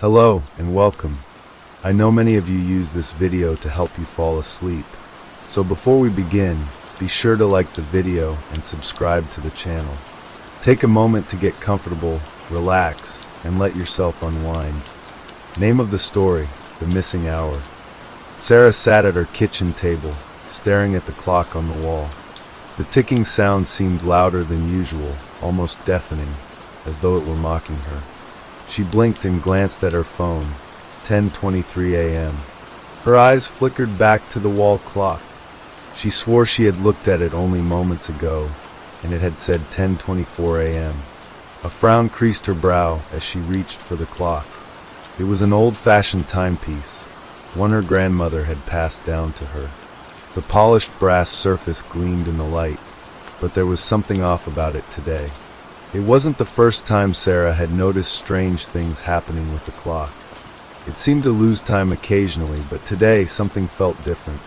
Hello and welcome. I know many of you use this video to help you fall asleep. So before we begin, be sure to like the video and subscribe to the channel. Take a moment to get comfortable, relax, and let yourself unwind. Name of the story, The Missing Hour. Sarah sat at her kitchen table, staring at the clock on the wall. The ticking sound seemed louder than usual, almost deafening, as though it were mocking her. She blinked and glanced at her phone. 10:23 a.m. Her eyes flickered back to the wall clock. She swore she had looked at it only moments ago, and it had said 10:24 a.m. A frown creased her brow as she reached for the clock. It was an old-fashioned timepiece, one her grandmother had passed down to her. The polished brass surface gleamed in the light, but there was something off about it today. It wasn't the first time Sarah had noticed strange things happening with the clock. It seemed to lose time occasionally, but today something felt different.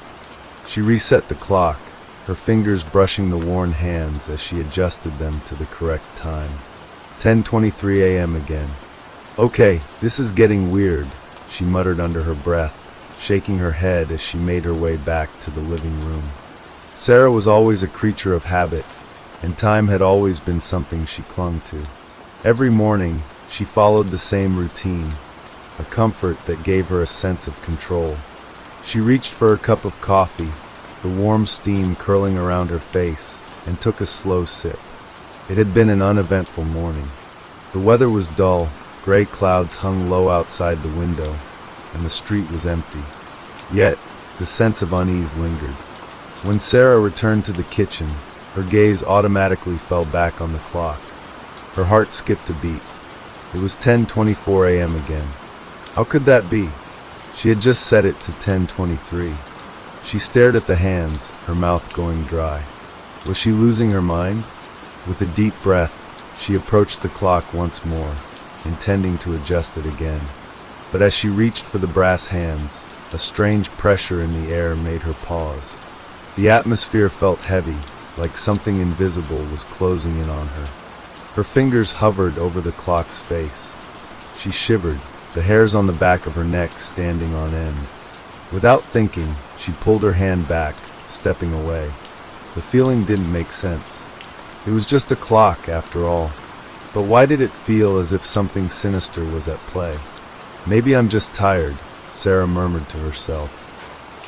She reset the clock, her fingers brushing the worn hands as she adjusted them to the correct time. 10:23 a.m. again. Okay, this is getting weird, she muttered under her breath, shaking her head as she made her way back to the living room. Sarah was always a creature of habit, and time had always been something she clung to. Every morning, she followed the same routine, a comfort that gave her a sense of control. She reached for a cup of coffee, the warm steam curling around her face, and took a slow sip. It had been an uneventful morning. The weather was dull, gray clouds hung low outside the window, and the street was empty. Yet, the sense of unease lingered. When Sarah returned to the kitchen, her gaze automatically fell back on the clock. Her heart skipped a beat. It was 10:24 a.m. again. How could that be? She had just set it to 10:23. She stared at the hands, her mouth going dry. Was she losing her mind? With a deep breath, she approached the clock once more, intending to adjust it again. But as she reached for the brass hands, a strange pressure in the air made her pause. The atmosphere felt heavy, like something invisible was closing in on her. Her fingers hovered over the clock's face. She shivered, the hairs on the back of her neck standing on end. Without thinking, she pulled her hand back, stepping away. The feeling didn't make sense. It was just a clock, after all. But why did it feel as if something sinister was at play? Maybe I'm just tired, Sarah murmured to herself.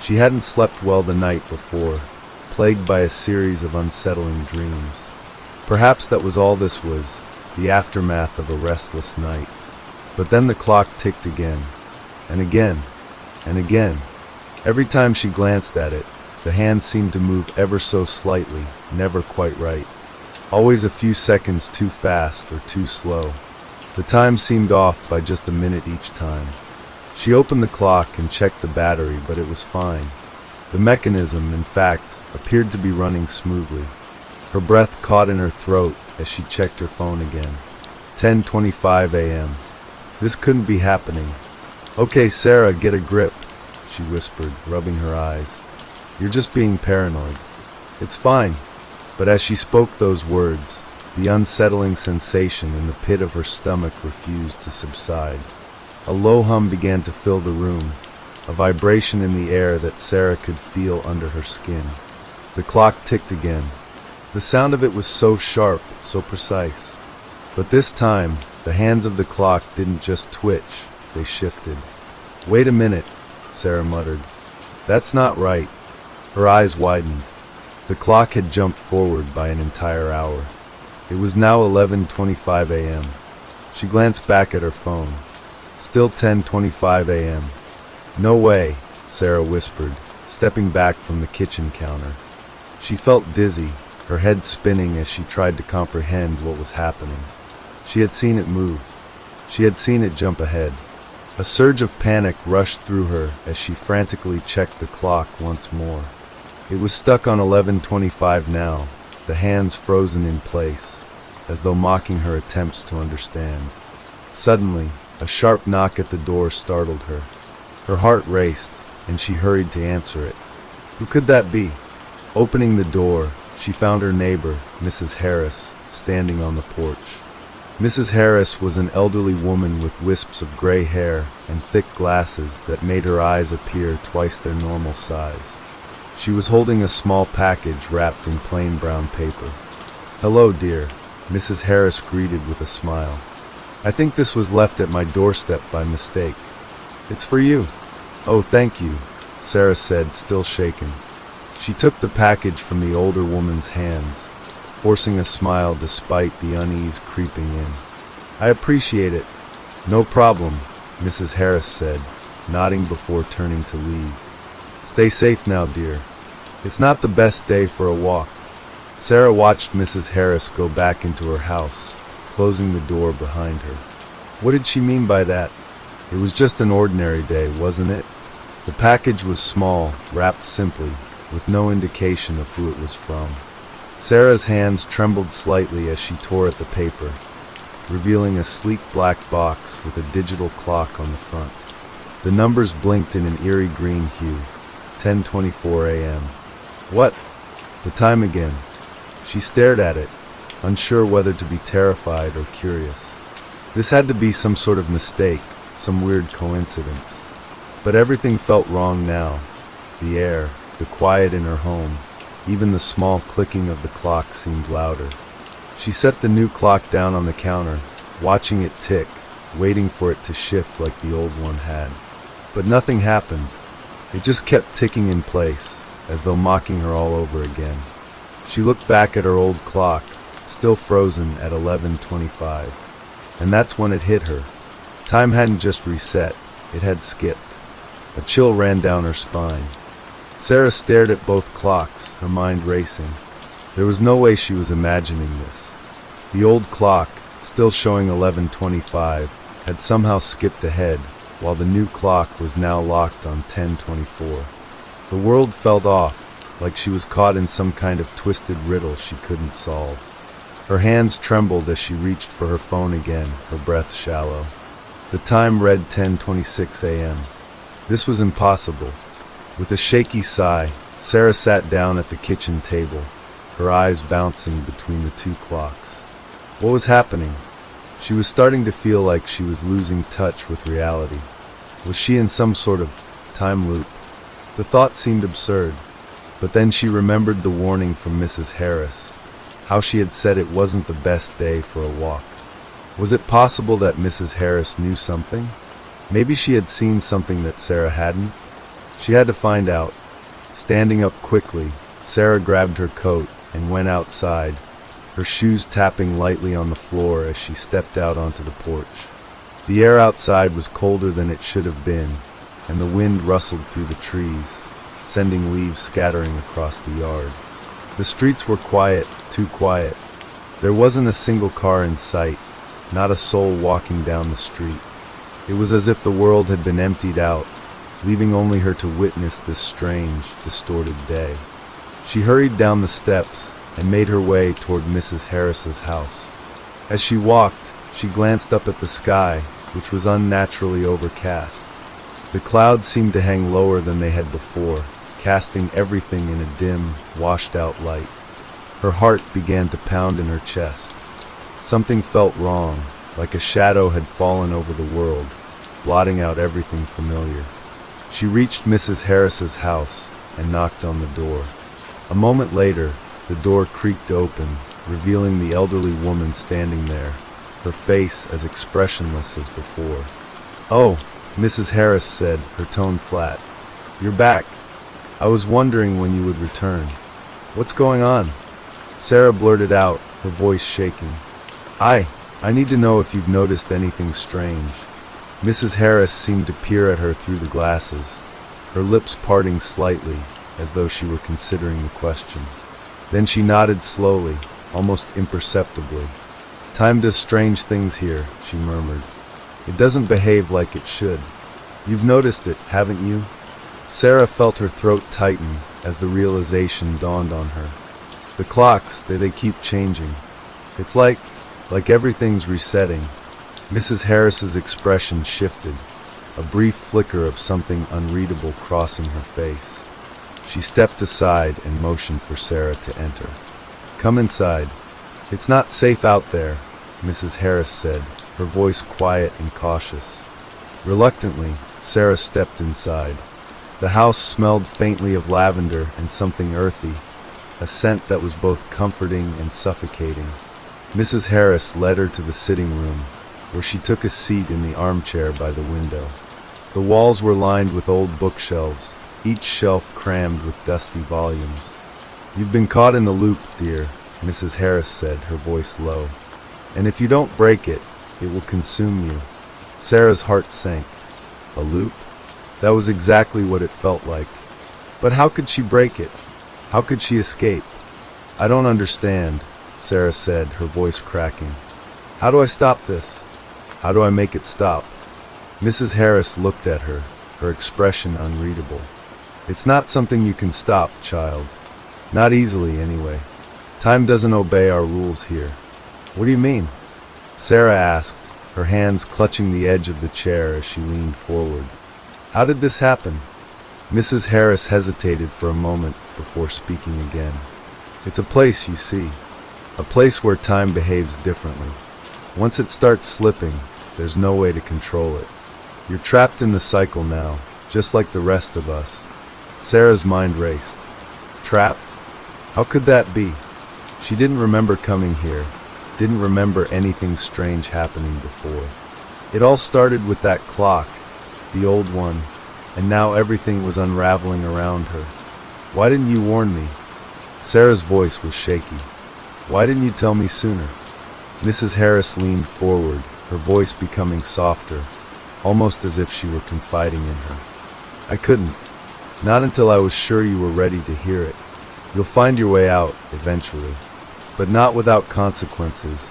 She hadn't slept well the night before, plagued by a series of unsettling dreams. Perhaps that was all this was, the aftermath of a restless night. But then the clock ticked again, and again, and again. Every time she glanced at it, the hands seemed to move ever so slightly, never quite right. Always a few seconds too fast or too slow. The time seemed off by just a minute each time. She opened the clock and checked the battery, but it was fine. The mechanism, in fact, appeared to be running smoothly. Her breath caught in her throat as she checked her phone again. 10:25 a.m. This couldn't be happening. Okay, Sarah, get a grip, she whispered, rubbing her eyes. You're just being paranoid. It's fine. But as she spoke those words, the unsettling sensation in the pit of her stomach refused to subside. A low hum began to fill the room, a vibration in the air that Sarah could feel under her skin. The clock ticked again. The sound of it was so sharp, so precise. But this time, the hands of the clock didn't just twitch, they shifted. Wait a minute, Sarah muttered. That's not right. Her eyes widened. The clock had jumped forward by an entire hour. It was now 11:25 a.m. She glanced back at her phone. Still 10:25 a.m. No way, Sarah whispered, stepping back from the kitchen counter. She felt dizzy, her head spinning as she tried to comprehend what was happening. She had seen it move. She had seen it jump ahead. A surge of panic rushed through her as she frantically checked the clock once more. It was stuck on 11:25 now, the hands frozen in place, as though mocking her attempts to understand. Suddenly, a sharp knock at the door startled her. Her heart raced, and she hurried to answer it. Who could that be? Opening the door, she found her neighbor, Mrs. Harris, standing on the porch. Mrs. Harris was an elderly woman with wisps of gray hair and thick glasses that made her eyes appear twice their normal size. She was holding a small package wrapped in plain brown paper. "Hello, dear," Mrs. Harris greeted with a smile. "I think this was left at my doorstep by mistake. It's for you." "Oh, thank you," Sarah said, still shaken. She took the package from the older woman's hands, forcing a smile despite the unease creeping in. "I appreciate it." "No problem," Mrs. Harris said, nodding before turning to leave. "Stay safe now, dear. It's not the best day for a walk." Sarah watched Mrs. Harris go back into her house, closing the door behind her. What did she mean by that? It was just an ordinary day, wasn't it? The package was small, wrapped simply, with no indication of who it was from. Sarah's hands trembled slightly as she tore at the paper, revealing a sleek black box with a digital clock on the front. The numbers blinked in an eerie green hue. 10:24 a.m. What? The time again. She stared at it, unsure whether to be terrified or curious. This had to be some sort of mistake, some weird coincidence. But everything felt wrong now. The air, the quiet in her home, even the small clicking of the clock seemed louder. She set the new clock down on the counter, watching it tick, waiting for it to shift like the old one had. But nothing happened. It just kept ticking in place, as though mocking her all over again. She looked back at her old clock, still frozen at 11:25. And that's when it hit her. Time hadn't just reset, it had skipped. A chill ran down her spine. Sarah stared at both clocks, her mind racing. There was no way she was imagining this. The old clock, still showing 11:25, had somehow skipped ahead, while the new clock was now locked on 10:24. The world felt off, like she was caught in some kind of twisted riddle she couldn't solve. Her hands trembled as she reached for her phone again, her breath shallow. The time read 10:26 a.m. This was impossible. With a shaky sigh, Sarah sat down at the kitchen table, her eyes bouncing between the two clocks. What was happening? She was starting to feel like she was losing touch with reality. Was she in some sort of time loop? The thought seemed absurd, but then she remembered the warning from Mrs. Harris, how she had said it wasn't the best day for a walk. Was it possible that Mrs. Harris knew something? Maybe she had seen something that Sarah hadn't? She had to find out. Standing up quickly, Sarah grabbed her coat and went outside, her shoes tapping lightly on the floor as she stepped out onto the porch. The air outside was colder than it should have been, and the wind rustled through the trees, sending leaves scattering across the yard. The streets were quiet, too quiet. There wasn't a single car in sight, not a soul walking down the street. It was as if the world had been emptied out, leaving only her to witness this strange, distorted day. She hurried down the steps and made her way toward Mrs. Harris's house. As she walked, she glanced up at the sky, which was unnaturally overcast. The clouds seemed to hang lower than they had before, casting everything in a dim, washed-out light. Her heart began to pound in her chest. Something felt wrong, like a shadow had fallen over the world, blotting out everything familiar. She reached Mrs. Harris's house and knocked on the door. A moment later, the door creaked open, revealing the elderly woman standing there, her face as expressionless as before. "Oh," Mrs. Harris said, her tone flat. "You're back. I was wondering when you would return. What's going on?" Sarah blurted out, her voice shaking. I need to know if you've noticed anything strange." Mrs. Harris seemed to peer at her through the glasses, her lips parting slightly, as though she were considering the question. Then she nodded slowly, almost imperceptibly. "Time does strange things here," she murmured. "It doesn't behave like it should. You've noticed it, haven't you?" Sarah felt her throat tighten as the realization dawned on her. The clocks, they keep changing. It's like everything's resetting. Mrs. Harris's expression shifted, a brief flicker of something unreadable crossing her face. She stepped aside and motioned for Sarah to enter. "Come inside. It's not safe out there," Mrs. Harris said, her voice quiet and cautious. Reluctantly, Sarah stepped inside. The house smelled faintly of lavender and something earthy, a scent that was both comforting and suffocating. Mrs. Harris led her to the sitting room, where she took a seat in the armchair by the window. The walls were lined with old bookshelves, each shelf crammed with dusty volumes. "You've been caught in the loop, dear," Mrs. Harris said, her voice low. "And if you don't break it, it will consume you." Sarah's heart sank. A loop? That was exactly what it felt like. But how could she break it? How could she escape? "I don't understand," Sarah said, her voice cracking. "How do I stop this? How do I make it stop?" Mrs. Harris looked at her, her expression unreadable. "It's not something you can stop, child. Not easily, anyway. Time doesn't obey our rules here." "What do you mean?" Sarah asked, her hands clutching the edge of the chair as she leaned forward. "How did this happen?" Mrs. Harris hesitated for a moment before speaking again. "It's a place, you see. A place where time behaves differently. Once it starts slipping, there's no way to control it. You're trapped in the cycle now, just like the rest of us." Sarah's mind raced. Trapped? How could that be? She didn't remember coming here, didn't remember anything strange happening before. It all started with that clock, the old one, and now everything was unraveling around her. "Why didn't you warn me?" Sarah's voice was shaky. "Why didn't you tell me sooner?" Mrs. Harris leaned forward, her voice becoming softer, almost as if she were confiding in her. "I couldn't. Not until I was sure you were ready to hear it. You'll find your way out, eventually. But not without consequences."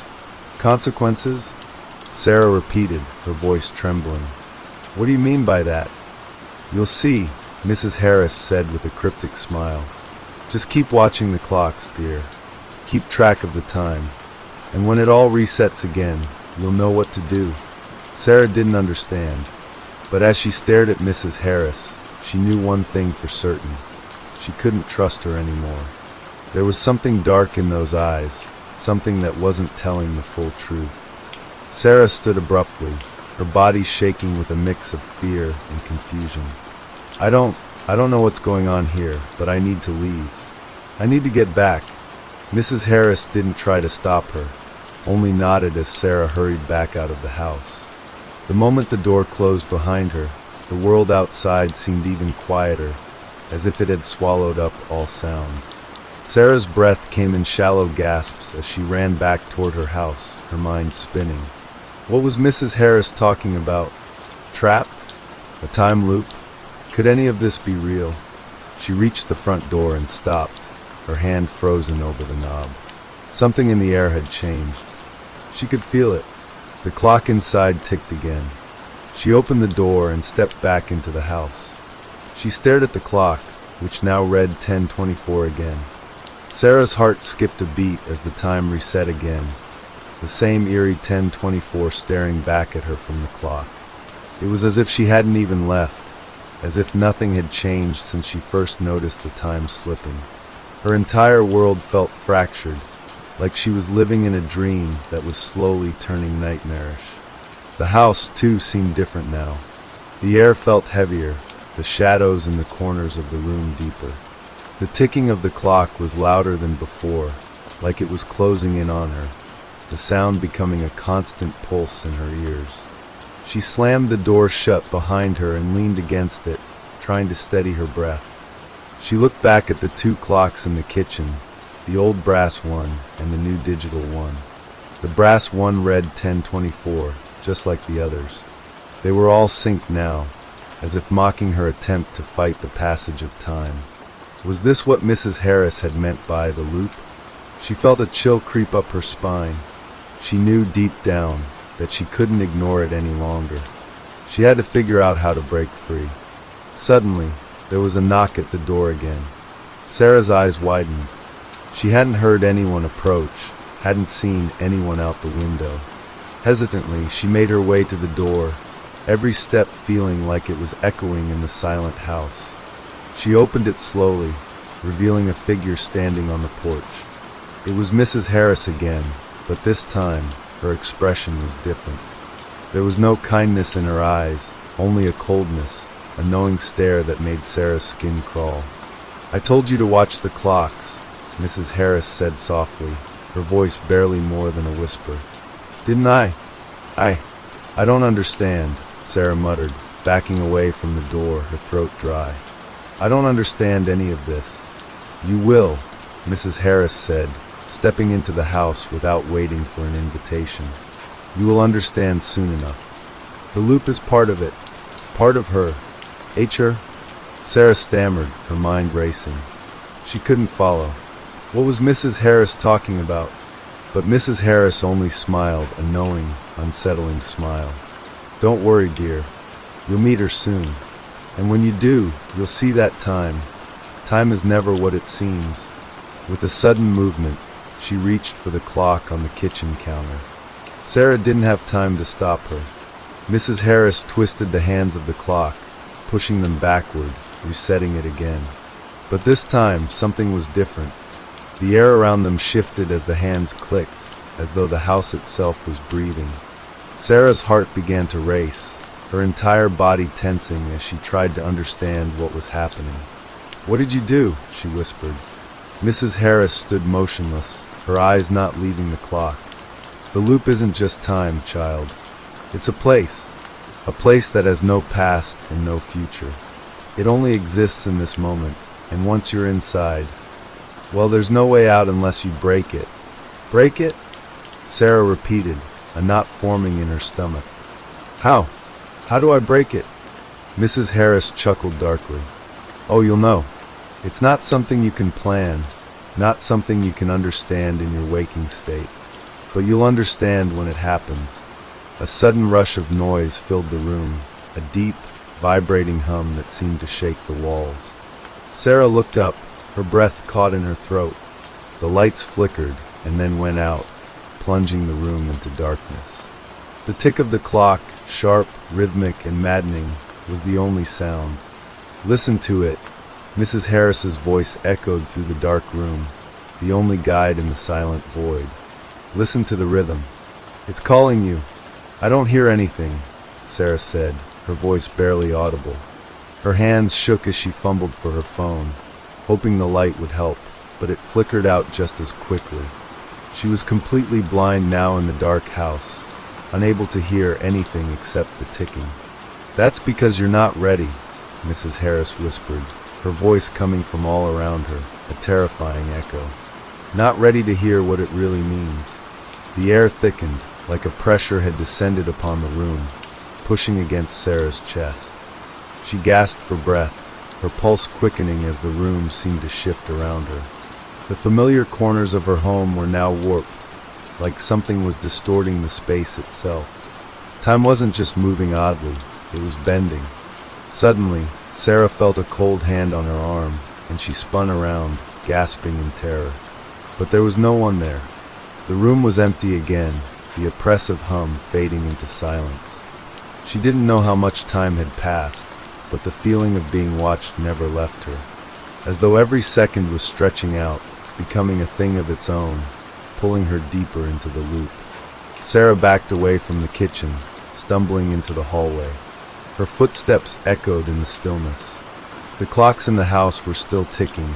"Consequences?" Sarah repeated, her voice trembling. "What do you mean by that?" "You'll see," Mrs. Harris said with a cryptic smile. "Just keep watching the clocks, dear. Keep track of the time. And when it all resets again, you'll know what to do." Sarah didn't understand, but as she stared at Mrs. Harris, she knew one thing for certain. She couldn't trust her anymore. There was something dark in those eyes, something that wasn't telling the full truth. Sarah stood abruptly, her body shaking with a mix of fear and confusion. I don't know what's going on here, but I need to leave. I need to get back." Mrs. Harris didn't try to stop her, only nodded as Sarah hurried back out of the house. The moment the door closed behind her, the world outside seemed even quieter, as if it had swallowed up all sound. Sarah's breath came in shallow gasps as she ran back toward her house, her mind spinning. What was Mrs. Harris talking about? Trapped? A time loop? Could any of this be real? She reached the front door and stopped, her hand frozen over the knob. Something in the air had changed. She could feel it. The clock inside ticked again. She opened the door and stepped back into the house. She stared at the clock, which now read 10:24 again. Sarah's heart skipped a beat as the time reset again, the same eerie 10:24 staring back at her from the clock. It was as if she hadn't even left, as if nothing had changed since she first noticed the time slipping. Her entire world felt fractured, like she was living in a dream that was slowly turning nightmarish. The house, too, seemed different now. The air felt heavier, the shadows in the corners of the room deeper. The ticking of the clock was louder than before, like it was closing in on her, the sound becoming a constant pulse in her ears. She slammed the door shut behind her and leaned against it, trying to steady her breath. She looked back at the two clocks in the kitchen, the old brass one and the new digital one. The brass one read 10:24, just like the others. They were all synced now, as if mocking her attempt to fight the passage of time. Was this what Mrs. Harris had meant by the loop? She felt a chill creep up her spine. She knew deep down that she couldn't ignore it any longer. She had to figure out how to break free. Suddenly, there was a knock at the door again. Sarah's eyes widened. She hadn't heard anyone approach, hadn't seen anyone out the window. Hesitantly, she made her way to the door, every step feeling like it was echoing in the silent house. She opened it slowly, revealing a figure standing on the porch. It was Mrs. Harris again, but this time, her expression was different. There was no kindness in her eyes, only a coldness, a knowing stare that made Sarah's skin crawl. "I told you to watch the clocks," Mrs. Harris said softly, her voice barely more than a whisper. "Didn't I? I don't understand," Sarah muttered, backing away from the door, her throat dry. "I don't understand any of this." "You will," Mrs. Harris said, stepping into the house without waiting for an invitation. "You will understand soon enough. The loop is part of it, part of her. Her?" Sarah stammered, her mind racing. She couldn't follow. What was Mrs. Harris talking about? But Mrs. Harris only smiled, a knowing, unsettling smile. "Don't worry, dear. You'll meet her soon. And when you do, you'll see that time. Time is never what it seems." With a sudden movement, she reached for the clock on the kitchen counter. Sarah didn't have time to stop her. Mrs. Harris twisted the hands of the clock, pushing them backward, resetting it again. But this time, something was different. The air around them shifted as the hands clicked, as though the house itself was breathing. Sarah's heart began to race, her entire body tensing as she tried to understand what was happening. "What did you do?" she whispered. Mrs. Harris stood motionless, her eyes not leaving the clock. "The loop isn't just time, child. It's a place that has no past and no future. It only exists in this moment, and once you're inside, well, there's no way out unless you break it." "Break it?" Sarah repeated, a knot forming in her stomach. "How? How do I break it?" Mrs. Harris chuckled darkly. "Oh, you'll know. It's not something you can plan, not something you can understand in your waking state. But you'll understand when it happens." A sudden rush of noise filled the room, a deep, vibrating hum that seemed to shake the walls. Sarah looked up, her breath caught in her throat. The lights flickered and then went out, plunging the room into darkness. The tick of the clock, sharp, rhythmic, and maddening, was the only sound. "Listen to it," Mrs. Harris's voice echoed through the dark room, the only guide in the silent void. "Listen to the rhythm. It's calling you." "I don't hear anything," Sarah said, her voice barely audible. Her hands shook as she fumbled for her phone, hoping the light would help, but it flickered out just as quickly. She was completely blind now in the dark house, unable to hear anything except the ticking. "That's because you're not ready," Mrs. Harris whispered, her voice coming from all around her, a terrifying echo. "Not ready to hear what it really means." The air thickened, like a pressure had descended upon the room, pushing against Sarah's chest. She gasped for breath, her pulse quickening as the room seemed to shift around her. The familiar corners of her home were now warped, like something was distorting the space itself. Time wasn't just moving oddly, it was bending. Suddenly, Sarah felt a cold hand on her arm, and she spun around, gasping in terror. But there was no one there. The room was empty again, the oppressive hum fading into silence. She didn't know how much time had passed, but the feeling of being watched never left her, as though every second was stretching out, becoming a thing of its own, pulling her deeper into the loop. Sarah backed away from the kitchen, stumbling into the hallway. Her footsteps echoed in the stillness. The clocks in the house were still ticking,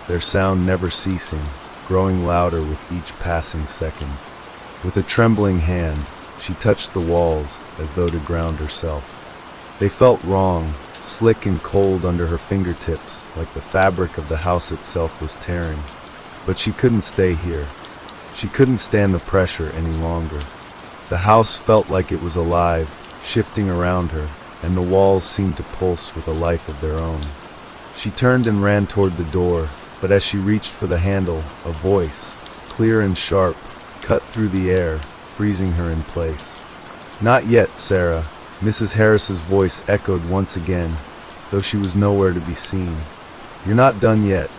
their sound never ceasing, growing louder with each passing second. With a trembling hand, she touched the walls as though to ground herself. They felt wrong, slick and cold under her fingertips, like the fabric of the house itself was tearing. But she couldn't stay here. She couldn't stand the pressure any longer. The house felt like it was alive, shifting around her, and the walls seemed to pulse with a life of their own. She turned and ran toward the door, but as she reached for the handle, a voice, clear and sharp, cut through the air, freezing her in place. "Not yet, Sarah," Mrs. Harris's voice echoed once again, though she was nowhere to be seen. "You're not done yet."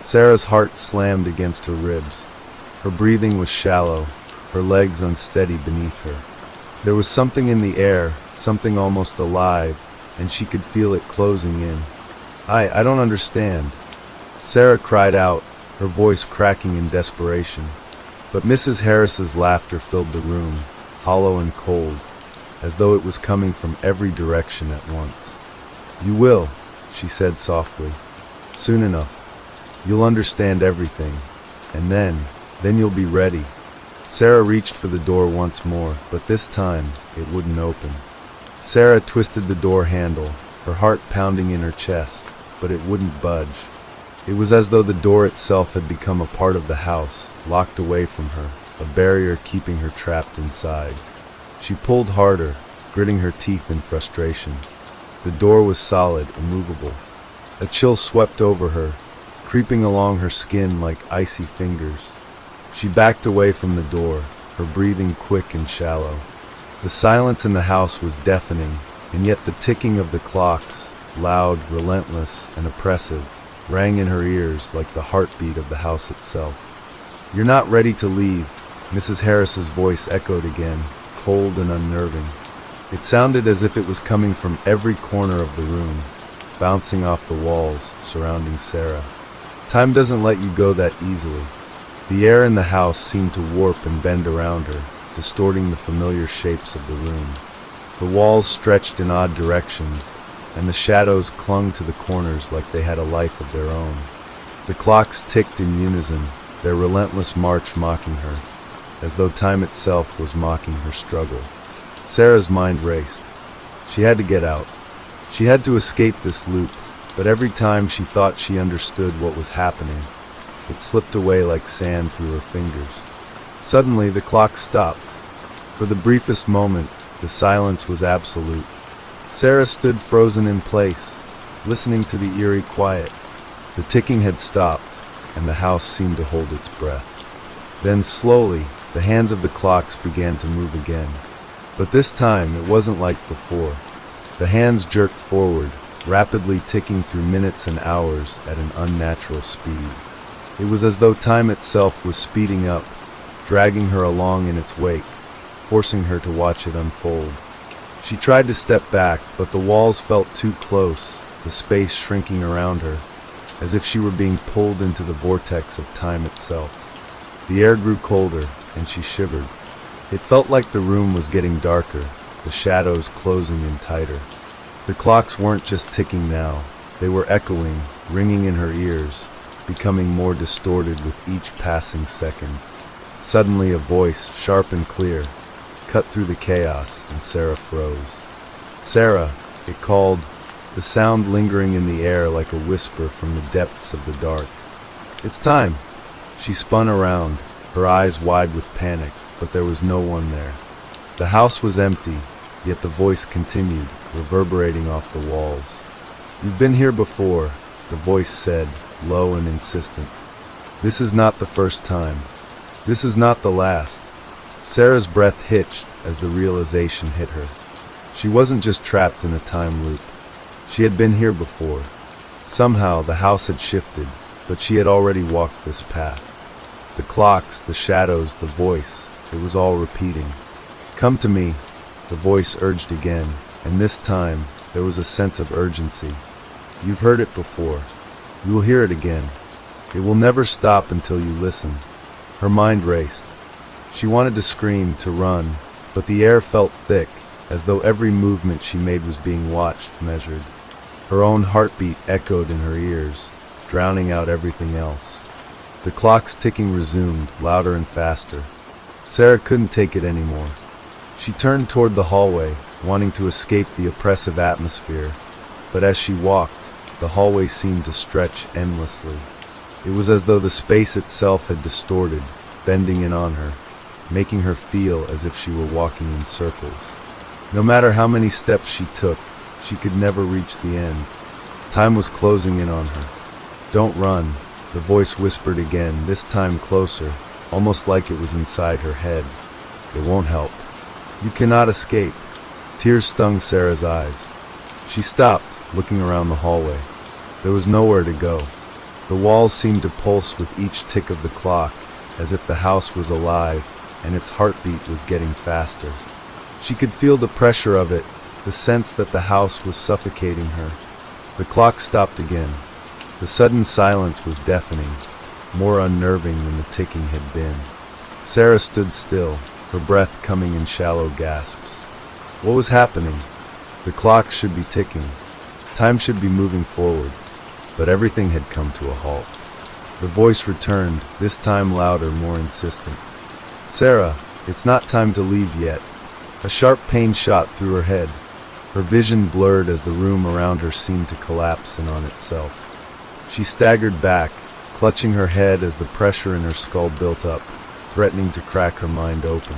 Sarah's heart slammed against her ribs. Her breathing was shallow, her legs unsteady beneath her. There was something in the air, something almost alive, and she could feel it closing in. I don't understand." Sarah cried out, her voice cracking in desperation. But Mrs. Harris's laughter filled the room, hollow and cold, as though it was coming from every direction at once. "You will," she said softly. "Soon enough. You'll understand everything. And then you'll be ready." Sarah reached for the door once more, but this time it wouldn't open. Sarah twisted the door handle, her heart pounding in her chest, but it wouldn't budge. It was as though the door itself had become a part of the house, locked away from her, a barrier keeping her trapped inside. She pulled harder, gritting her teeth in frustration. The door was solid, immovable. A chill swept over her, creeping along her skin like icy fingers. She backed away from the door, her breathing quick and shallow. The silence in the house was deafening, and yet the ticking of the clocks, loud, relentless, and oppressive, rang in her ears like the heartbeat of the house itself. "You're not ready to leave," Mrs. Harris's voice echoed again, cold and unnerving. It sounded as if it was coming from every corner of the room, bouncing off the walls surrounding Sarah. "Time doesn't let you go that easily." The air in the house seemed to warp and bend around her, distorting the familiar shapes of the room. The walls stretched in odd directions, and the shadows clung to the corners like they had a life of their own. The clocks ticked in unison, their relentless march mocking her, as though time itself was mocking her struggle. Sarah's mind raced. She had to get out. She had to escape this loop, but every time she thought she understood what was happening, it slipped away like sand through her fingers. Suddenly, the clock stopped. For the briefest moment, the silence was absolute. Sarah stood frozen in place, listening to the eerie quiet. The ticking had stopped, and the house seemed to hold its breath. Then slowly, the hands of the clocks began to move again. But this time, it wasn't like before. The hands jerked forward, rapidly ticking through minutes and hours at an unnatural speed. It was as though time itself was speeding up, dragging her along in its wake, forcing her to watch it unfold. She tried to step back, but the walls felt too close, the space shrinking around her, as if she were being pulled into the vortex of time itself. The air grew colder, and she shivered. It felt like the room was getting darker, the shadows closing in tighter. The clocks weren't just ticking now, they were echoing, ringing in her ears, becoming more distorted with each passing second. Suddenly a voice, sharp and clear, cut through the chaos, and Sarah froze. "Sarah," it called, the sound lingering in the air like a whisper from the depths of the dark. "It's time." She spun around, her eyes wide with panic, but there was no one there. The house was empty, yet the voice continued, reverberating off the walls. "You've been here before," the voice said, low and insistent. "This is not the first time. This is not the last." Sarah's breath hitched as the realization hit her. She wasn't just trapped in a time loop. She had been here before. Somehow the house had shifted, but she had already walked this path. The clocks, the shadows, the voice, it was all repeating. "Come to me," the voice urged again, and this time there was a sense of urgency. "You've heard it before. You will hear it again. It will never stop until you listen." Her mind raced. She wanted to scream, to run, but the air felt thick, as though every movement she made was being watched, measured. Her own heartbeat echoed in her ears, drowning out everything else. The clock's ticking resumed, louder and faster. Sarah couldn't take it anymore. She turned toward the hallway, wanting to escape the oppressive atmosphere, but as she walked, the hallway seemed to stretch endlessly. It was as though the space itself had distorted, bending in on her, making her feel as if she were walking in circles. No matter how many steps she took, she could never reach the end. Time was closing in on her. "Don't run," the voice whispered again, this time closer, almost like it was inside her head. "It won't help. You cannot escape." Tears stung Sarah's eyes. She stopped, looking around the hallway. There was nowhere to go. The walls seemed to pulse with each tick of the clock, as if the house was alive, and its heartbeat was getting faster. She could feel the pressure of it, the sense that the house was suffocating her. The clock stopped again. The sudden silence was deafening, more unnerving than the ticking had been. Sarah stood still, her breath coming in shallow gasps. What was happening? The clock should be ticking. Time should be moving forward. But everything had come to a halt. The voice returned, this time louder, more insistent. Sarah, it's not time to leave yet. A sharp pain shot through her head. Her vision blurred as the room around her seemed to collapse in on itself. She staggered back, clutching her head as the pressure in her skull built up, threatening to crack her mind open.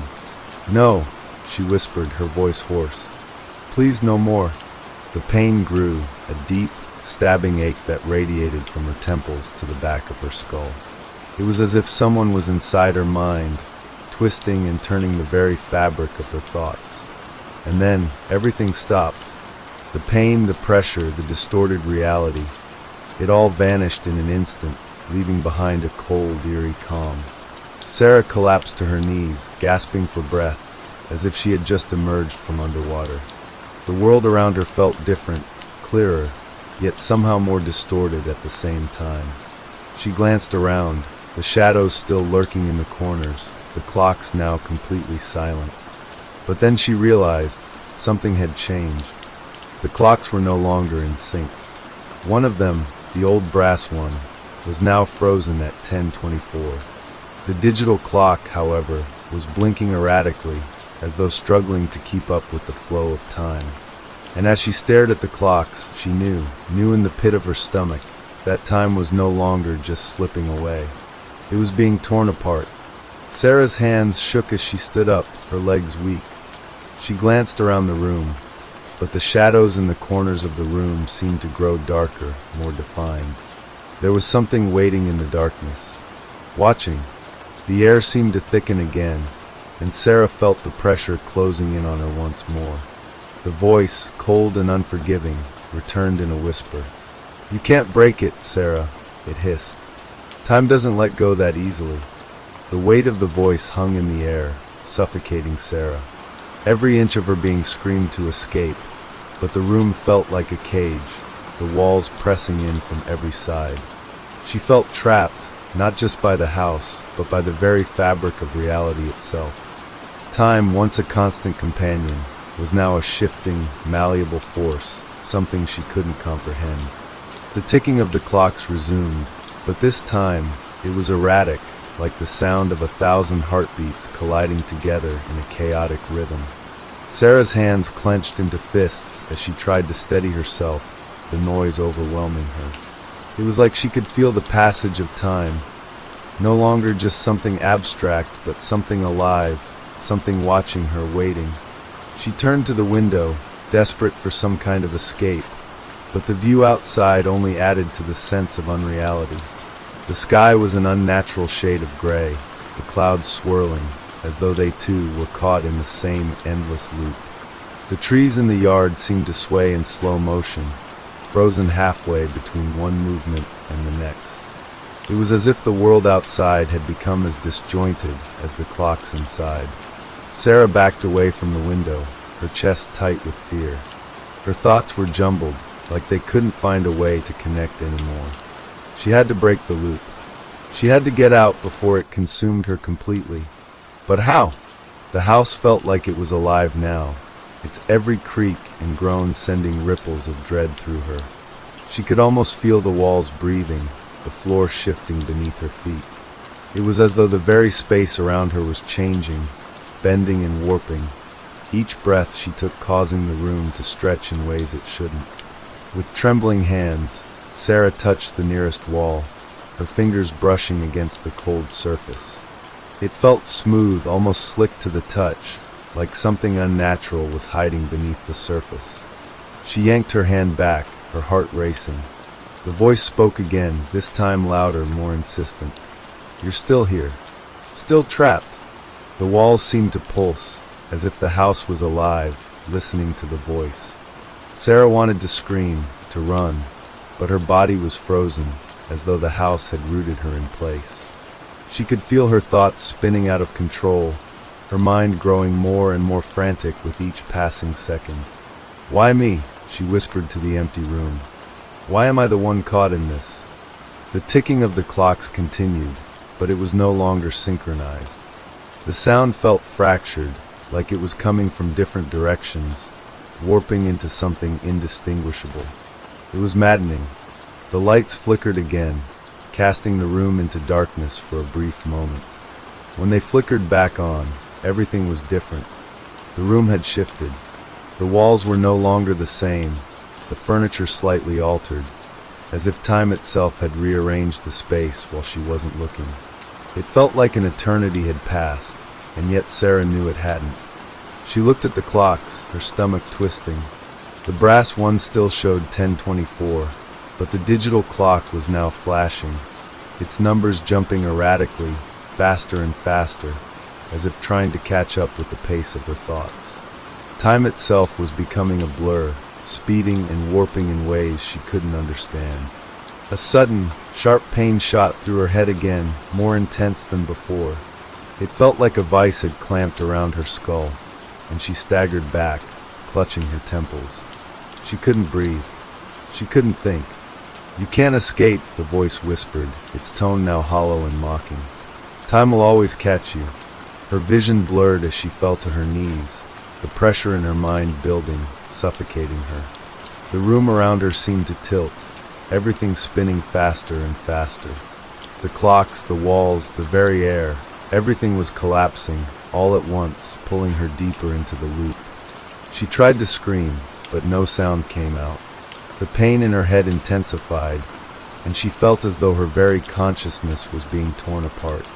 No, she whispered, her voice hoarse. Please, no more. The pain grew, a deep, stabbing ache that radiated from her temples to the back of her skull. It was as if someone was inside her mind, twisting and turning the very fabric of her thoughts. And then, everything stopped. The pain, the pressure, the distorted reality. It all vanished in an instant, leaving behind a cold, eerie calm. Sarah collapsed to her knees, gasping for breath, as if she had just emerged from underwater. The world around her felt different, clearer, yet somehow more distorted at the same time. She glanced around, the shadows still lurking in the corners, the clocks now completely silent. But then she realized something had changed. The clocks were no longer in sync. One of them, the old brass one, was now frozen at 10:24. The digital clock, however, was blinking erratically, as though struggling to keep up with the flow of time. And as she stared at the clocks, she knew in the pit of her stomach, that time was no longer just slipping away. It was being torn apart. Sarah's hands shook as she stood up, her legs weak. She glanced around the room, but the shadows in the corners of the room seemed to grow darker, more defined. There was something waiting in the darkness, watching. The air seemed to thicken again, and Sarah felt the pressure closing in on her once more. The voice, cold and unforgiving, returned in a whisper. You can't break it, Sarah, it hissed. Time doesn't let go that easily. The weight of the voice hung in the air, suffocating Sarah. Every inch of her being screamed to escape, but the room felt like a cage, the walls pressing in from every side. She felt trapped, not just by the house, but by the very fabric of reality itself. Time, once a constant companion, was now a shifting, malleable force, something she couldn't comprehend. The ticking of the clocks resumed, but this time it was erratic, like the sound of 1,000 heartbeats colliding together in a chaotic rhythm. Sarah's hands clenched into fists as she tried to steady herself, the noise overwhelming her. It was like she could feel the passage of time, no longer just something abstract, but something alive, something watching her, waiting. She turned to the window, desperate for some kind of escape, but the view outside only added to the sense of unreality. The sky was an unnatural shade of gray, the clouds swirling, as though they too were caught in the same endless loop. The trees in the yard seemed to sway in slow motion, frozen halfway between one movement and the next. It was as if the world outside had become as disjointed as the clocks inside. Sarah backed away from the window, her chest tight with fear. Her thoughts were jumbled, like they couldn't find a way to connect anymore. She had to break the loop. She had to get out before it consumed her completely. But how? The house felt like it was alive now, its every creak and groan sending ripples of dread through her. She could almost feel the walls breathing, the floor shifting beneath her feet. It was as though the very space around her was changing, bending and warping, each breath she took causing the room to stretch in ways it shouldn't. With trembling hands, Sarah touched the nearest wall, her fingers brushing against the cold surface. It felt smooth, almost slick to the touch, like something unnatural was hiding beneath the surface. She yanked her hand back, her heart racing. The voice spoke again, this time louder, more insistent. You're still here, still trapped. The walls seemed to pulse, as if the house was alive, listening to the voice. Sarah wanted to scream, to run, but her body was frozen, as though the house had rooted her in place. She could feel her thoughts spinning out of control, her mind growing more and more frantic with each passing second. Why me? She whispered to the empty room. Why am I the one caught in this? The ticking of the clocks continued, but it was no longer synchronized. The sound felt fractured, like it was coming from different directions, warping into something indistinguishable. It was maddening. The lights flickered again, casting the room into darkness for a brief moment. When they flickered back on, everything was different. The room had shifted. The walls were no longer the same, the furniture slightly altered, as if time itself had rearranged the space while she wasn't looking. It felt like an eternity had passed, and yet Sarah knew it hadn't. She looked at the clocks, her stomach twisting. The brass one still showed 10:24, but the digital clock was now flashing, its numbers jumping erratically, faster and faster, as if trying to catch up with the pace of her thoughts. Time itself was becoming a blur, speeding and warping in ways she couldn't understand. A sudden, sharp pain shot through her head again, more intense than before. It felt like a vice had clamped around her skull, and she staggered back, clutching her temples. She couldn't breathe. She couldn't think. "You can't escape," the voice whispered, its tone now hollow and mocking. "Time will always catch you." Her vision blurred as she fell to her knees, the pressure in her mind building, suffocating her. The room around her seemed to tilt, everything spinning faster and faster. The clocks, the walls, the very air, everything was collapsing, all at once, pulling her deeper into the loop. She tried to scream, but no sound came out. The pain in her head intensified, and she felt as though her very consciousness was being torn apart.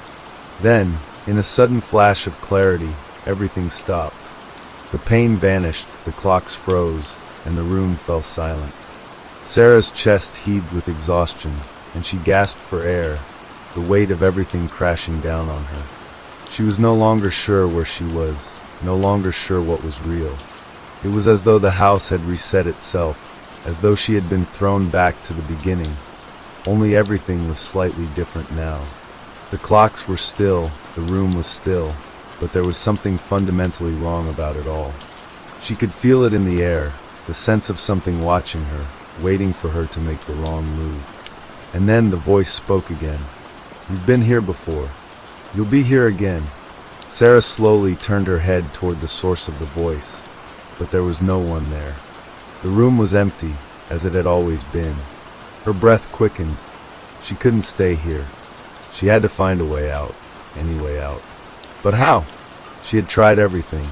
Then, in a sudden flash of clarity, everything stopped. The pain vanished, the clocks froze, and the room fell silent. Sarah's chest heaved with exhaustion, and she gasped for air, the weight of everything crashing down on her. She was no longer sure where she was, no longer sure what was real. It was as though the house had reset itself, as though she had been thrown back to the beginning, only everything was slightly different now. The clocks were still, the room was still, but there was something fundamentally wrong about it all. She could feel it in the air, the sense of something watching her, waiting for her to make the wrong move. And then the voice spoke again. "You've been here before. You'll be here again." Sarah slowly turned her head toward the source of the voice, but there was no one there. The room was empty, as it had always been. Her breath quickened. She couldn't stay here. She had to find a way out, any way out. But how? She had tried everything.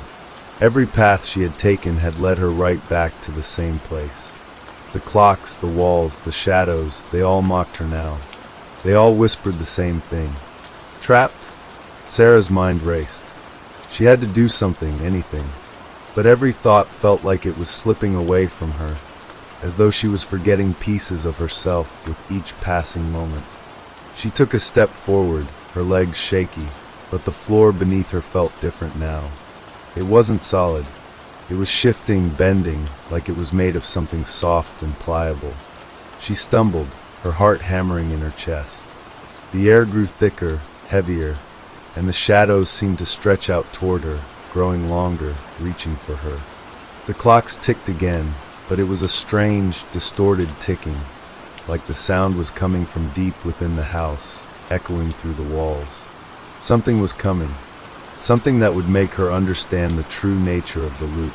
Every path she had taken had led her right back to the same place. The clocks, the walls, the shadows, they all mocked her now. They all whispered the same thing. Trapped? Sarah's mind raced. She had to do something, anything. But every thought felt like it was slipping away from her, as though she was forgetting pieces of herself with each passing moment. She took a step forward, her legs shaky, but the floor beneath her felt different now. It wasn't solid. It was shifting, bending, like it was made of something soft and pliable. She stumbled, her heart hammering in her chest. The air grew thicker, heavier, and the shadows seemed to stretch out toward her, growing longer, reaching for her. The clocks ticked again, but it was a strange, distorted ticking, like the sound was coming from deep within the house, echoing through the walls. Something was coming, something that would make her understand the true nature of the loop.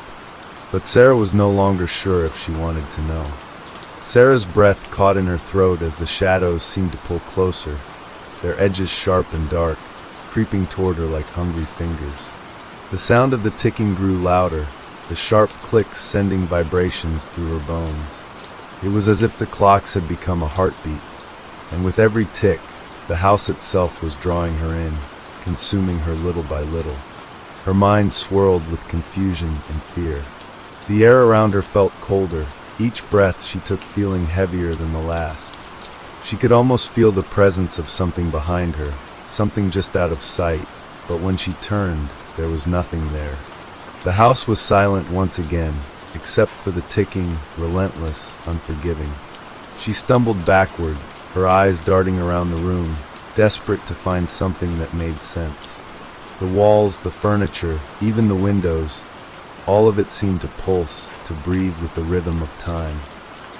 But Sarah was no longer sure if she wanted to know. Sarah's breath caught in her throat as the shadows seemed to pull closer, their edges sharp and dark, creeping toward her like hungry fingers. The sound of the ticking grew louder, the sharp clicks sending vibrations through her bones. It was as if the clocks had become a heartbeat, and with every tick, the house itself was drawing her in, consuming her little by little. Her mind swirled with confusion and fear. The air around her felt colder, each breath she took feeling heavier than the last. She could almost feel the presence of something behind her, something just out of sight, but when she turned, there was nothing there. The house was silent once again, except for the ticking, relentless, unforgiving. She stumbled backward, her eyes darting around the room, desperate to find something that made sense. The walls, the furniture, even the windows, all of it seemed to pulse, to breathe with the rhythm of time.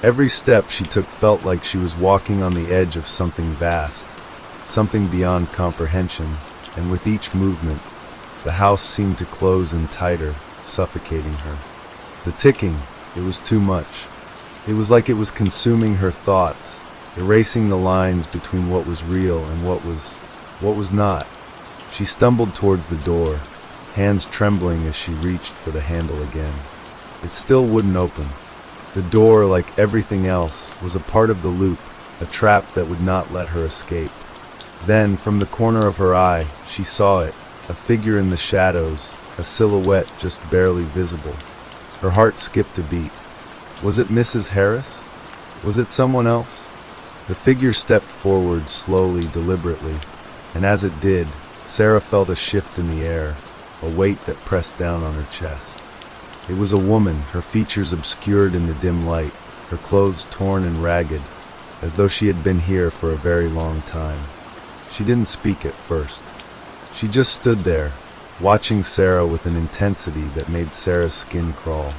Every step she took felt like she was walking on the edge of something vast, something beyond comprehension, and with each movement, The house seemed to close in tighter, suffocating her. The ticking, it was too much. It was like it was consuming her thoughts, erasing the lines between what was real and what was not. She stumbled towards the door, hands trembling as she reached for the handle again. It still wouldn't open. The door, like everything else, was a part of the loop, a trap that would not let her escape. Then, from the corner of her eye, she saw it, a figure in the shadows, a silhouette just barely visible. Her heart skipped a beat. Was it Mrs. Harris? Was it someone else? The figure stepped forward slowly, deliberately, and as it did, Sarah felt a shift in the air, a weight that pressed down on her chest. It was a woman, her features obscured in the dim light, her clothes torn and ragged, as though she had been here for a very long time. She didn't speak at first. She just stood there, watching Sarah with an intensity that made Sarah's skin crawl.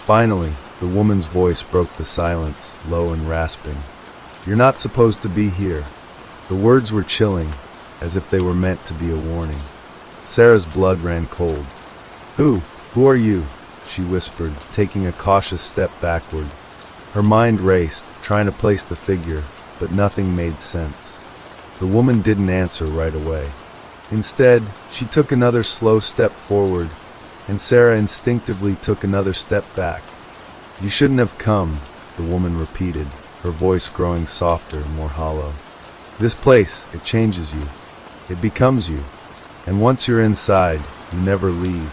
Finally, the woman's voice broke the silence, low and rasping. "You're not supposed to be here." The words were chilling, as if they were meant to be a warning. Sarah's blood ran cold. Who are you?" she whispered, taking a cautious step backward. Her mind raced, trying to place the figure, but nothing made sense. The woman didn't answer right away. Instead, she took another slow step forward, and Sarah instinctively took another step back. "You shouldn't have come," the woman repeated, her voice growing softer and more hollow. "This place, it changes you. It becomes you. And once you're inside, you never leave."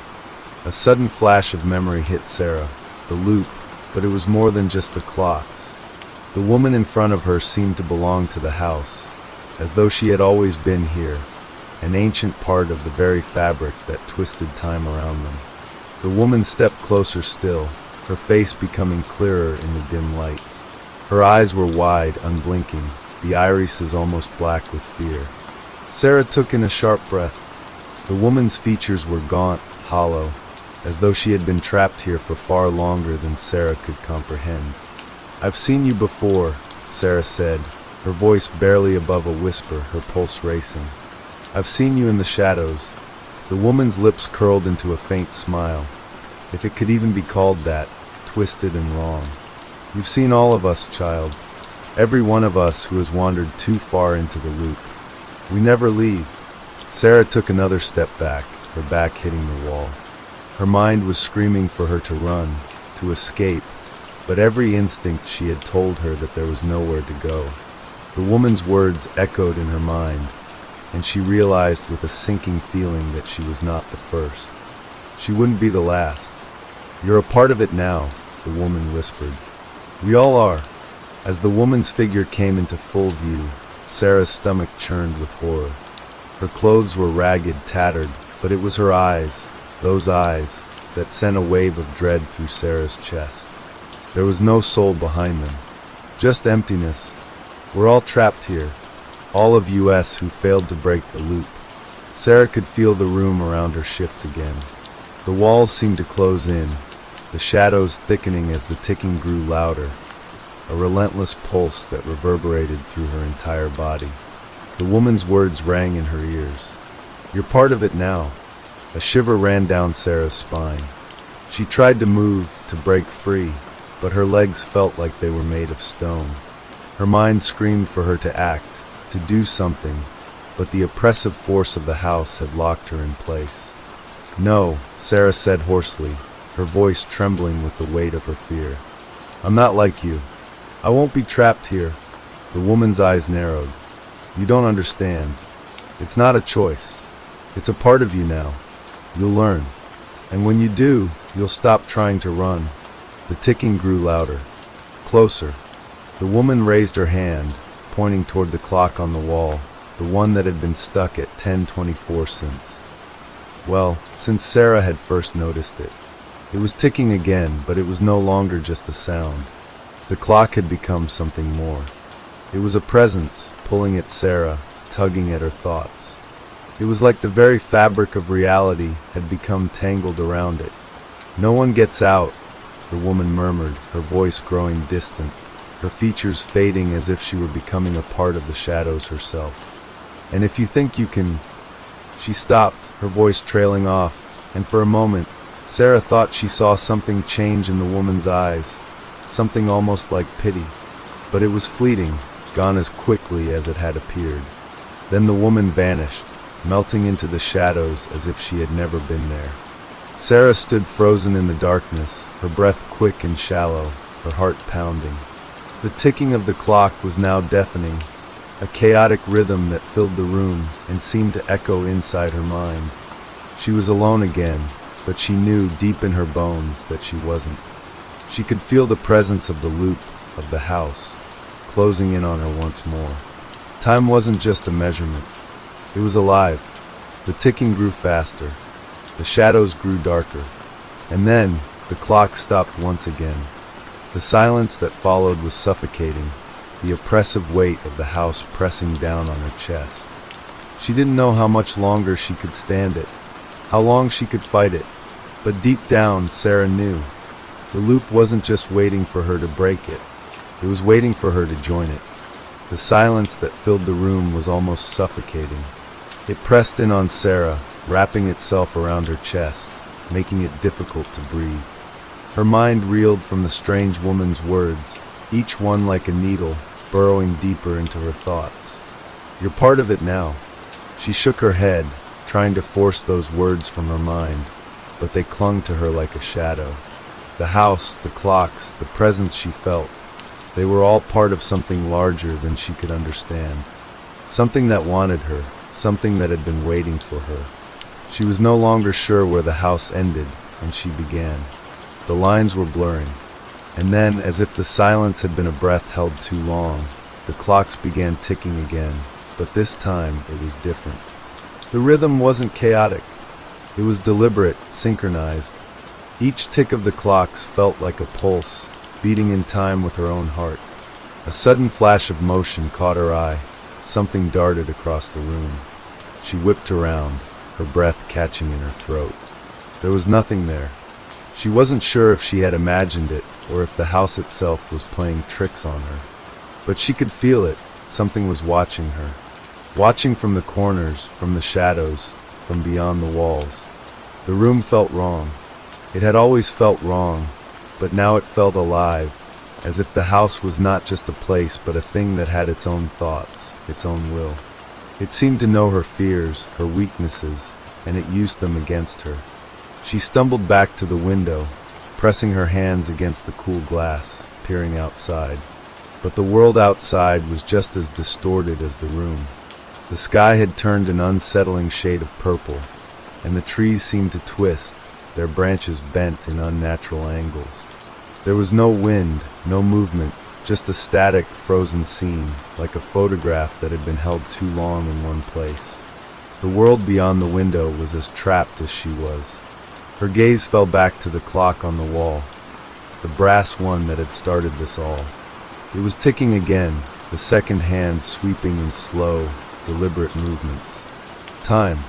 A sudden flash of memory hit Sarah, the loop, but it was more than just the clocks. The woman in front of her seemed to belong to the house, as though she had always been here, an ancient part of the very fabric that twisted time around them. The woman stepped closer still, her face becoming clearer in the dim light. Her eyes were wide, unblinking, the irises almost black with fear. Sarah took in a sharp breath. The woman's features were gaunt, hollow, as though she had been trapped here for far longer than Sarah could comprehend. "I've seen you before," Sarah said, her voice barely above a whisper, her pulse racing. "I've seen you in the shadows." The woman's lips curled into a faint smile, if it could even be called that, twisted and wrong. "You've seen all of us, child. Every one of us who has wandered too far into the loop. We never leave." Sarah took another step back, her back hitting the wall. Her mind was screaming for her to run, to escape, but every instinct she had told her that there was nowhere to go. The woman's words echoed in her mind, and she realized with a sinking feeling that she was not the first. She wouldn't be the last. "You're a part of it now," the woman whispered. "We all are." As the woman's figure came into full view, Sarah's stomach churned with horror. Her clothes were ragged, tattered, but it was her eyes, those eyes, that sent a wave of dread through Sarah's chest. There was no soul behind them, just emptiness. "We're all trapped here, all of us who failed to break the loop." Sarah could feel the room around her shift again. The walls seemed to close in, the shadows thickening as the ticking grew louder, a relentless pulse that reverberated through her entire body. The woman's words rang in her ears. "You're part of it now." A shiver ran down Sarah's spine. She tried to move, to break free, but her legs felt like they were made of stone. Her mind screamed for her to act, to do something, but the oppressive force of the house had locked her in place. "No," Sarah said hoarsely, her voice trembling with the weight of her fear. "I'm not like you. I won't be trapped here." The woman's eyes narrowed. "You don't understand. It's not a choice. It's a part of you now. You'll learn. And when you do, you'll stop trying to run." The ticking grew louder, closer. The woman raised her hand, pointing toward the clock on the wall, the one that had been stuck at 10:24 since Sarah had first noticed it. It was ticking again, but it was no longer just a sound. The clock had become something more. It was a presence, pulling at Sarah, tugging at her thoughts. It was like the very fabric of reality had become tangled around it. "No one gets out," the woman murmured, her voice growing distant, her features fading as if she were becoming a part of the shadows herself. "And if you think you can..." She stopped, her voice trailing off, and for a moment, Sarah thought she saw something change in the woman's eyes, something almost like pity. But it was fleeting, gone as quickly as it had appeared. Then the woman vanished, melting into the shadows as if she had never been there. Sarah stood frozen in the darkness, her breath quick and shallow, her heart pounding. The ticking of the clock was now deafening, a chaotic rhythm that filled the room and seemed to echo inside her mind. She was alone again, but she knew deep in her bones that she wasn't. She could feel the presence of the loop of the house, closing in on her once more. Time wasn't just a measurement. It was alive. The ticking grew faster. The shadows grew darker. And then, the clock stopped once again. The silence that followed was suffocating, the oppressive weight of the house pressing down on her chest. She didn't know how much longer she could stand it, how long she could fight it, but deep down, Sarah knew. The loop wasn't just waiting for her to break it. It was waiting for her to join it. The silence that filled the room was almost suffocating. It pressed in on Sarah, wrapping itself around her chest, making it difficult to breathe. Her mind reeled from the strange woman's words, each one like a needle, burrowing deeper into her thoughts. "You're part of it now." She shook her head, trying to force those words from her mind, but they clung to her like a shadow. The house, the clocks, the presence she felt, they were all part of something larger than she could understand. Something that wanted her, something that had been waiting for her. She was no longer sure where the house ended and she began. The lines were blurring. And then, as if the silence had been a breath held too long, the clocks began ticking again, but this time it was different. The rhythm wasn't chaotic. It was deliberate, synchronized. Each tick of the clocks felt like a pulse, beating in time with her own heart. A sudden flash of motion caught her eye. Something darted across the room. She whipped around, her breath catching in her throat. There was nothing there. She wasn't sure if she had imagined it or if the house itself was playing tricks on her. But she could feel it. Something was watching her. Watching from the corners, from the shadows, from beyond the walls. The room felt wrong. It had always felt wrong, but now it felt alive, as if the house was not just a place but a thing that had its own thoughts, its own will. It seemed to know her fears, her weaknesses, and it used them against her. She stumbled back to the window, pressing her hands against the cool glass, peering outside. But the world outside was just as distorted as the room. The sky had turned an unsettling shade of purple, and the trees seemed to twist, their branches bent in unnatural angles. There was no wind, no movement, just a static, frozen scene, like a photograph that had been held too long in one place. The world beyond the window was as trapped as she was. Her gaze fell back to the clock on the wall, the brass one that had started this all. It was ticking again, the second hand sweeping in slow, deliberate movements. Time,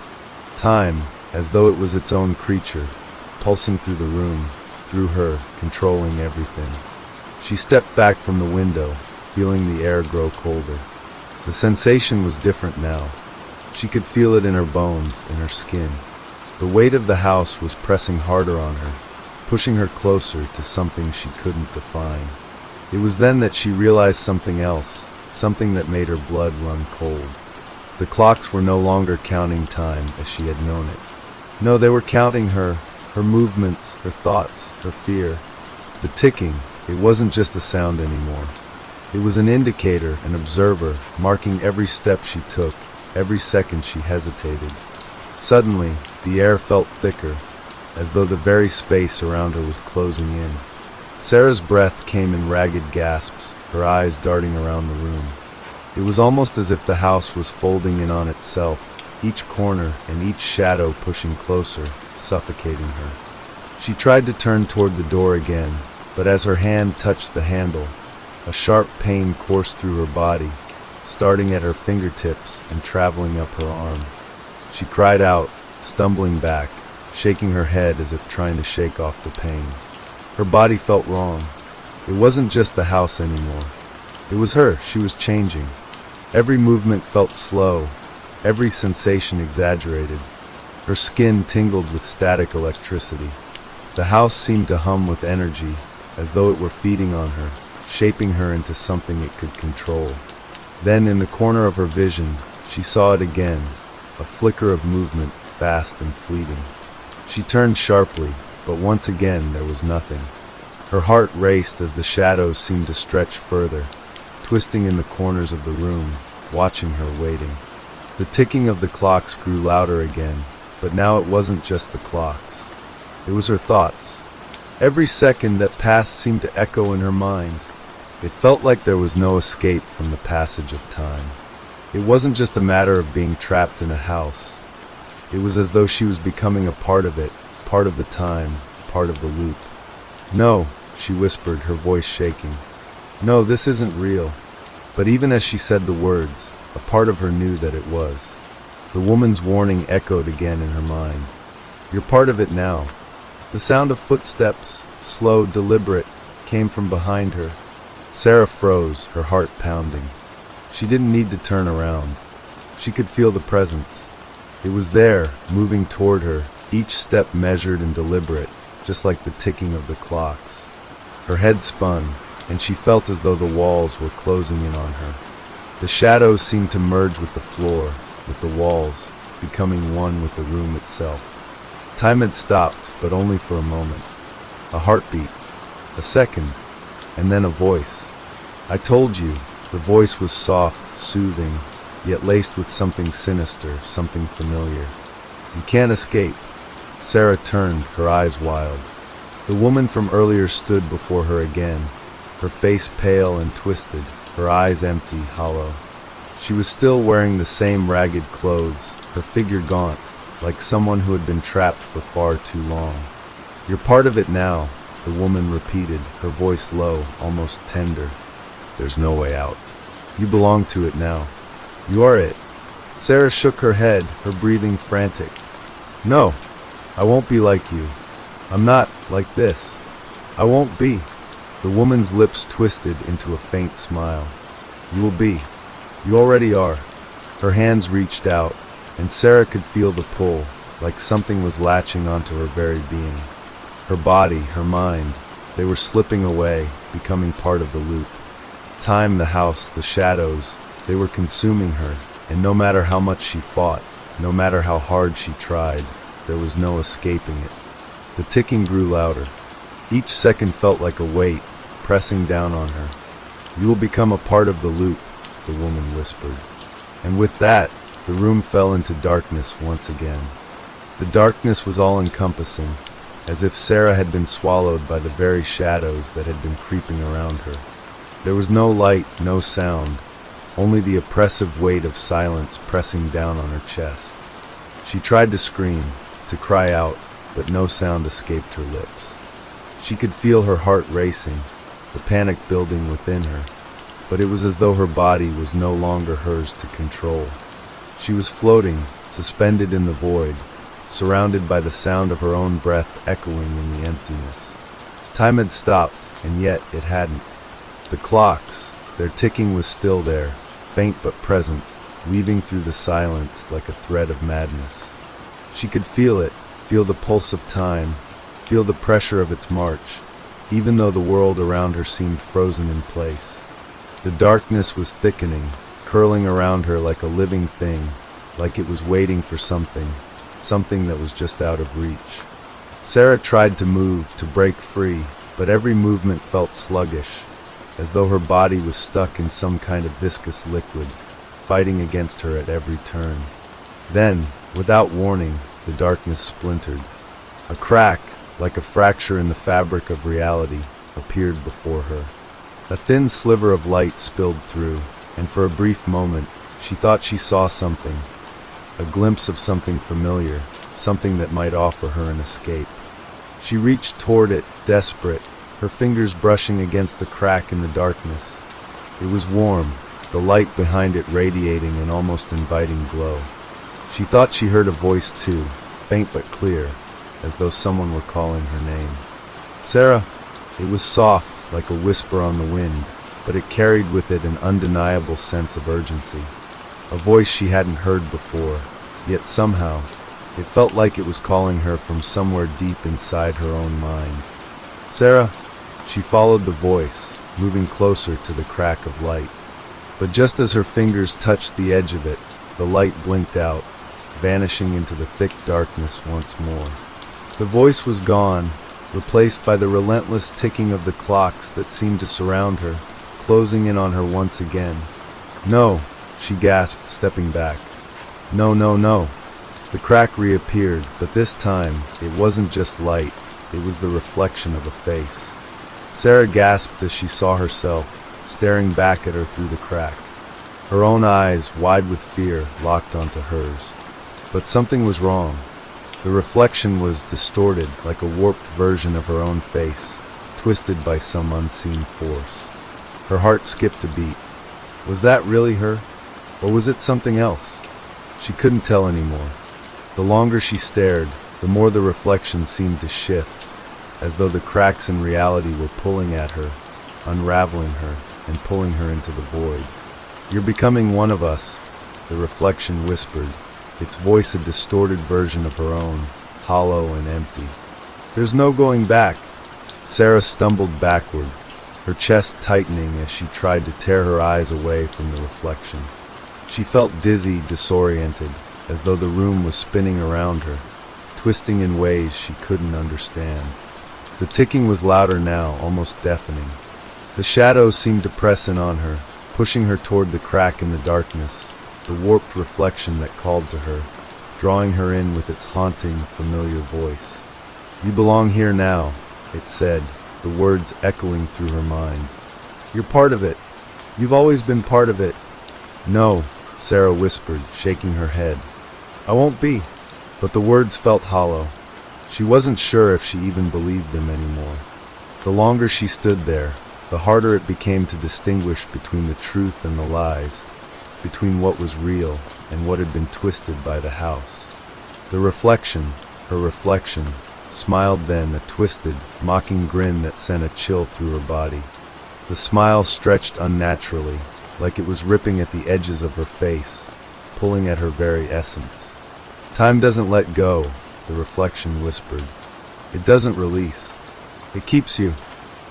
as though it was its own creature, pulsing through the room, through her, controlling everything. She stepped back from the window, feeling the air grow colder. The sensation was different now. She could feel it in her bones, in her skin. The weight of the house was pressing harder on her, pushing her closer to something she couldn't define. It was then that she realized something else, something that made her blood run cold. The clocks were no longer counting time as she had known it. No, they were counting her movements, her thoughts, her fear. The ticking, it wasn't just a sound anymore. It was an indicator, an observer, marking every step she took, every second she hesitated. Suddenly, the air felt thicker, as though the very space around her was closing in. Sarah's breath came in ragged gasps, her eyes darting around the room. It was almost as if the house was folding in on itself, each corner and each shadow pushing closer, suffocating her. She tried to turn toward the door again, but as her hand touched the handle, a sharp pain coursed through her body, starting at her fingertips and traveling up her arm. She cried out, stumbling back, shaking her head as if trying to shake off the pain. Her body felt wrong. It wasn't just the house anymore. It was her. She was changing. Every movement felt slow, every sensation exaggerated. Her skin tingled with static electricity. The house seemed to hum with energy, as though it were feeding on her, shaping her into something it could control. Then, in the corner of her vision, she saw it again, a flicker of movement, fast and fleeting. She turned sharply, but once again there was nothing. Her heart raced as the shadows seemed to stretch further, twisting in the corners of the room, watching her waiting. The ticking of the clocks grew louder again, but now it wasn't just the clocks. It was her thoughts. Every second that passed seemed to echo in her mind. It felt like there was no escape from the passage of time. It wasn't just a matter of being trapped in a house. It was as though she was becoming a part of it, part of the time, part of the loop. "No," she whispered, her voice shaking. "No, this isn't real." But even as she said the words, a part of her knew that it was. The woman's warning echoed again in her mind. "You're part of it now." The sound of footsteps, slow, deliberate, came from behind her. Sarah froze, her heart pounding. She didn't need to turn around. She could feel the presence. It was there, moving toward her, each step measured and deliberate, just like the ticking of the clocks. Her head spun, and she felt as though the walls were closing in on her. The shadows seemed to merge with the floor, with the walls, becoming one with the room itself. Time had stopped, but only for a moment. A heartbeat, a second, and then a voice. "I told you." The voice was soft, soothing, yet laced with something sinister, something familiar. "You can't escape." Sarah turned, her eyes wild. The woman from earlier stood before her again, her face pale and twisted, her eyes empty, hollow. She was still wearing the same ragged clothes, her figure gaunt, like someone who had been trapped for far too long. "You're part of it now," the woman repeated, her voice low, almost tender. "There's no way out. You belong to it now. You are it." Sarah shook her head, her breathing frantic. "No, I won't be like you. I'm not like this. I won't be." The woman's lips twisted into a faint smile. "You will be. You already are." Her hands reached out, and Sarah could feel the pull, like something was latching onto her very being. Her body, her mind, they were slipping away, becoming part of the loop. Time, the house, the shadows, they were consuming her, and no matter how much she fought, no matter how hard she tried, there was no escaping it. The ticking grew louder. Each second felt like a weight, pressing down on her. "You will become a part of the loop," the woman whispered. And with that, the room fell into darkness once again. The darkness was all-encompassing, as if Sarah had been swallowed by the very shadows that had been creeping around her. There was no light, no sound, only the oppressive weight of silence pressing down on her chest. She tried to scream, to cry out, but no sound escaped her lips. She could feel her heart racing, the panic building within her, but it was as though her body was no longer hers to control. She was floating, suspended in the void, surrounded by the sound of her own breath echoing in the emptiness. Time had stopped, and yet it hadn't. The clocks, their ticking was still there, faint but present, weaving through the silence like a thread of madness. She could feel it, feel the pulse of time, feel the pressure of its march, even though the world around her seemed frozen in place. The darkness was thickening, curling around her like a living thing, like it was waiting for something that was just out of reach. Sarah tried to move, to break free, but every movement felt sluggish, as though her body was stuck in some kind of viscous liquid, fighting against her at every turn. Then, without warning, the darkness splintered. A crack, like a fracture in the fabric of reality, appeared before her. A thin sliver of light spilled through, and for a brief moment, she thought she saw something, a glimpse of something familiar, something that might offer her an escape. She reached toward it, desperate, her fingers brushing against the crack in the darkness. It was warm, the light behind it radiating an almost inviting glow. She thought she heard a voice too, faint but clear, as though someone were calling her name. "Sarah!" It was soft, like a whisper on the wind, but it carried with it an undeniable sense of urgency. a voice she hadn't heard before, yet somehow, it felt like it was calling her from somewhere deep inside her own mind. "Sarah," she followed the voice, moving closer to the crack of light. But just as her fingers touched the edge of it, the light blinked out, vanishing into the thick darkness once more. The voice was gone, replaced by the relentless ticking of the clocks that seemed to surround her, closing in on her once again. "No," she gasped, stepping back. "No, no, no." The crack reappeared, but this time, it wasn't just light, it was the reflection of a face. Sarah gasped as she saw herself, staring back at her through the crack. Her own eyes, wide with fear, locked onto hers. But something was wrong. The reflection was distorted, like a warped version of her own face, twisted by some unseen force. Her heart skipped a beat. Was that really her? Or was it something else? She couldn't tell anymore. The longer she stared, the more the reflection seemed to shift, as though the cracks in reality were pulling at her, unraveling her, and pulling her into the void. "You're becoming one of us," the reflection whispered, its voice a distorted version of her own, hollow and empty. "There's no going back." Sarah stumbled backward, her chest tightening as she tried to tear her eyes away from the reflection. She felt dizzy, disoriented, as though the room was spinning around her, twisting in ways she couldn't understand. The ticking was louder now, almost deafening. The shadows seemed to press in on her, pushing her toward the crack in the darkness, the warped reflection that called to her, drawing her in with its haunting, familiar voice. "You belong here now," it said, the words echoing through her mind. "You're part of it. You've always been part of it." "No," Sarah whispered, shaking her head. "I won't be." But the words felt hollow. She wasn't sure if she even believed them anymore. The longer she stood there, the harder it became to distinguish between the truth and the lies, between what was real and what had been twisted by the house. The reflection, her reflection, smiled then, a twisted, mocking grin that sent a chill through her body. The smile stretched unnaturally, like it was ripping at the edges of her face, pulling at her very essence. "Time doesn't let go," the reflection whispered. "It doesn't release. It keeps you."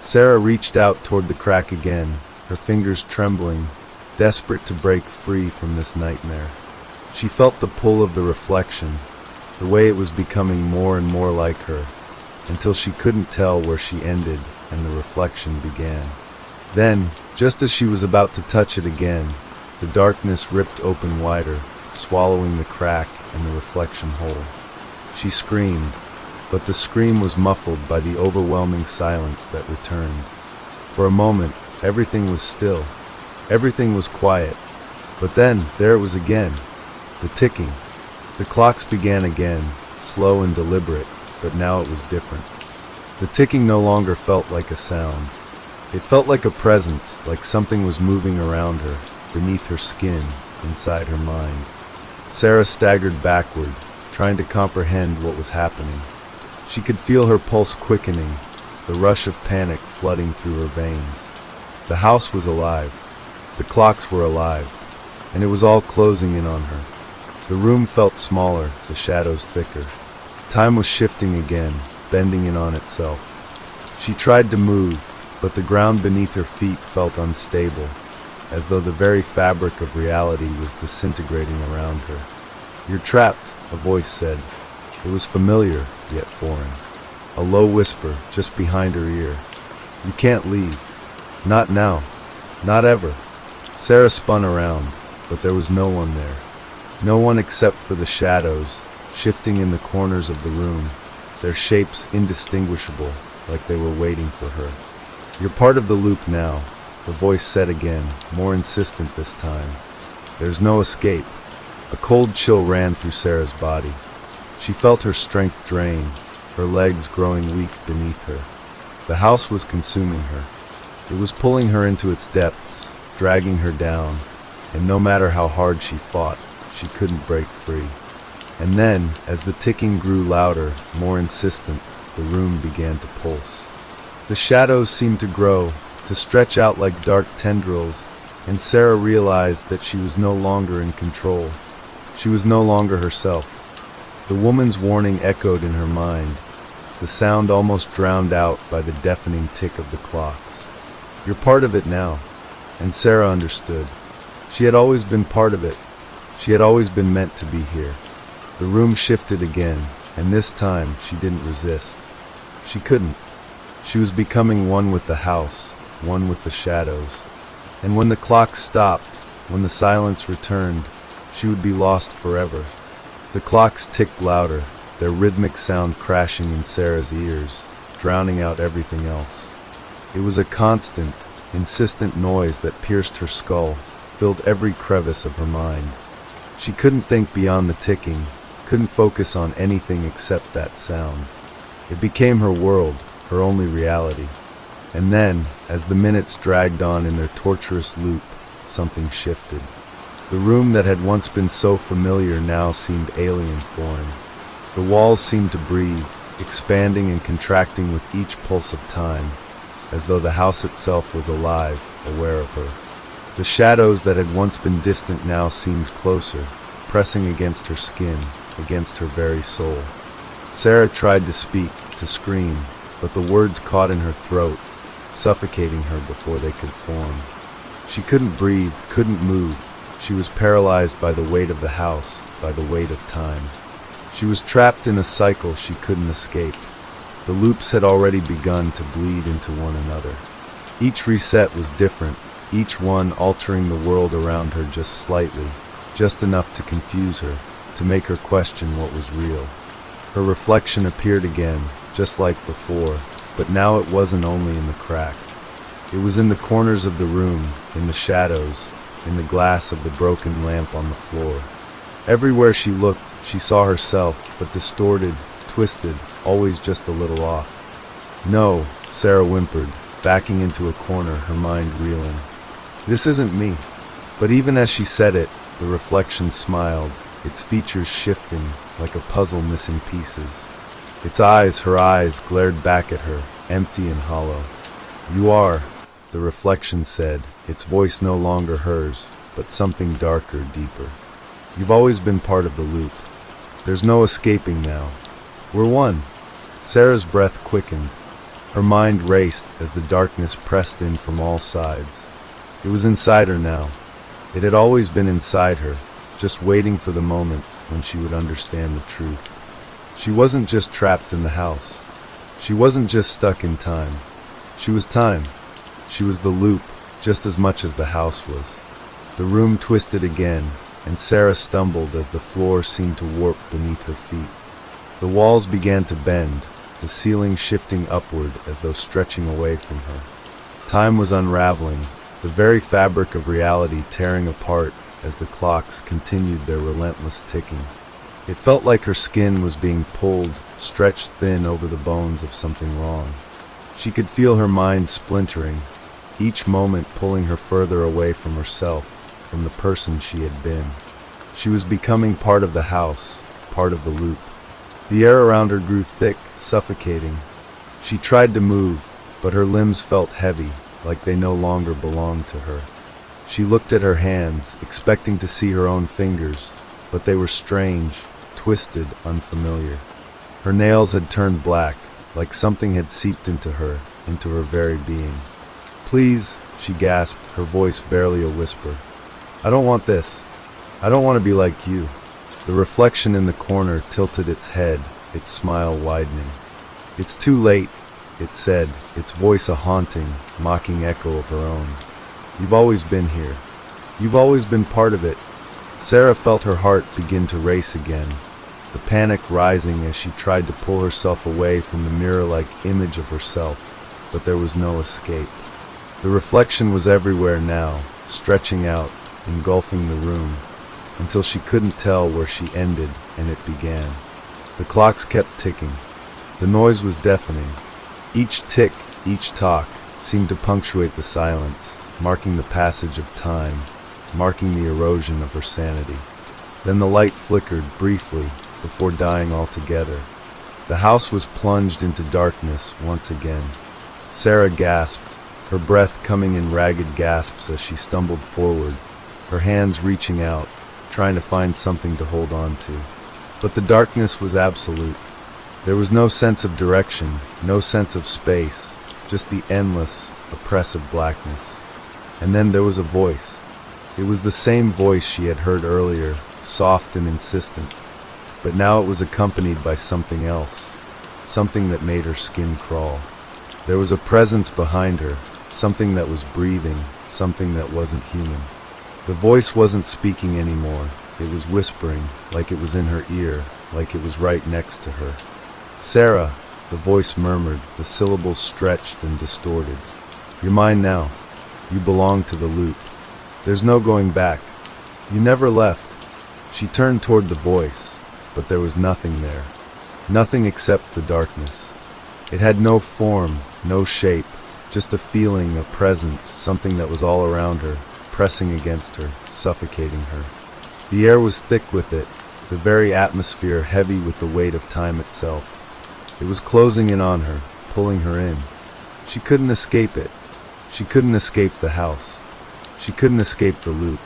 Sarah reached out toward the crack again, her fingers trembling, desperate to break free from this nightmare. She felt the pull of the reflection, the way it was becoming more and more like her, until she couldn't tell where she ended and the reflection began. Then, just as she was about to touch it again, the darkness ripped open wider, swallowing the crack and the reflection whole. She screamed, but the scream was muffled by the overwhelming silence that returned. For a moment, everything was still. Everything was quiet. But then, there it was again, the ticking. The clocks began again, slow and deliberate, but now it was different. The ticking no longer felt like a sound. It felt like a presence, like something was moving around her, beneath her skin, inside her mind. Sarah staggered backward, trying to comprehend what was happening. She could feel her pulse quickening, the rush of panic flooding through her veins. The house was alive. The clocks were alive, and it was all closing in on her. The room felt smaller, the shadows thicker. Time was shifting again, bending in on itself. She tried to move, but the ground beneath her feet felt unstable, as though the very fabric of reality was disintegrating around her. "You're trapped," a voice said. It was familiar, yet foreign. A low whisper just behind her ear. "You can't leave. Not now. Not ever." Sarah spun around, but there was no one there. No one except for the shadows, shifting in the corners of the room, their shapes indistinguishable, like they were waiting for her. "You're part of the loop now," the voice said again, more insistent this time. "There's no escape." A cold chill ran through Sarah's body. She felt her strength drain, her legs growing weak beneath her. The house was consuming her. It was pulling her into its depths, dragging her down, and no matter how hard she fought, she couldn't break free. And then, as the ticking grew louder, more insistent, the room began to pulse. The shadows seemed to grow, to stretch out like dark tendrils, and Sarah realized that she was no longer in control. She was no longer herself. The woman's warning echoed in her mind, the sound almost drowned out by the deafening tick of the clocks. "You're part of it now." And Sarah understood. She had always been part of it. She had always been meant to be here. The room shifted again, and this time she didn't resist. She couldn't. She was becoming one with the house, one with the shadows. And when the clock stopped, when the silence returned, she would be lost forever. The clocks ticked louder, their rhythmic sound crashing in Sarah's ears, drowning out everything else. It was a constant, insistent noise that pierced her skull, filled every crevice of her mind. She couldn't think beyond the ticking, couldn't focus on anything except that sound. It became her world, her only reality. And then, as the minutes dragged on in their torturous loop, something shifted. The room that had once been so familiar now seemed alien foreign. The walls seemed to breathe, expanding and contracting with each pulse of time, as though the house itself was alive, aware of her. The shadows that had once been distant now seemed closer, pressing against her skin, against her very soul. Sarah tried to speak, to scream, but the words caught in her throat, suffocating her before they could form. She couldn't breathe, couldn't move. She was paralyzed by the weight of the house, by the weight of time. She was trapped in a cycle she couldn't escape. The loops had already begun to bleed into one another. Each reset was different, each one altering the world around her just slightly, just enough to confuse her, to make her question what was real. Her reflection appeared again, just like before, but now it wasn't only in the crack. It was in the corners of the room, in the shadows, in the glass of the broken lamp on the floor. Everywhere she looked, she saw herself, but distorted, twisted, always just a little off. "No," Sarah whimpered, backing into a corner, her mind reeling. "This isn't me." But even as she said it, the reflection smiled, its features shifting, like a puzzle missing pieces. Her eyes, glared back at her, empty and hollow. "You are," the reflection said, its voice no longer hers, but something darker, deeper. "You've always been part of the loop. There's no escaping now. We're one." Sarah's breath quickened. Her mind raced as the darkness pressed in from all sides. It was inside her now. It had always been inside her, just waiting for the moment when she would understand the truth. She wasn't just trapped in the house. She wasn't just stuck in time. She was time. She was the loop, just as much as the house was. The room twisted again, and Sarah stumbled as the floor seemed to warp beneath her feet. The walls began to bend, the ceiling shifting upward as though stretching away from her. Time was unraveling, the very fabric of reality tearing apart as the clocks continued their relentless ticking. It felt like her skin was being pulled, stretched thin over the bones of something wrong. She could feel her mind splintering, each moment pulling her further away from herself, from the person she had been. She was becoming part of the house, part of the loop. The air around her grew thick, suffocating. She tried to move, but her limbs felt heavy, like they no longer belonged to her. She looked at her hands, expecting to see her own fingers, but they were strange, twisted, unfamiliar. Her nails had turned black, like something had seeped into her very being. "Please," she gasped, her voice barely a whisper. "I don't want this. I don't want to be like you." The reflection in the corner tilted its head, its smile widening. "It's too late," it said, its voice a haunting, mocking echo of her own. "You've always been here. You've always been part of it." Sarah felt her heart begin to race again, the panic rising as she tried to pull herself away from the mirror-like image of herself, but there was no escape. The reflection was everywhere now, stretching out, engulfing the room, until she couldn't tell where she ended and it began. The clocks kept ticking. The noise was deafening. Each tick, each talk, seemed to punctuate the silence, marking the passage of time, marking the erosion of her sanity. Then the light flickered briefly before dying altogether. The house was plunged into darkness once again. Sarah gasped, her breath coming in ragged gasps as she stumbled forward, her hands reaching out, trying to find something to hold on to. But the darkness was absolute. There was no sense of direction, no sense of space, just the endless, oppressive blackness. And then there was a voice. It was the same voice she had heard earlier, soft and insistent. But now it was accompanied by something else, something that made her skin crawl. There was a presence behind her, something that was breathing, something that wasn't human. The voice wasn't speaking anymore. It was whispering, like it was in her ear, like it was right next to her. "Sarah," the voice murmured, the syllables stretched and distorted. "You're mine now. You belong to the loop. There's no going back. You never left." She turned toward the voice, but there was nothing there. Nothing except the darkness. It had no form, no shape, just a feeling, a presence, something that was all around her, pressing against her, suffocating her. The air was thick with it, the very atmosphere heavy with the weight of time itself. It was closing in on her, pulling her in. She couldn't escape it. She couldn't escape the house. She couldn't escape the loop.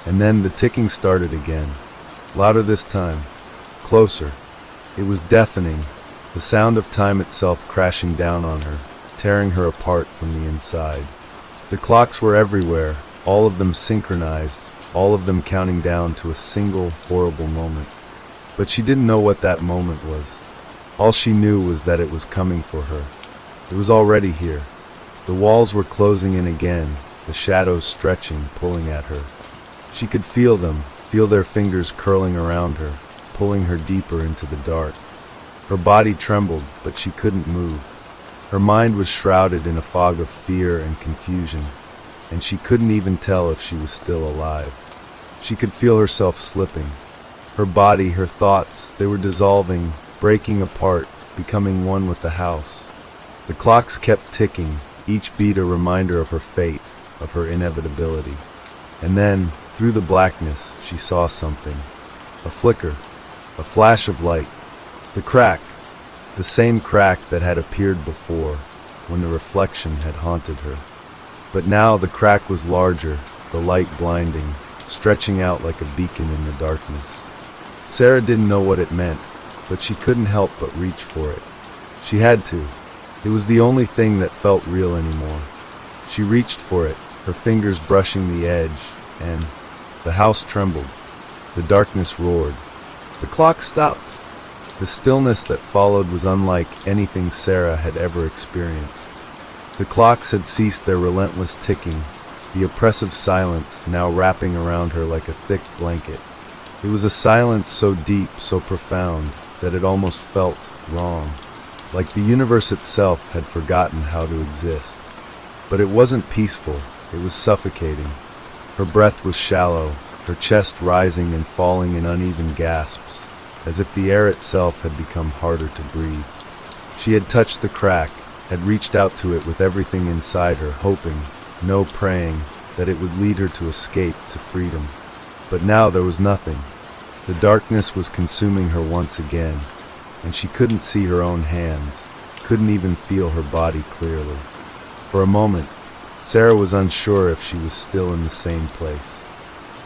And then the ticking started again. Louder this time. Closer. It was deafening, the sound of time itself crashing down on her, tearing her apart from the inside. The clocks were everywhere, all of them synchronized, all of them counting down to a single, horrible moment. But she didn't know what that moment was. All she knew was that it was coming for her. It was already here. The walls were closing in again, the shadows stretching, pulling at her. She could feel them, feel their fingers curling around her, pulling her deeper into the dark. Her body trembled, but she couldn't move. Her mind was shrouded in a fog of fear and confusion, and she couldn't even tell if she was still alive. She could feel herself slipping. Her body, her thoughts, they were dissolving, breaking apart, becoming one with the house. The clocks kept ticking, each beat a reminder of her fate, of her inevitability. And then, through the blackness, she saw something. A flicker, a flash of light. The crack, the same crack that had appeared before, when the reflection had haunted her. But now the crack was larger, the light blinding, stretching out like a beacon in the darkness. Sarah didn't know what it meant, but she couldn't help but reach for it. She had to. It was the only thing that felt real anymore. She reached for it, her fingers brushing the edge, and the house trembled. The darkness roared. The clock stopped. The stillness that followed was unlike anything Sarah had ever experienced. The clocks had ceased their relentless ticking, the oppressive silence now wrapping around her like a thick blanket. It was a silence so deep, so profound, that it almost felt wrong, like the universe itself had forgotten how to exist. But it wasn't peaceful, it was suffocating. Her breath was shallow, her chest rising and falling in uneven gasps, as if the air itself had become harder to breathe. She had touched the crack, had reached out to it with everything inside her, hoping, no praying, that it would lead her to escape, to freedom. But now there was nothing. The darkness was consuming her once again, and she couldn't see her own hands, couldn't even feel her body clearly. For a moment, Sarah was unsure if she was still in the same place.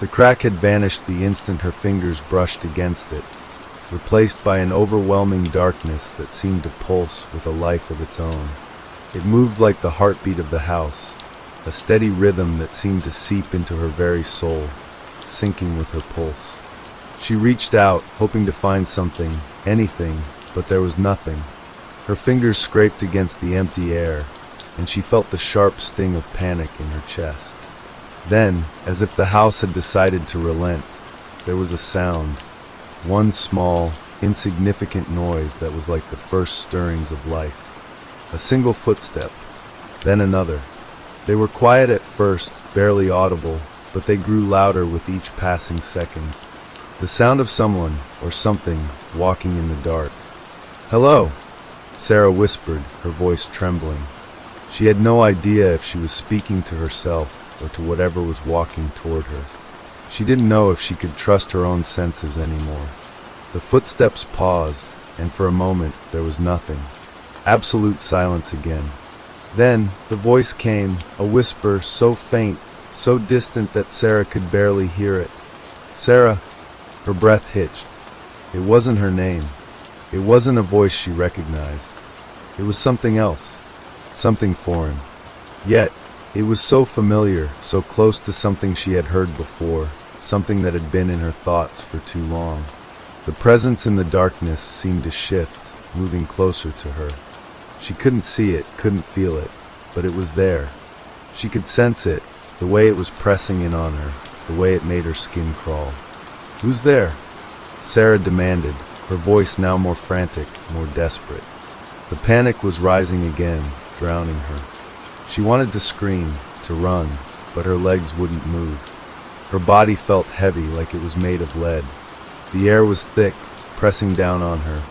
The crack had vanished the instant her fingers brushed against it, replaced by an overwhelming darkness that seemed to pulse with a life of its own. It moved like the heartbeat of the house, a steady rhythm that seemed to seep into her very soul, syncing with her pulse. She reached out, hoping to find something, anything, but there was nothing. Her fingers scraped against the empty air, and she felt the sharp sting of panic in her chest. Then, as if the house had decided to relent, there was a sound. One small, insignificant noise that was like the first stirrings of life. A single footstep, then another. They were quiet at first, barely audible, but they grew louder with each passing second. The sound of someone, or something, walking in the dark. "Hello," Sarah whispered, her voice trembling. She had no idea if she was speaking to herself or to whatever was walking toward her. She didn't know if she could trust her own senses anymore. The footsteps paused, and for a moment there was nothing. Absolute silence again. Then the voice came, a whisper so faint, so distant that Sarah could barely hear it. Sarah. Her breath hitched. It wasn't her name. It wasn't a voice she recognized. It was something else, something foreign. Yet, it was so familiar, so close to something she had heard before, something that had been in her thoughts for too long. The presence in the darkness seemed to shift, moving closer to her. She couldn't see it, couldn't feel it, but it was there. She could sense it, the way it was pressing in on her, the way it made her skin crawl. "Who's there?" Sarah demanded, her voice now more frantic, more desperate. The panic was rising again, drowning her. She wanted to scream, to run, but her legs wouldn't move. Her body felt heavy, like it was made of lead. The air was thick, pressing down on her,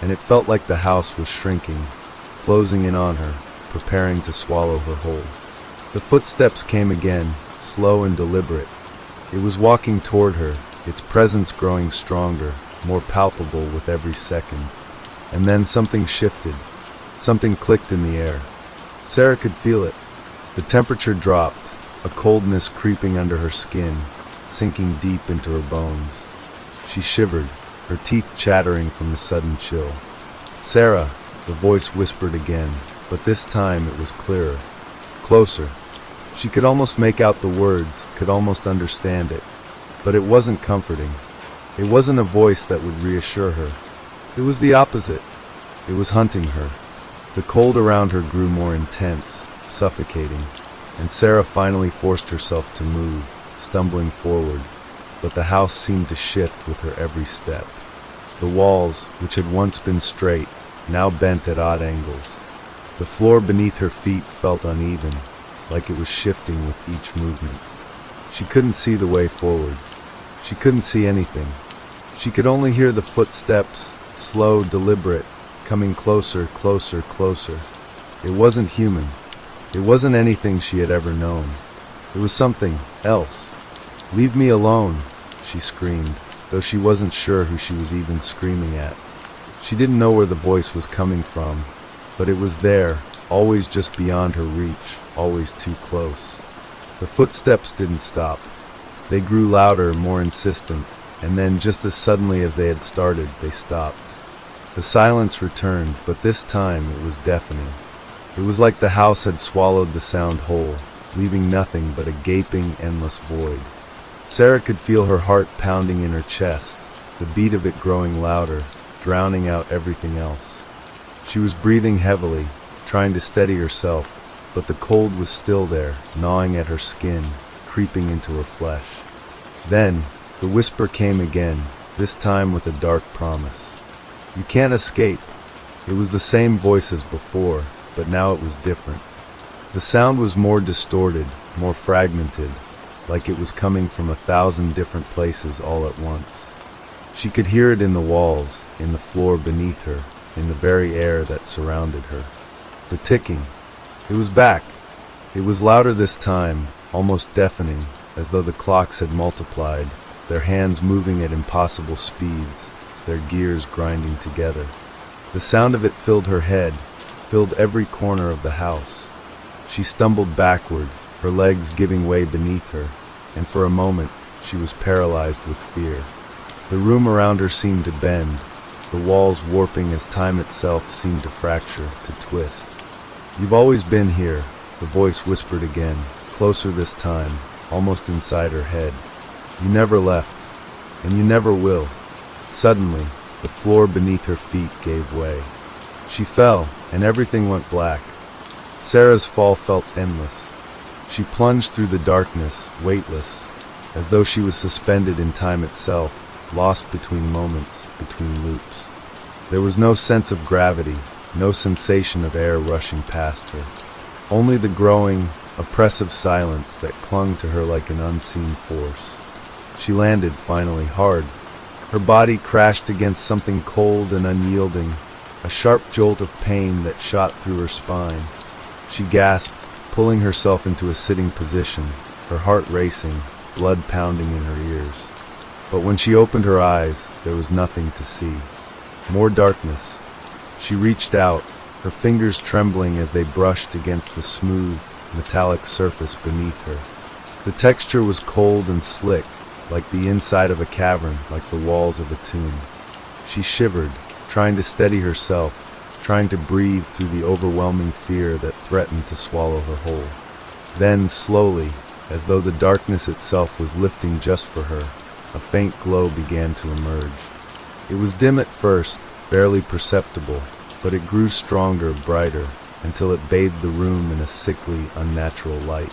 and it felt like the house was shrinking, closing in on her, preparing to swallow her whole. The footsteps came again, slow and deliberate. It was walking toward her, its presence growing stronger, more palpable with every second. And then something shifted. Something clicked in the air. Sarah could feel it. The temperature dropped, a coldness creeping under her skin, sinking deep into her bones. She shivered, her teeth chattering from the sudden chill. "Sarah," the voice whispered again, but this time it was clearer, closer. She could almost make out the words, could almost understand it. But it wasn't comforting. It wasn't a voice that would reassure her. It was the opposite. It was hunting her. The cold around her grew more intense, suffocating, and Sarah finally forced herself to move, stumbling forward, but the house seemed to shift with her every step. The walls, which had once been straight, now bent at odd angles. The floor beneath her feet felt uneven, like it was shifting with each movement. She couldn't see the way forward. She couldn't see anything. She could only hear the footsteps, slow, deliberate, coming closer, closer, closer. It wasn't human. It wasn't anything she had ever known. It was something else. "Leave me alone," she screamed, though she wasn't sure who she was even screaming at. She didn't know where the voice was coming from, but it was there, always just beyond her reach, always too close. The footsteps didn't stop. They grew louder, more insistent, and then just as suddenly as they had started, they stopped. The silence returned, but this time it was deafening. It was like the house had swallowed the sound whole, leaving nothing but a gaping, endless void. Sarah could feel her heart pounding in her chest, the beat of it growing louder, drowning out everything else. She was breathing heavily, trying to steady herself, but the cold was still there, gnawing at her skin, creeping into her flesh. Then, the whisper came again, this time with a dark promise. "You can't escape." It was the same voice as before, but now it was different. The sound was more distorted, more fragmented, like it was coming from 1,000 different places all at once. She could hear it in the walls, in the floor beneath her, in the very air that surrounded her. The ticking. It was back. It was louder this time, almost deafening, as though the clocks had multiplied, their hands moving at impossible speeds, their gears grinding together. The sound of it filled her head, filled every corner of the house. She stumbled backward, her legs giving way beneath her, and for a moment she was paralyzed with fear. The room around her seemed to bend, the walls warping as time itself seemed to fracture, to twist. "You've always been here," the voice whispered again, closer this time, almost inside her head. "You never left, and you never will." Suddenly, the floor beneath her feet gave way. She fell, and everything went black. Sarah's fall felt endless. She plunged through the darkness, weightless, as though she was suspended in time itself, lost between moments, between loops. There was no sense of gravity, no sensation of air rushing past her. Only the growing, oppressive silence that clung to her like an unseen force. She landed, finally, hard. Her body crashed against something cold and unyielding, a sharp jolt of pain that shot through her spine. She gasped, pulling herself into a sitting position, her heart racing, blood pounding in her ears. But when she opened her eyes, there was nothing to see. More darkness. She reached out, her fingers trembling as they brushed against the smooth, metallic surface beneath her. The texture was cold and slick, like the inside of a cavern, like the walls of a tomb. She shivered, trying to steady herself, trying to breathe through the overwhelming fear that threatened to swallow her whole. Then, slowly, as though the darkness itself was lifting just for her, a faint glow began to emerge. It was dim at first, barely perceptible, but it grew stronger, brighter, until it bathed the room in a sickly, unnatural light.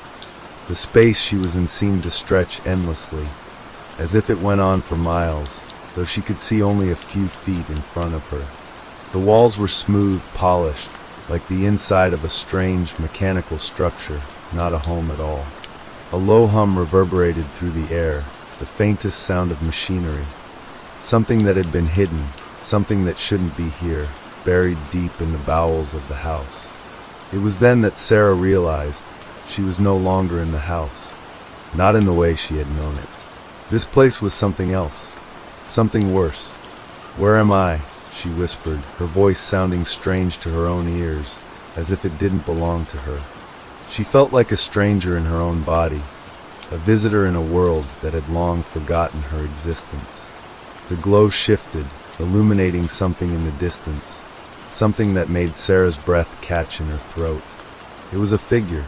The space she was in seemed to stretch endlessly, as if it went on for miles, though she could see only a few feet in front of her. The walls were smooth, polished, like the inside of a strange, mechanical structure, not a home at all. A low hum reverberated through the air, the faintest sound of machinery. Something that had been hidden, something that shouldn't be here, buried deep in the bowels of the house. It was then that Sarah realized she was no longer in the house, not in the way she had known it. This place was something else, something worse. "Where am I?" she whispered, her voice sounding strange to her own ears, as if it didn't belong to her. She felt like a stranger in her own body, a visitor in a world that had long forgotten her existence. The glow shifted, illuminating something in the distance, something that made Sarah's breath catch in her throat. It was a figure.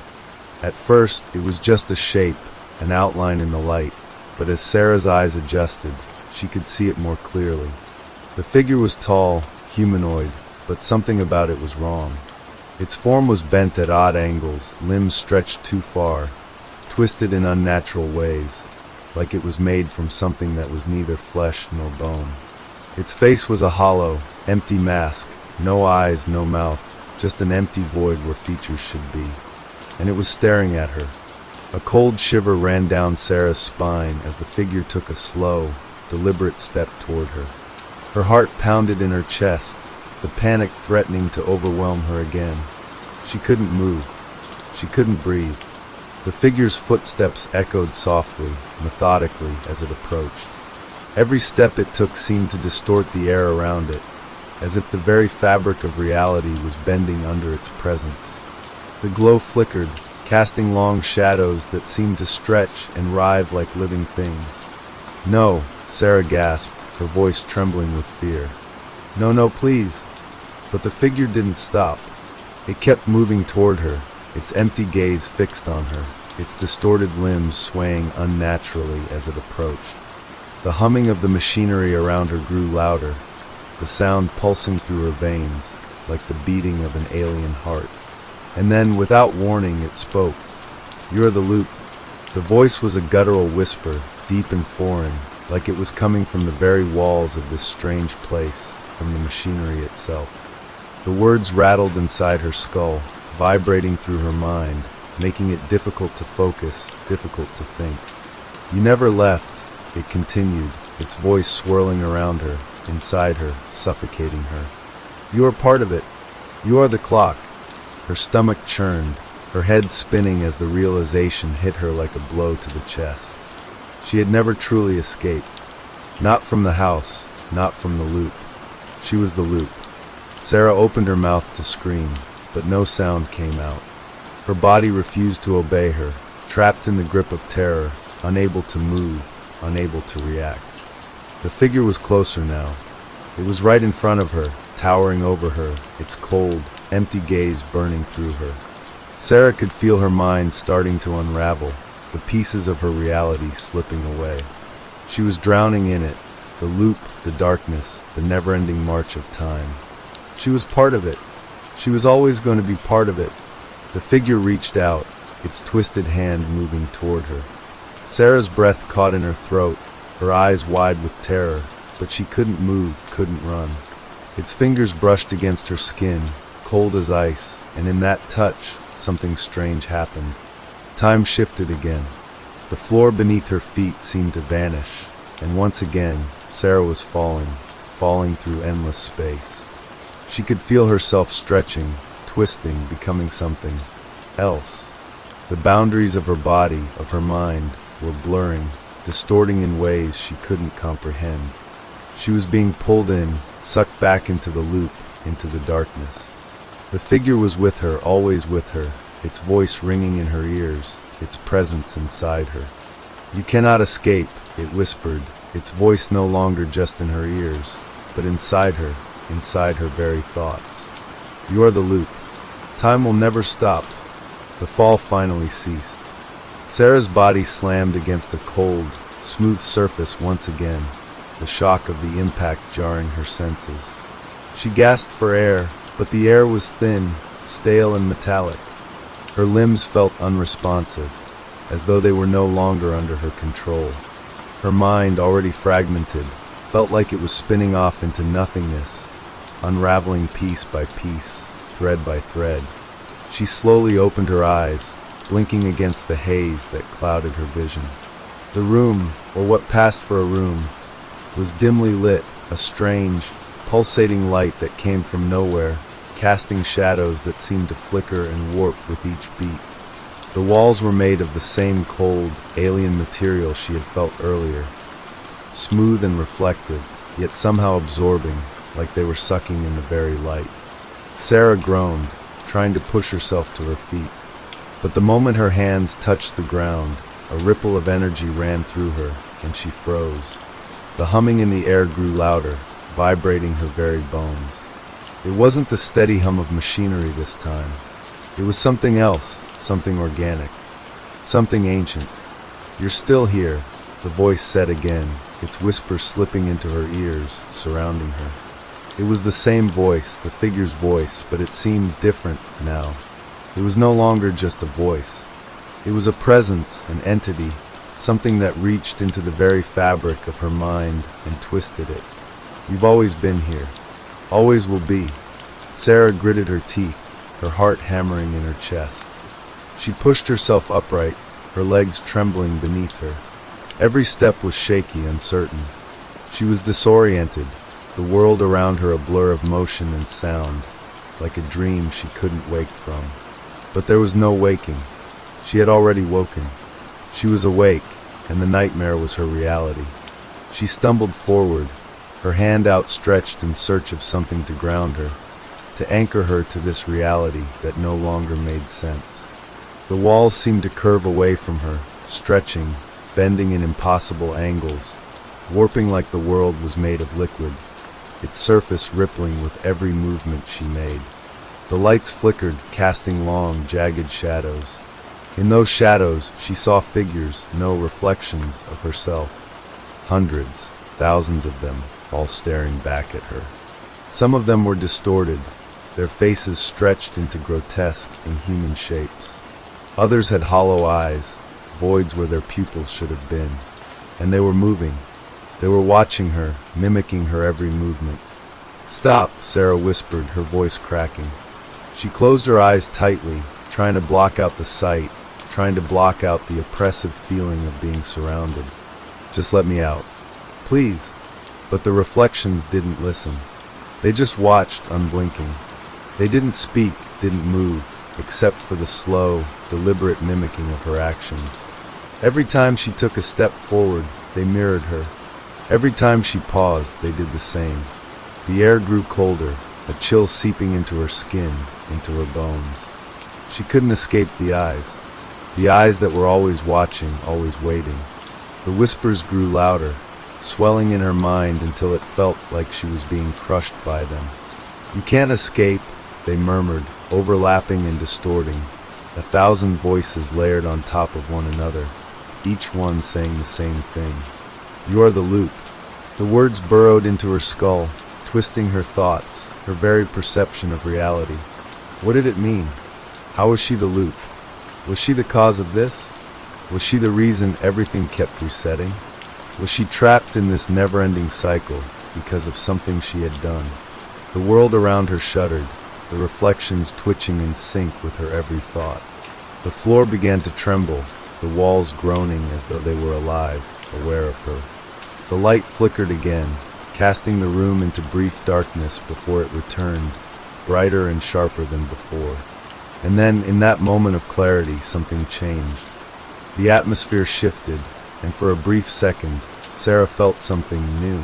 At first, it was just a shape, an outline in the light, but as Sarah's eyes adjusted, she could see it more clearly. The figure was tall, humanoid, but something about it was wrong. Its form was bent at odd angles, limbs stretched too far, twisted in unnatural ways, like it was made from something that was neither flesh nor bone. Its face was a hollow, empty mask, no eyes, no mouth, just an empty void where features should be. And it was staring at her. A cold shiver ran down Sarah's spine as the figure took a slow, deliberate step toward her. Her heart pounded in her chest, the panic threatening to overwhelm her again. She couldn't move. She couldn't breathe. The figure's footsteps echoed softly, methodically, as it approached. Every step it took seemed to distort the air around it, as if the very fabric of reality was bending under its presence. The glow flickered, casting long shadows that seemed to stretch and writhe like living things. "No," Sarah gasped, her voice trembling with fear. "No, no, please." But the figure didn't stop. It kept moving toward her, its empty gaze fixed on her, its distorted limbs swaying unnaturally as it approached. The humming of the machinery around her grew louder, the sound pulsing through her veins, like the beating of an alien heart. And then, without warning, it spoke. "You're the loop." The voice was a guttural whisper, deep and foreign, like it was coming from the very walls of this strange place, from the machinery itself. The words rattled inside her skull, vibrating through her mind, making it difficult to focus, difficult to think. "You never left," it continued, its voice swirling around her, inside her, suffocating her. "You are part of it. You are the clock." Her stomach churned, her head spinning as the realization hit her like a blow to the chest. She had never truly escaped. Not from the house, not from the loop. She was the loop. Sarah opened her mouth to scream, but no sound came out. Her body refused to obey her, trapped in the grip of terror, unable to move, unable to react. The figure was closer now. It was right in front of her, towering over her, its cold, empty gaze burning through her. Sarah could feel her mind starting to unravel, the pieces of her reality slipping away. She was drowning in it, the loop, the darkness, the never-ending march of time. She was part of it. She was always going to be part of it. The figure reached out, its twisted hand moving toward her. Sarah's breath caught in her throat, her eyes wide with terror, but she couldn't move, couldn't run. Its fingers brushed against her skin, cold as ice, and in that touch, something strange happened. Time shifted again. The floor beneath her feet seemed to vanish, and once again, Sarah was falling through endless space. She could feel herself stretching, twisting, becoming something else. The boundaries of her body, of her mind, were blurring, distorting in ways she couldn't comprehend. She was being pulled in, sucked back into the loop, into the darkness. The figure was with her, always with her, its voice ringing in her ears, its presence inside her. "You cannot escape," it whispered, its voice no longer just in her ears, but inside her very thoughts. "You are the loop. Time will never stop." The fall finally ceased. Sarah's body slammed against a cold, smooth surface once again, the shock of the impact jarring her senses. She gasped for air, but the air was thin, stale and metallic. Her limbs felt unresponsive, as though they were no longer under her control. Her mind, already fragmented, felt like it was spinning off into nothingness, unraveling piece by piece, thread by thread. She slowly opened her eyes, blinking against the haze that clouded her vision. The room, or what passed for a room, was dimly lit, a strange, pulsating light that came from nowhere, casting shadows that seemed to flicker and warp with each beat. The walls were made of the same cold, alien material she had felt earlier, smooth and reflective, yet somehow absorbing, like they were sucking in the very light. Sarah groaned, trying to push herself to her feet. But the moment her hands touched the ground, a ripple of energy ran through her, and she froze. The humming in the air grew louder, vibrating her very bones. It wasn't the steady hum of machinery this time. It was something else, something organic, something ancient. "You're still here," the voice said again, its whisper slipping into her ears, surrounding her. It was the same voice, the figure's voice, but it seemed different now. It was no longer just a voice. It was a presence, an entity, something that reached into the very fabric of her mind and twisted it. "You've always been here. Always will be." Sarah gritted her teeth, her heart hammering in her chest. She pushed herself upright, her legs trembling beneath her. Every step was shaky, uncertain. She was disoriented, the world around her a blur of motion and sound, like a dream she couldn't wake from. But there was no waking. She had already woken. She was awake, and the nightmare was her reality. She stumbled forward, her hand outstretched in search of something to ground her, to anchor her to this reality that no longer made sense. The walls seemed to curve away from her, stretching, bending in impossible angles, warping like the world was made of liquid, its surface rippling with every movement she made. The lights flickered, casting long, jagged shadows. In those shadows, she saw figures, no reflections of herself. Hundreds, thousands of them, all staring back at her. Some of them were distorted, their faces stretched into grotesque, inhuman shapes. Others had hollow eyes, voids where their pupils should have been. And they were moving. They were watching her, mimicking her every movement. "Stop," Sarah whispered, her voice cracking. She closed her eyes tightly, trying to block out the sight, trying to block out the oppressive feeling of being surrounded. "Just let me out. Please." But the reflections didn't listen. They just watched, unblinking. They didn't speak, didn't move, except for the slow, deliberate mimicking of her actions. Every time she took a step forward, they mirrored her. Every time she paused, they did the same. The air grew colder, a chill seeping into her skin, into her bones. She couldn't escape the eyes that were always watching, always waiting. The whispers grew louder, swelling in her mind until it felt like she was being crushed by them. "You can't escape," they murmured, overlapping and distorting, 1,000 voices layered on top of one another, each one saying the same thing. "You are the loop." The words burrowed into her skull, twisting her thoughts, her very perception of reality. What did it mean? How was she the loop? Was she the cause of this? Was she the reason everything kept resetting? Was she trapped in this never-ending cycle because of something she had done? The world around her shuddered, the reflections twitching in sync with her every thought. The floor began to tremble, the walls groaning as though they were alive, aware of her. The light flickered again, casting the room into brief darkness before it returned, brighter and sharper than before. And then, in that moment of clarity, something changed. The atmosphere shifted, and for a brief second, Sarah felt something new.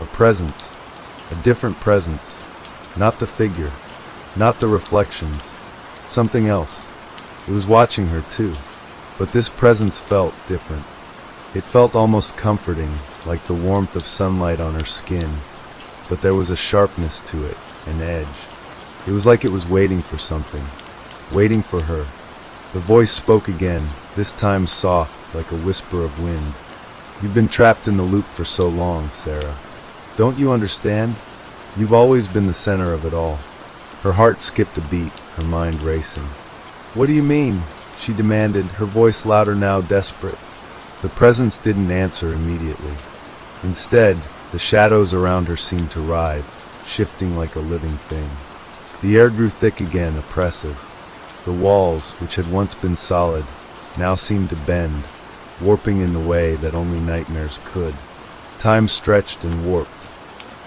A presence. A different presence. Not the figure. Not the reflections. Something else. It was watching her too. But this presence felt different. It felt almost comforting, like the warmth of sunlight on her skin. But there was a sharpness to it, an edge. It was like it was waiting for something. Waiting for her. The voice spoke again, this time soft, like a whisper of wind. You've been trapped in the loop for so long, Sarah. Don't you understand? You've always been the center of it all. Her heart skipped a beat, her mind racing. What do you mean? She demanded, her voice louder now, desperate. The presence didn't answer immediately. Instead, the shadows around her seemed to writhe, shifting like a living thing. The air grew thick again, oppressive. The walls, which had once been solid, now seemed to bend, warping in the way that only nightmares could. Time stretched and warped.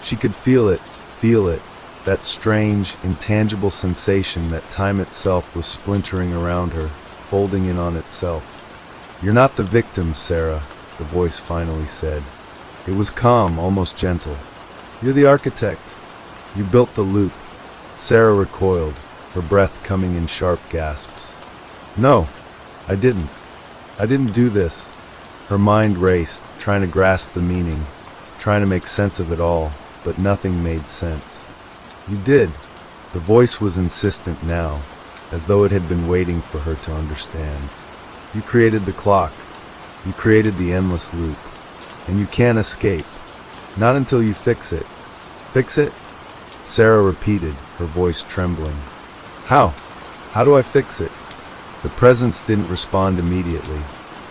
She could feel it, that strange, intangible sensation that time itself was splintering around her, folding in on itself. You're not the victim, Sarah, the voice finally said. It was calm, almost gentle. You're the architect. You built the loop. Sarah recoiled, her breath coming in sharp gasps. No, I didn't. I didn't do this. Her mind raced, trying to grasp the meaning, trying to make sense of it all, but nothing made sense. You did. The voice was insistent now, as though it had been waiting for her to understand. You created the clock. You created the endless loop. And you can't escape. Not until you fix it. Fix it? Sarah repeated, her voice trembling. How? How do I fix it? The presence didn't respond immediately,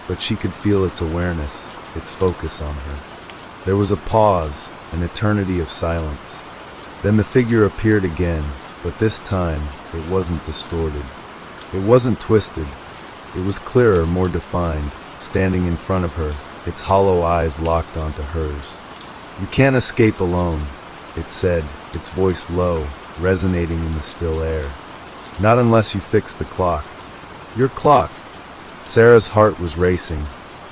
but she could feel its awareness, its focus on her. There was a pause, an eternity of silence. Then the figure appeared again, but this time it wasn't distorted. It wasn't twisted. It was clearer, more defined, standing in front of her, its hollow eyes locked onto hers. You can't escape alone, it said, its voice low, resonating in the still air. Not unless you fix the clock. Your clock. Sarah's heart was racing,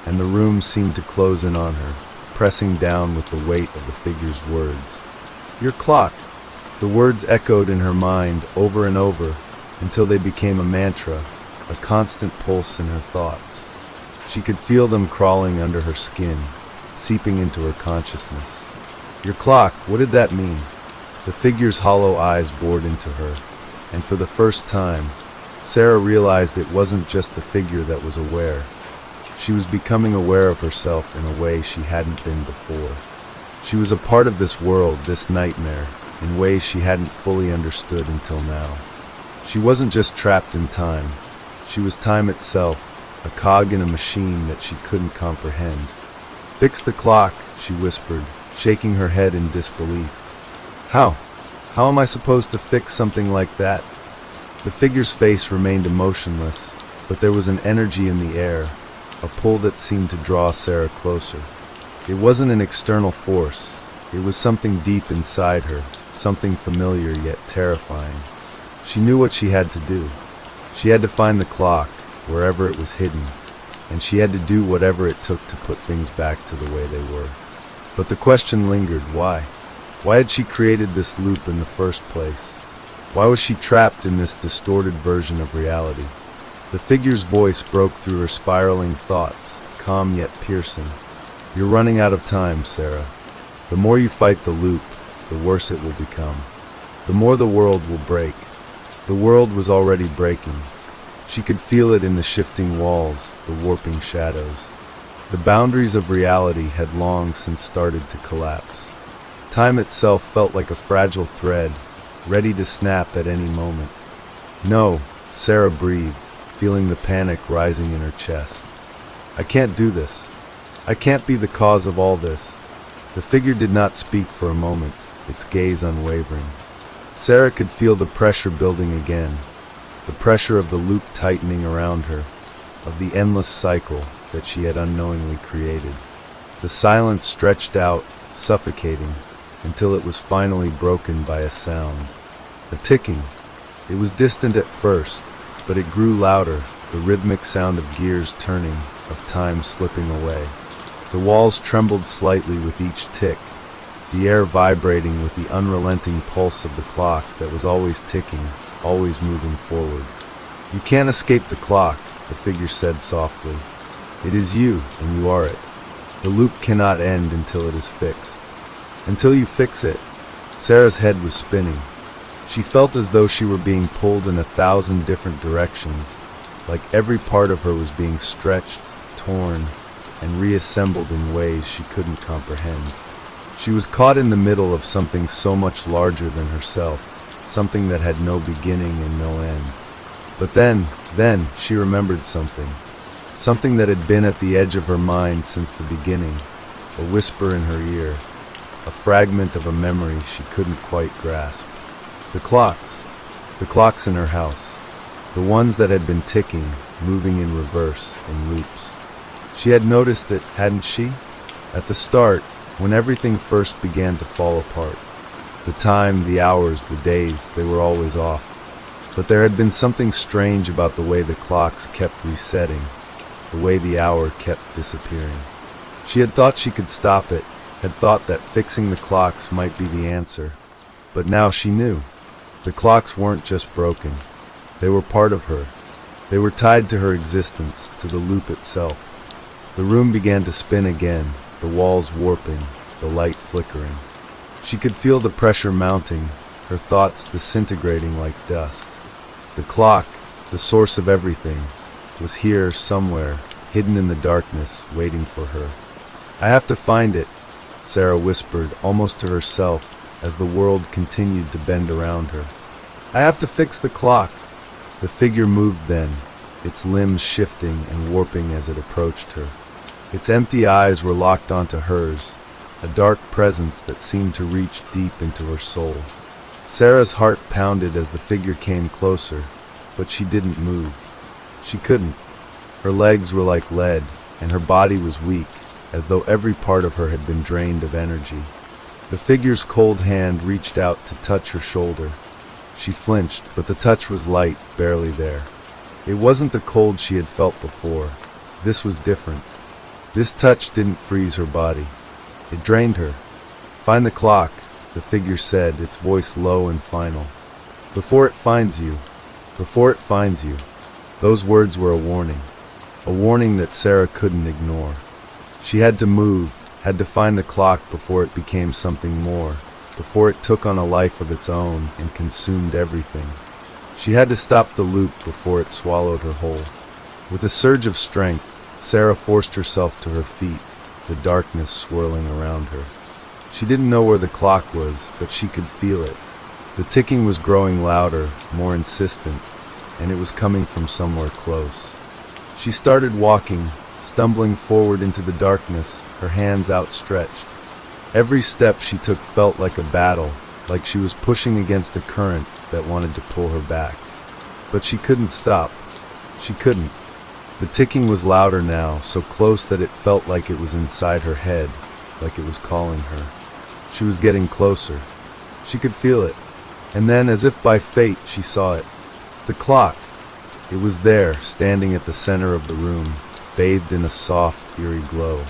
and the room seemed to close in on her, pressing down with the weight of the figure's words. Your clock. The words echoed in her mind over and over until they became a mantra, a constant pulse in her thoughts. She could feel them crawling under her skin, seeping into her consciousness. Your clock, what did that mean? The figure's hollow eyes bored into her, and for the first time, Sarah realized it wasn't just the figure that was aware. She was becoming aware of herself in a way she hadn't been before. She was a part of this world, this nightmare, in ways she hadn't fully understood until now. She wasn't just trapped in time. She was time itself, a cog in a machine that she couldn't comprehend. Fix the clock, she whispered, shaking her head in disbelief. How? How am I supposed to fix something like that? The figure's face remained emotionless, but there was an energy in the air, a pull that seemed to draw Sarah closer. It wasn't an external force. It was something deep inside her, something familiar yet terrifying. She knew what she had to do. She had to find the clock, wherever it was hidden, and she had to do whatever it took to put things back to the way they were. But the question lingered, why? Why had she created this loop in the first place? Why was she trapped in this distorted version of reality? The figure's voice broke through her spiraling thoughts, calm yet piercing. You're running out of time, Sarah. The more you fight the loop, the worse it will become. The more the world will break. The world was already breaking. She could feel it in the shifting walls, the warping shadows. The boundaries of reality had long since started to collapse. Time itself felt like a fragile thread, ready to snap at any moment. No, Sarah breathed, feeling the panic rising in her chest. I can't do this. I can't be the cause of all this. The figure did not speak for a moment, its gaze unwavering. Sarah could feel the pressure building again, the pressure of the loop tightening around her, of the endless cycle that she had unknowingly created. The silence stretched out, suffocating, until it was finally broken by a sound. A ticking. It was distant at first, but it grew louder, the rhythmic sound of gears turning, of time slipping away. The walls trembled slightly with each tick, the air vibrating with the unrelenting pulse of the clock that was always ticking, always moving forward. "You can't escape the clock," the figure said softly. "It is you, and you are it. The loop cannot end until it is fixed. Until you fix it." Sarah's head was spinning. She felt as though she were being pulled in 1,000 different directions, like every part of her was being stretched, torn, and reassembled in ways she couldn't comprehend. She was caught in the middle of something so much larger than herself, something that had no beginning and no end. But then she remembered something. Something that had been at the edge of her mind since the beginning, a whisper in her ear, a fragment of a memory she couldn't quite grasp. The clocks in her house, the ones that had been ticking, moving in reverse, in loops. She had noticed it, hadn't she? At the start, when everything first began to fall apart. The time, the hours, the days, they were always off. But there had been something strange about the way the clocks kept resetting, the way the hour kept disappearing. She had thought she could stop it, had thought that fixing the clocks might be the answer. But now she knew. The clocks weren't just broken. They were part of her. They were tied to her existence, to the loop itself. The room began to spin again, the walls warping, the light flickering. She could feel the pressure mounting, her thoughts disintegrating like dust. The clock, the source of everything, was here somewhere, hidden in the darkness, waiting for her. "I have to find it," Sarah whispered, almost to herself, as the world continued to bend around her. "I have to fix the clock." The figure moved then, its limbs shifting and warping as it approached her. Its empty eyes were locked onto hers, a dark presence that seemed to reach deep into her soul. Sarah's heart pounded as the figure came closer, but she didn't move. She couldn't. Her legs were like lead, and her body was weak, as though every part of her had been drained of energy. The figure's cold hand reached out to touch her shoulder. She flinched, but the touch was light, barely there. It wasn't the cold she had felt before. This was different. This touch didn't freeze her body. It drained her. "Find the clock," the figure said, its voice low and final. "Before it finds you. Before it finds you." Those words were a warning that Sarah couldn't ignore. She had to move, had to find the clock before it became something more, before it took on a life of its own and consumed everything. She had to stop the loop before it swallowed her whole. With a surge of strength, Sarah forced herself to her feet, the darkness swirling around her. She didn't know where the clock was, but she could feel it. The ticking was growing louder, more insistent, and it was coming from somewhere close. She started walking, stumbling forward into the darkness, her hands outstretched. Every step she took felt like a battle, like she was pushing against a current that wanted to pull her back. But she couldn't stop. She couldn't. The ticking was louder now, so close that it felt like it was inside her head, like it was calling her. She was getting closer. She could feel it. And then, as if by fate, she saw it. The clock. It was there, standing at the center of the room, bathed in a soft, eerie glow.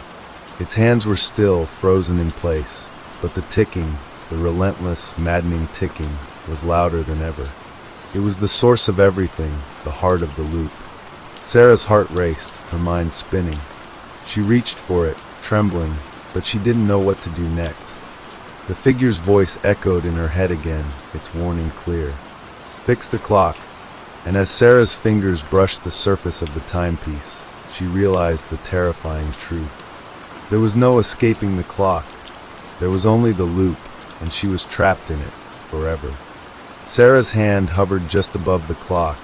Its hands were still, frozen in place, but the ticking, the relentless, maddening ticking, was louder than ever. It was the source of everything, the heart of the loop. Sarah's heart raced, her mind spinning. She reached for it, trembling, but she didn't know what to do next. The figure's voice echoed in her head again, its warning clear. "Fix the clock." And as Sarah's fingers brushed the surface of the timepiece, she realized the terrifying truth. There was no escaping the clock. There was only the loop, and she was trapped in it, forever. Sarah's hand hovered just above the clock,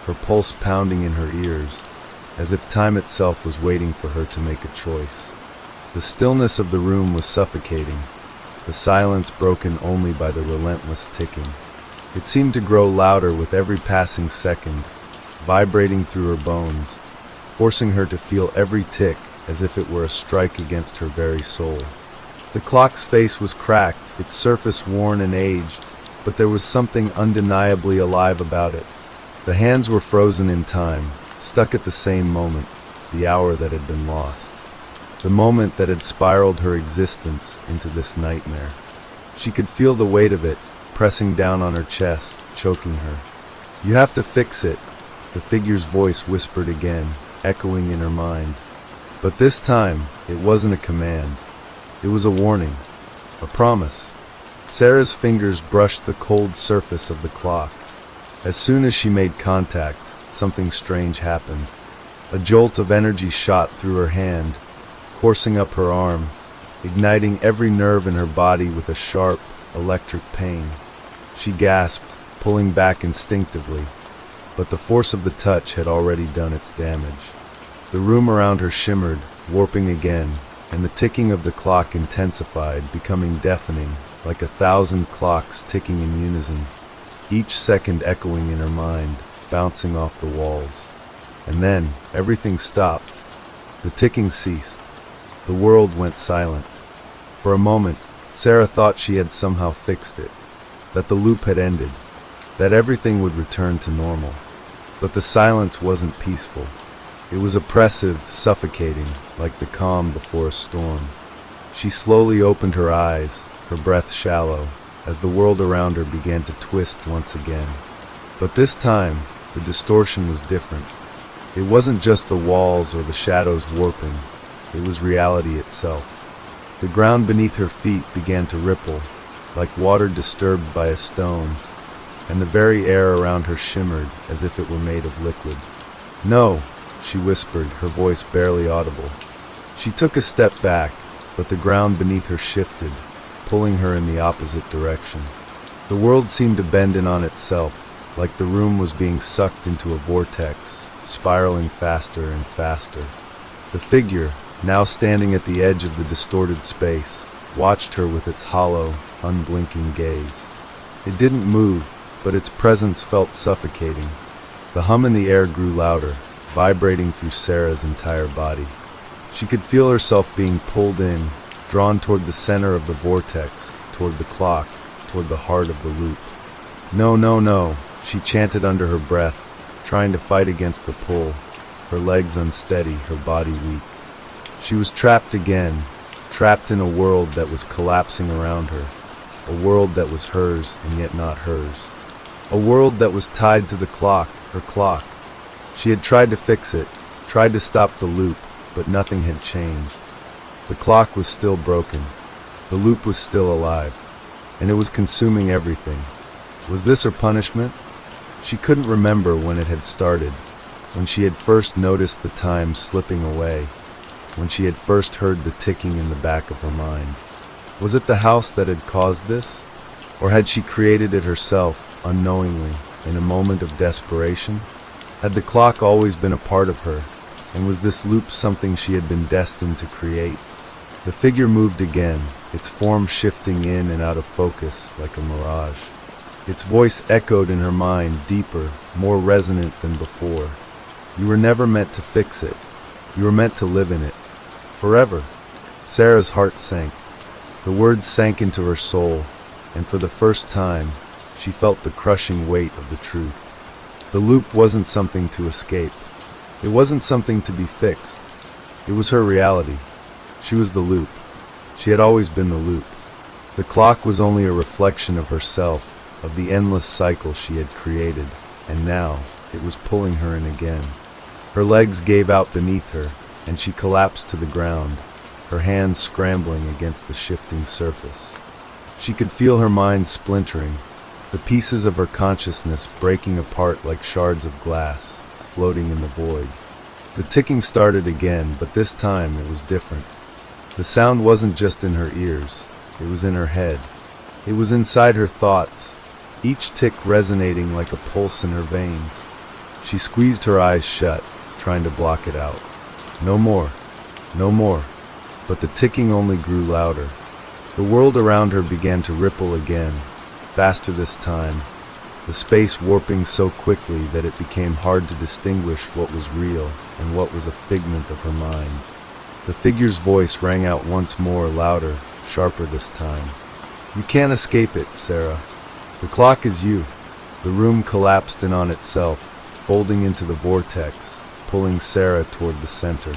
her pulse pounding in her ears, as if time itself was waiting for her to make a choice. The stillness of the room was suffocating, the silence broken only by the relentless ticking. It seemed to grow louder with every passing second, vibrating through her bones, forcing her to feel every tick as if it were a strike against her very soul. The clock's face was cracked, its surface worn and aged, but there was something undeniably alive about it. The hands were frozen in time, stuck at the same moment, the hour that had been lost. The moment that had spiraled her existence into this nightmare. She could feel the weight of it, pressing down on her chest, choking her. "You have to fix it," the figure's voice whispered again, echoing in her mind. But this time, it wasn't a command. It was a warning, a promise. Sarah's fingers brushed the cold surface of the clock. As soon as she made contact, something strange happened. A jolt of energy shot through her hand, coursing up her arm, igniting every nerve in her body with a sharp, electric pain. She gasped, pulling back instinctively, but the force of the touch had already done its damage. The room around her shimmered, warping again, and the ticking of the clock intensified, becoming deafening, like 1,000 clocks ticking in unison, each second echoing in her mind, bouncing off the walls. And then, everything stopped. The ticking ceased. The world went silent. For a moment, Sarah thought she had somehow fixed it, that the loop had ended, that everything would return to normal. But the silence wasn't peaceful. It was oppressive, suffocating, like the calm before a storm. She slowly opened her eyes, her breath shallow, as the world around her began to twist once again. But this time, the distortion was different. It wasn't just the walls or the shadows warping, it was reality itself. The ground beneath her feet began to ripple, like water disturbed by a stone, and the very air around her shimmered as if it were made of liquid. "No," she whispered, her voice barely audible. She took a step back, but the ground beneath her shifted, pulling her in the opposite direction. The world seemed to bend in on itself, like the room was being sucked into a vortex, spiraling faster and faster. The figure, now standing at the edge of the distorted space, watched her with its hollow, unblinking gaze. It didn't move, but its presence felt suffocating. The hum in the air grew louder, vibrating through Sarah's entire body. She could feel herself being pulled in, drawn toward the center of the vortex, toward the clock, toward the heart of the loop. "No, no, no," she chanted under her breath, trying to fight against the pull, her legs unsteady, her body weak. She was trapped again, trapped in a world that was collapsing around her, a world that was hers and yet not hers, a world that was tied to the clock, her clock. She had tried to fix it, tried to stop the loop, but nothing had changed. The clock was still broken, the loop was still alive, and it was consuming everything. Was this her punishment? She couldn't remember when it had started, when she had first noticed the time slipping away, when she had first heard the ticking in the back of her mind. Was it the house that had caused this? Or had she created it herself, unknowingly, in a moment of desperation? Had the clock always been a part of her, and was this loop something she had been destined to create? The figure moved again, its form shifting in and out of focus like a mirage. Its voice echoed in her mind, deeper, more resonant than before. "You were never meant to fix it. You were meant to live in it. Forever." Sarah's heart sank. The words sank into her soul, and for the first time, she felt the crushing weight of the truth. The loop wasn't something to escape. It wasn't something to be fixed. It was her reality. She was the loop. She had always been the loop. The clock was only a reflection of herself, of the endless cycle she had created, and now it was pulling her in again. Her legs gave out beneath her, and she collapsed to the ground, her hands scrambling against the shifting surface. She could feel her mind splintering, the pieces of her consciousness breaking apart like shards of glass, floating in the void. The ticking started again, but this time it was different. The sound wasn't just in her ears, it was in her head. It was inside her thoughts, each tick resonating like a pulse in her veins. She squeezed her eyes shut, trying to block it out. No more, no more. But the ticking only grew louder. The world around her began to ripple again, faster this time, the space warping so quickly that it became hard to distinguish what was real and what was a figment of her mind. The figure's voice rang out once more, louder, sharper this time. "You can't escape it, Sarah. The clock is you." The room collapsed in on itself, folding into the vortex, pulling Sarah toward the center.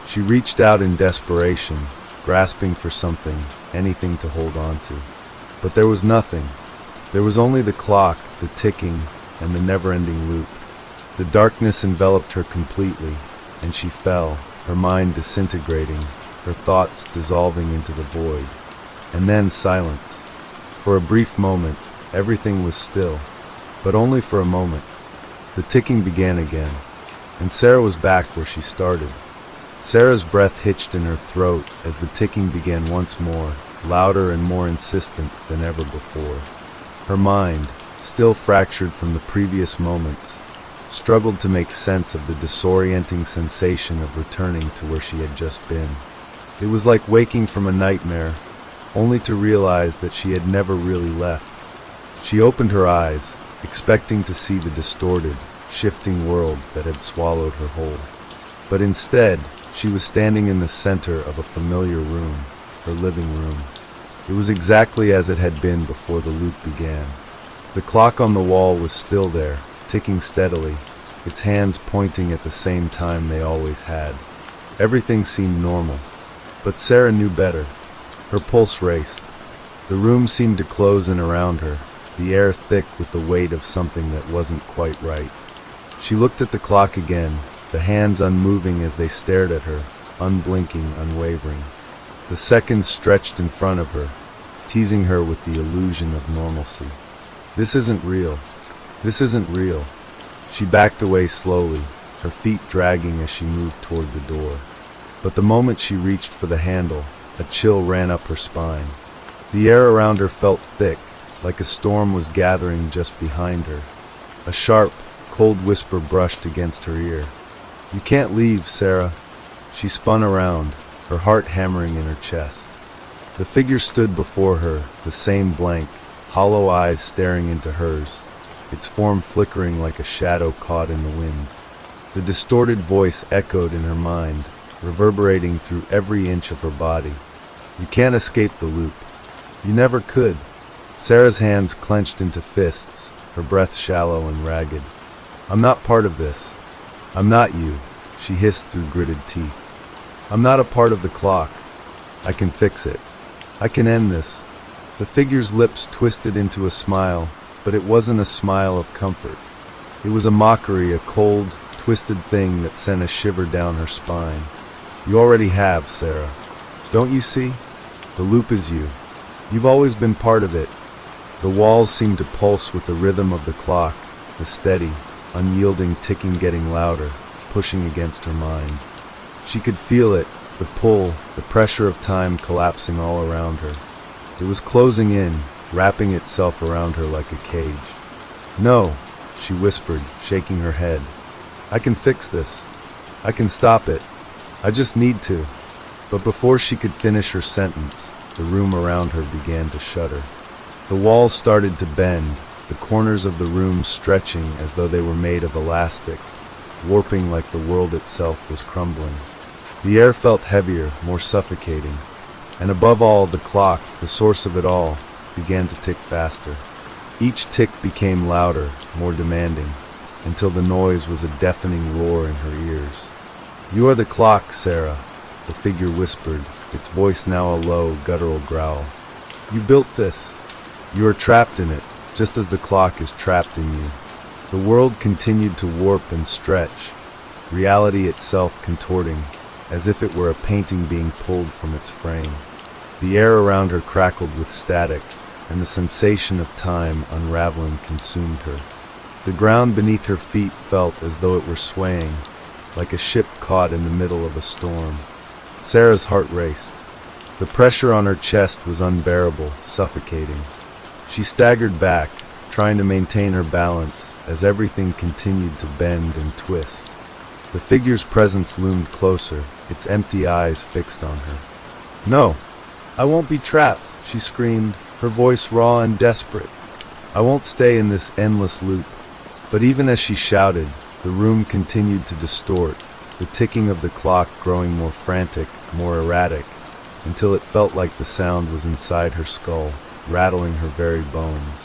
She reached out in desperation, grasping for something, anything to hold on to. But there was nothing. There was only the clock, the ticking, and the never-ending loop. The darkness enveloped her completely, and she fell, her mind disintegrating, her thoughts dissolving into the void. And then silence. For a brief moment, everything was still, but only for a moment. The ticking began again, and Sarah was back where she started. Sarah's breath hitched in her throat as the ticking began once more, louder and more insistent than ever before. Her mind, still fractured from the previous moments, struggled to make sense of the disorienting sensation of returning to where she had just been. It was like waking from a nightmare, only to realize that she had never really left. She opened her eyes, expecting to see the distorted, shifting world that had swallowed her whole. But instead, she was standing in the center of a familiar room, her living room. It was exactly as it had been before the loop began. The clock on the wall was still there, ticking steadily, its hands pointing at the same time they always had. Everything seemed normal, but Sarah knew better. Her pulse raced. The room seemed to close in around her, the air thick with the weight of something that wasn't quite right. She looked at the clock again, the hands unmoving as they stared at her, unblinking, unwavering. The seconds stretched in front of her, teasing her with the illusion of normalcy. This isn't real. This isn't real. She backed away slowly, her feet dragging as she moved toward the door. But the moment she reached for the handle, a chill ran up her spine. The air around her felt thick, like a storm was gathering just behind her. A sharp, cold whisper brushed against her ear. "You can't leave, Sarah." She spun around, her heart hammering in her chest. The figure stood before her, the same blank, hollow eyes staring into hers, its form flickering like a shadow caught in the wind. The distorted voice echoed in her mind, reverberating through every inch of her body. "You can't escape the loop. You never could." Sarah's hands clenched into fists, her breath shallow and ragged. "I'm not part of this. I'm not you," she hissed through gritted teeth. "I'm not a part of the clock. I can fix it. I can end this." The figure's lips twisted into a smile, but it wasn't a smile of comfort. It was a mockery, a cold, twisted thing that sent a shiver down her spine. "You already have, Sarah. Don't you see? The loop is you. You've always been part of it." The walls seemed to pulse with the rhythm of the clock, the steady, unyielding ticking getting louder, pushing against her mind. She could feel it, the pull, the pressure of time collapsing all around her. It was closing in, wrapping itself around her like a cage. "No," she whispered, shaking her head. "I can fix this. I can stop it. I just need to." But before she could finish her sentence, the room around her began to shudder. The walls started to bend, the corners of the room stretching as though they were made of elastic, warping like the world itself was crumbling. The air felt heavier, more suffocating, and above all, the clock, the source of it all, began to tick faster. Each tick became louder, more demanding, until the noise was a deafening roar in her ears. "You are the clock, Sarah," the figure whispered, its voice now a low, guttural growl. "You built this. You are trapped in it, just as the clock is trapped in you." The world continued to warp and stretch, reality itself contorting, as if it were a painting being pulled from its frame. The air around her crackled with static, and the sensation of time unraveling consumed her. The ground beneath her feet felt as though it were swaying, like a ship caught in the middle of a storm. Sarah's heart raced. The pressure on her chest was unbearable, suffocating. She staggered back, trying to maintain her balance, as everything continued to bend and twist. The figure's presence loomed closer, its empty eyes fixed on her. "No, I won't be trapped," she screamed, her voice raw and desperate. "I won't stay in this endless loop." But even as she shouted, the room continued to distort, the ticking of the clock growing more frantic, more erratic, until it felt like the sound was inside her skull, rattling her very bones.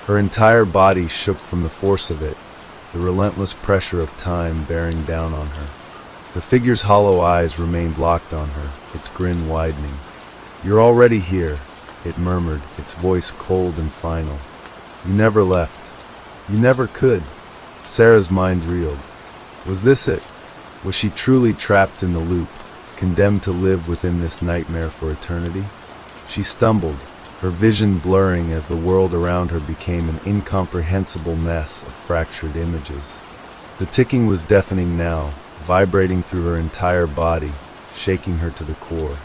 Her entire body shook from the force of it, the relentless pressure of time bearing down on her. The figure's hollow eyes remained locked on her, its grin widening. "You're already here. it murmured, its voice cold and final. You never left. You never could. Sarah's mind reeled. Was this it? Was she truly trapped in the loop, condemned to live within this nightmare for eternity? She stumbled, her vision blurring as the world around her became an incomprehensible mess of fractured images. The ticking was deafening now, vibrating through her entire body, shaking her to the core.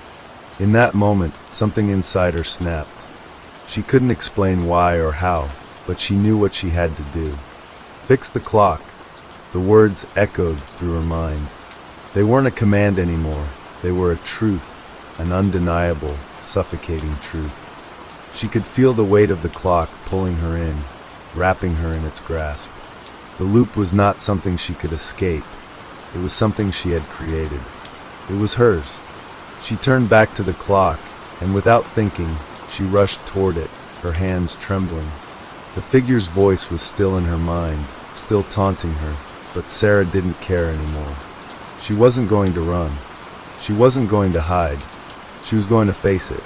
In that moment, something inside her snapped. She couldn't explain why or how, but she knew what she had to do. Fix the clock. The words echoed through her mind. They weren't a command anymore. They were a truth, an undeniable, suffocating truth. She could feel the weight of the clock pulling her in, wrapping her in its grasp. The loop was not something she could escape. It was something she had created. It was hers. She turned back to the clock, and without thinking, she rushed toward it, her hands trembling. The figure's voice was still in her mind, still taunting her, but Sarah didn't care anymore. She wasn't going to run. She wasn't going to hide. She was going to face it.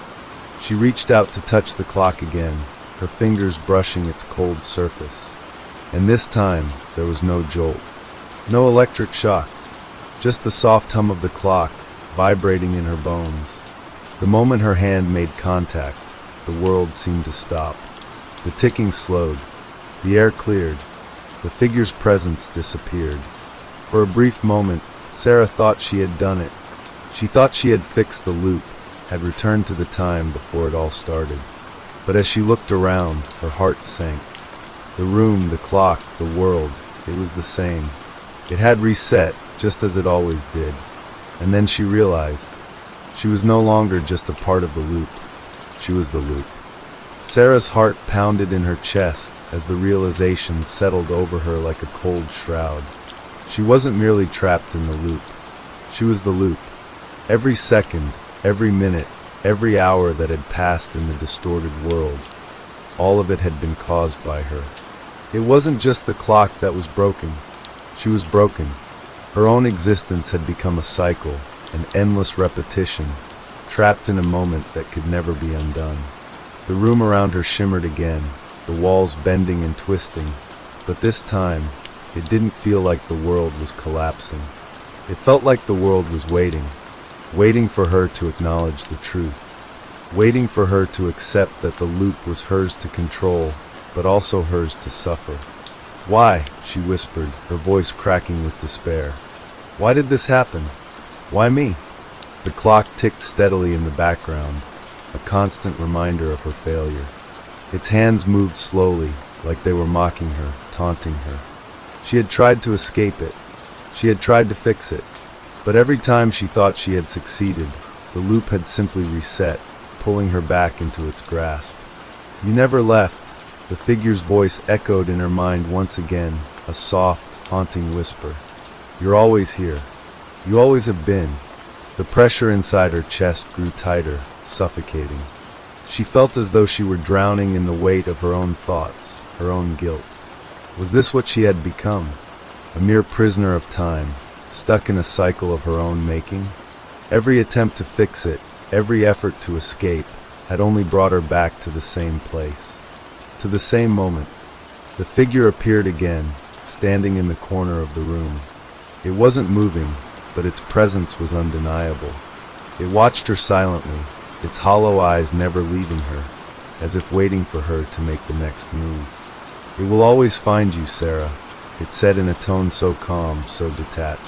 She reached out to touch the clock again, her fingers brushing its cold surface. And this time, there was no jolt, no electric shock, just the soft hum of the clock vibrating in her bones. The moment her hand made contact, the world seemed to stop. The ticking slowed, the air cleared, the figure's presence disappeared. For a brief moment, Sarah thought she had done it. She thought she had fixed the loop, had returned to the time before it all started. But as she looked around, her heart sank. The room, the clock, the world, it was the same. It had reset, just as it always did. And then she realized she was no longer just a part of the loop. She was the loop. Sarah's heart pounded in her chest as the realization settled over her like a cold shroud. She wasn't merely trapped in the loop. She was the loop. Every second, every minute, every hour that had passed in the distorted world, all of it had been caused by her. It wasn't just the clock that was broken. She was broken. Her own existence had become a cycle, an endless repetition, trapped in a moment that could never be undone. The room around her shimmered again, the walls bending and twisting, but this time, it didn't feel like the world was collapsing. It felt like the world was waiting for her to acknowledge the truth, waiting for her to accept that the loop was hers to control, but also hers to suffer. Why? She whispered, her voice cracking with despair. Why did this happen? Why me? The clock ticked steadily in the background, a constant reminder of her failure. Its hands moved slowly, like they were mocking her, taunting her. She had tried to escape it. She had tried to fix it. But every time she thought she had succeeded, the loop had simply reset, pulling her back into its grasp. You never left. The figure's voice echoed in her mind once again, a soft, haunting whisper. You're always here. You always have been. The pressure inside her chest grew tighter, suffocating. She felt as though she were drowning in the weight of her own thoughts, her own guilt. Was this what she had become? A mere prisoner of time, stuck in a cycle of her own making? Every attempt to fix it, every effort to escape, had only brought her back to the same place. To the same moment. The figure appeared again, standing in the corner of the room. It wasn't moving, but its presence was undeniable. It watched her silently, its hollow eyes never leaving her, as if waiting for her to make the next move. It will always find you, Sarah, it said in a tone so calm, so detached.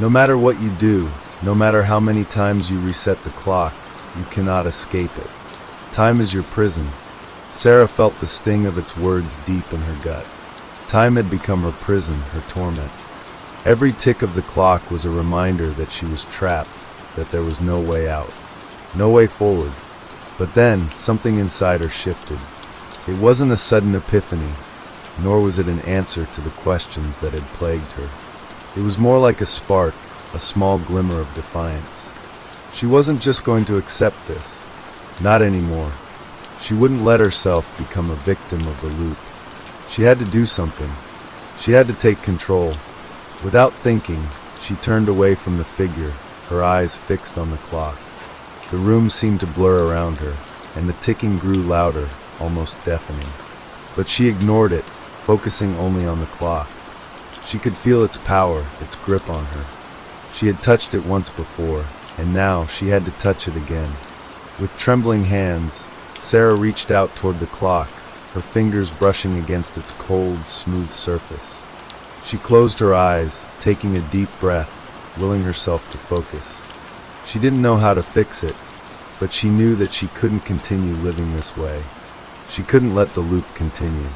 No matter what you do, no matter how many times you reset the clock, you cannot escape it. Time is your prison. Sarah felt the sting of its words deep in her gut. Time had become her prison, her torment. Every tick of the clock was a reminder that she was trapped, that there was no way out, no way forward. But then, something inside her shifted. It wasn't a sudden epiphany, nor was it an answer to the questions that had plagued her. It was more like a spark, a small glimmer of defiance. She wasn't just going to accept this. Not anymore. She wouldn't let herself become a victim of the loop. She had to do something. She had to take control. Without thinking, she turned away from the figure, her eyes fixed on the clock. The room seemed to blur around her. and the ticking grew louder, almost deafening. But she ignored it, focusing only on the clock. She could feel its power, its grip on her. She had touched it once before, and now she had to touch it again. With trembling hands, Sarah reached out toward the clock, her fingers brushing against its cold, smooth surface. She closed her eyes, taking a deep breath, willing herself to focus. She didn't know how to fix it, but she knew that she couldn't continue living this way. She couldn't let the loop continue.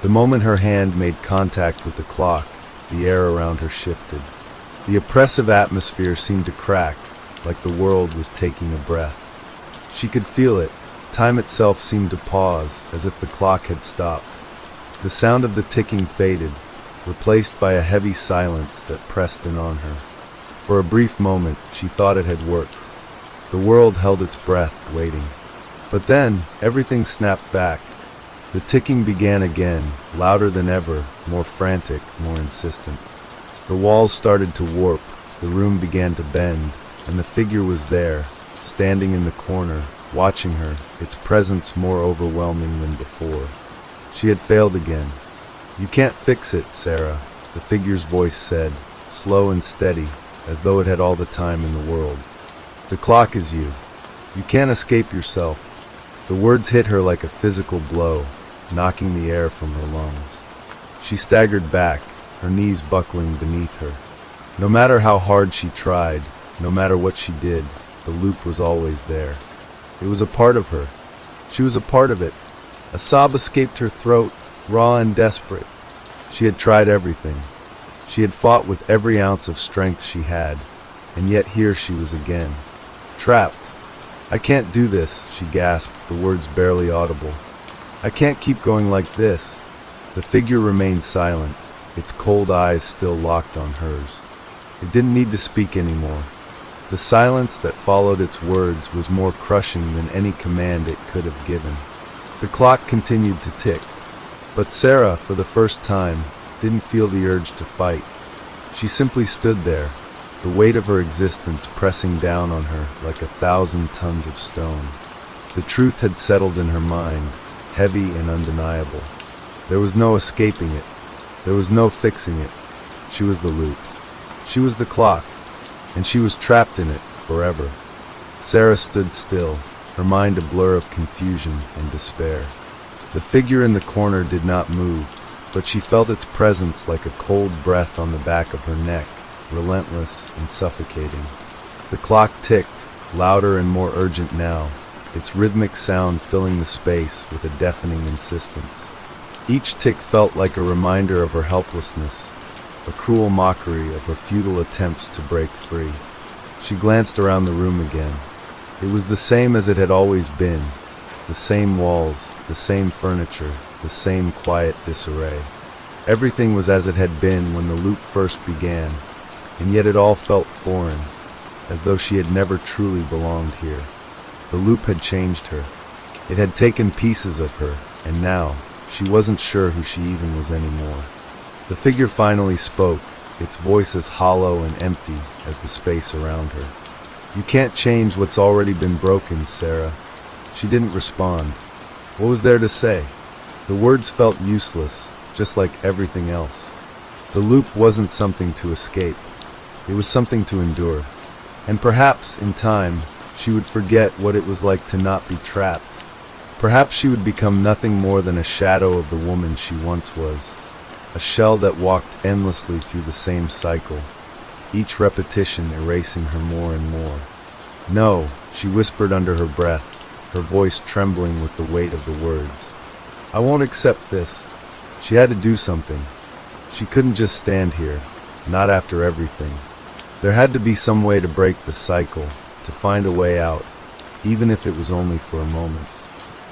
The moment her hand made contact with the clock, the air around her shifted. The oppressive atmosphere seemed to crack, like the world was taking a breath. She could feel it. Time itself seemed to pause, as if the clock had stopped. The sound of the ticking faded, replaced by a heavy silence that pressed in on her. For a brief moment, she thought it had worked. The world held its breath, waiting. But then, everything snapped back. The ticking began again, louder than ever, more frantic, more insistent. The walls started to warp, the room began to bend, and the figure was there, standing in the corner, watching her, its presence more overwhelming than before. She had failed again. "You can't fix it, Sarah," the figure's voice said, slow and steady, as though it had all the time in the world. "The clock is you. You can't escape yourself." The words hit her like a physical blow, knocking the air from her lungs. She staggered back, her knees buckling beneath her. No matter how hard she tried, no matter what she did, the loop was always there. It was a part of her. She was a part of it. A sob escaped her throat, raw and desperate. She had tried everything. She had fought with every ounce of strength she had, and yet here she was again. Trapped. "I can't do this," she gasped, the words barely audible. "I can't keep going like this." The figure remained silent, its cold eyes still locked on hers. It didn't need to speak anymore. The silence that followed its words was more crushing than any command it could have given. The clock continued to tick, but Sarah, for the first time, didn't feel the urge to fight. She simply stood there, the weight of her existence pressing down on her like 1,000 tons of stone. The truth had settled in her mind, heavy and undeniable. There was no escaping it. There was no fixing it. She was the loop. She was the clock, and she was trapped in it forever. Sarah stood still, her mind a blur of confusion and despair. The figure in the corner did not move, but she felt its presence like a cold breath on the back of her neck, relentless and suffocating. The clock ticked, louder and more urgent now, its rhythmic sound filling the space with a deafening insistence. Each tick felt like a reminder of her helplessness, a cruel mockery of her futile attempts to break free. She glanced around the room again. It was the same as it had always been, the same walls, the same furniture, the same quiet disarray. Everything was as it had been when the loop first began, and yet it all felt foreign, as though she had never truly belonged here. The loop had changed her. It had taken pieces of her, and now she wasn't sure who she even was anymore. The figure finally spoke, its voice as hollow and empty as the space around her. "You can't change what's already been broken, Sarah." She didn't respond. What was there to say? The words felt useless, just like everything else. The loop wasn't something to escape. It was something to endure. And perhaps, in time, she would forget what it was like to not be trapped. Perhaps she would become nothing more than a shadow of the woman she once was, a shell that walked endlessly through the same cycle, each repetition erasing her more and more. "No," she whispered under her breath, her voice trembling with the weight of the words. "I won't accept this." She had to do something. She couldn't just stand here, not after everything. There had to be some way to break the cycle, to find a way out, even if it was only for a moment.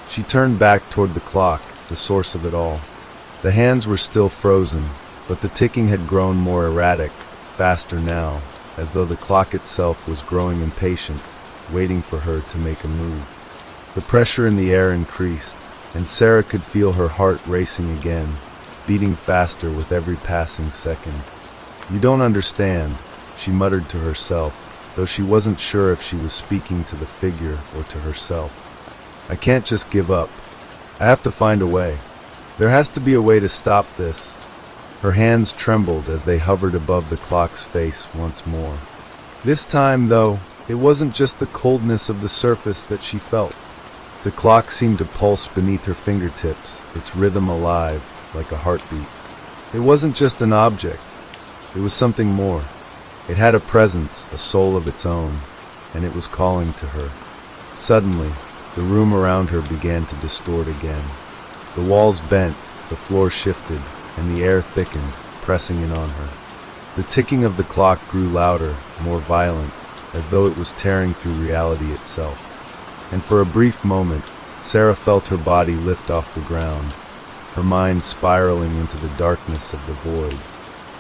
She turned back toward the clock, the source of it all. The hands were still frozen, but the ticking had grown more erratic, faster now, as though the clock itself was growing impatient, waiting for her to make a move. The pressure in the air increased, and Sarah could feel her heart racing again, beating faster with every passing second. "You don't understand," she muttered to herself, though she wasn't sure if she was speaking to the figure or to herself. I can't just give up. I have to find a way. There has to be a way to stop this. Her hands trembled as they hovered above the clock's face once more. This time, though, it wasn't just the coldness of the surface that she felt. The clock seemed to pulse beneath her fingertips, its rhythm alive, like a heartbeat. It wasn't just an object. It was something more. It had a presence, a soul of its own, and it was calling to her. Suddenly, the room around her began to distort again. The walls bent, the floor shifted, and the air thickened, pressing in on her. The ticking of the clock grew louder, more violent, as though it was tearing through reality itself. And for a brief moment, Sarah felt her body lift off the ground, her mind spiraling into the darkness of the void.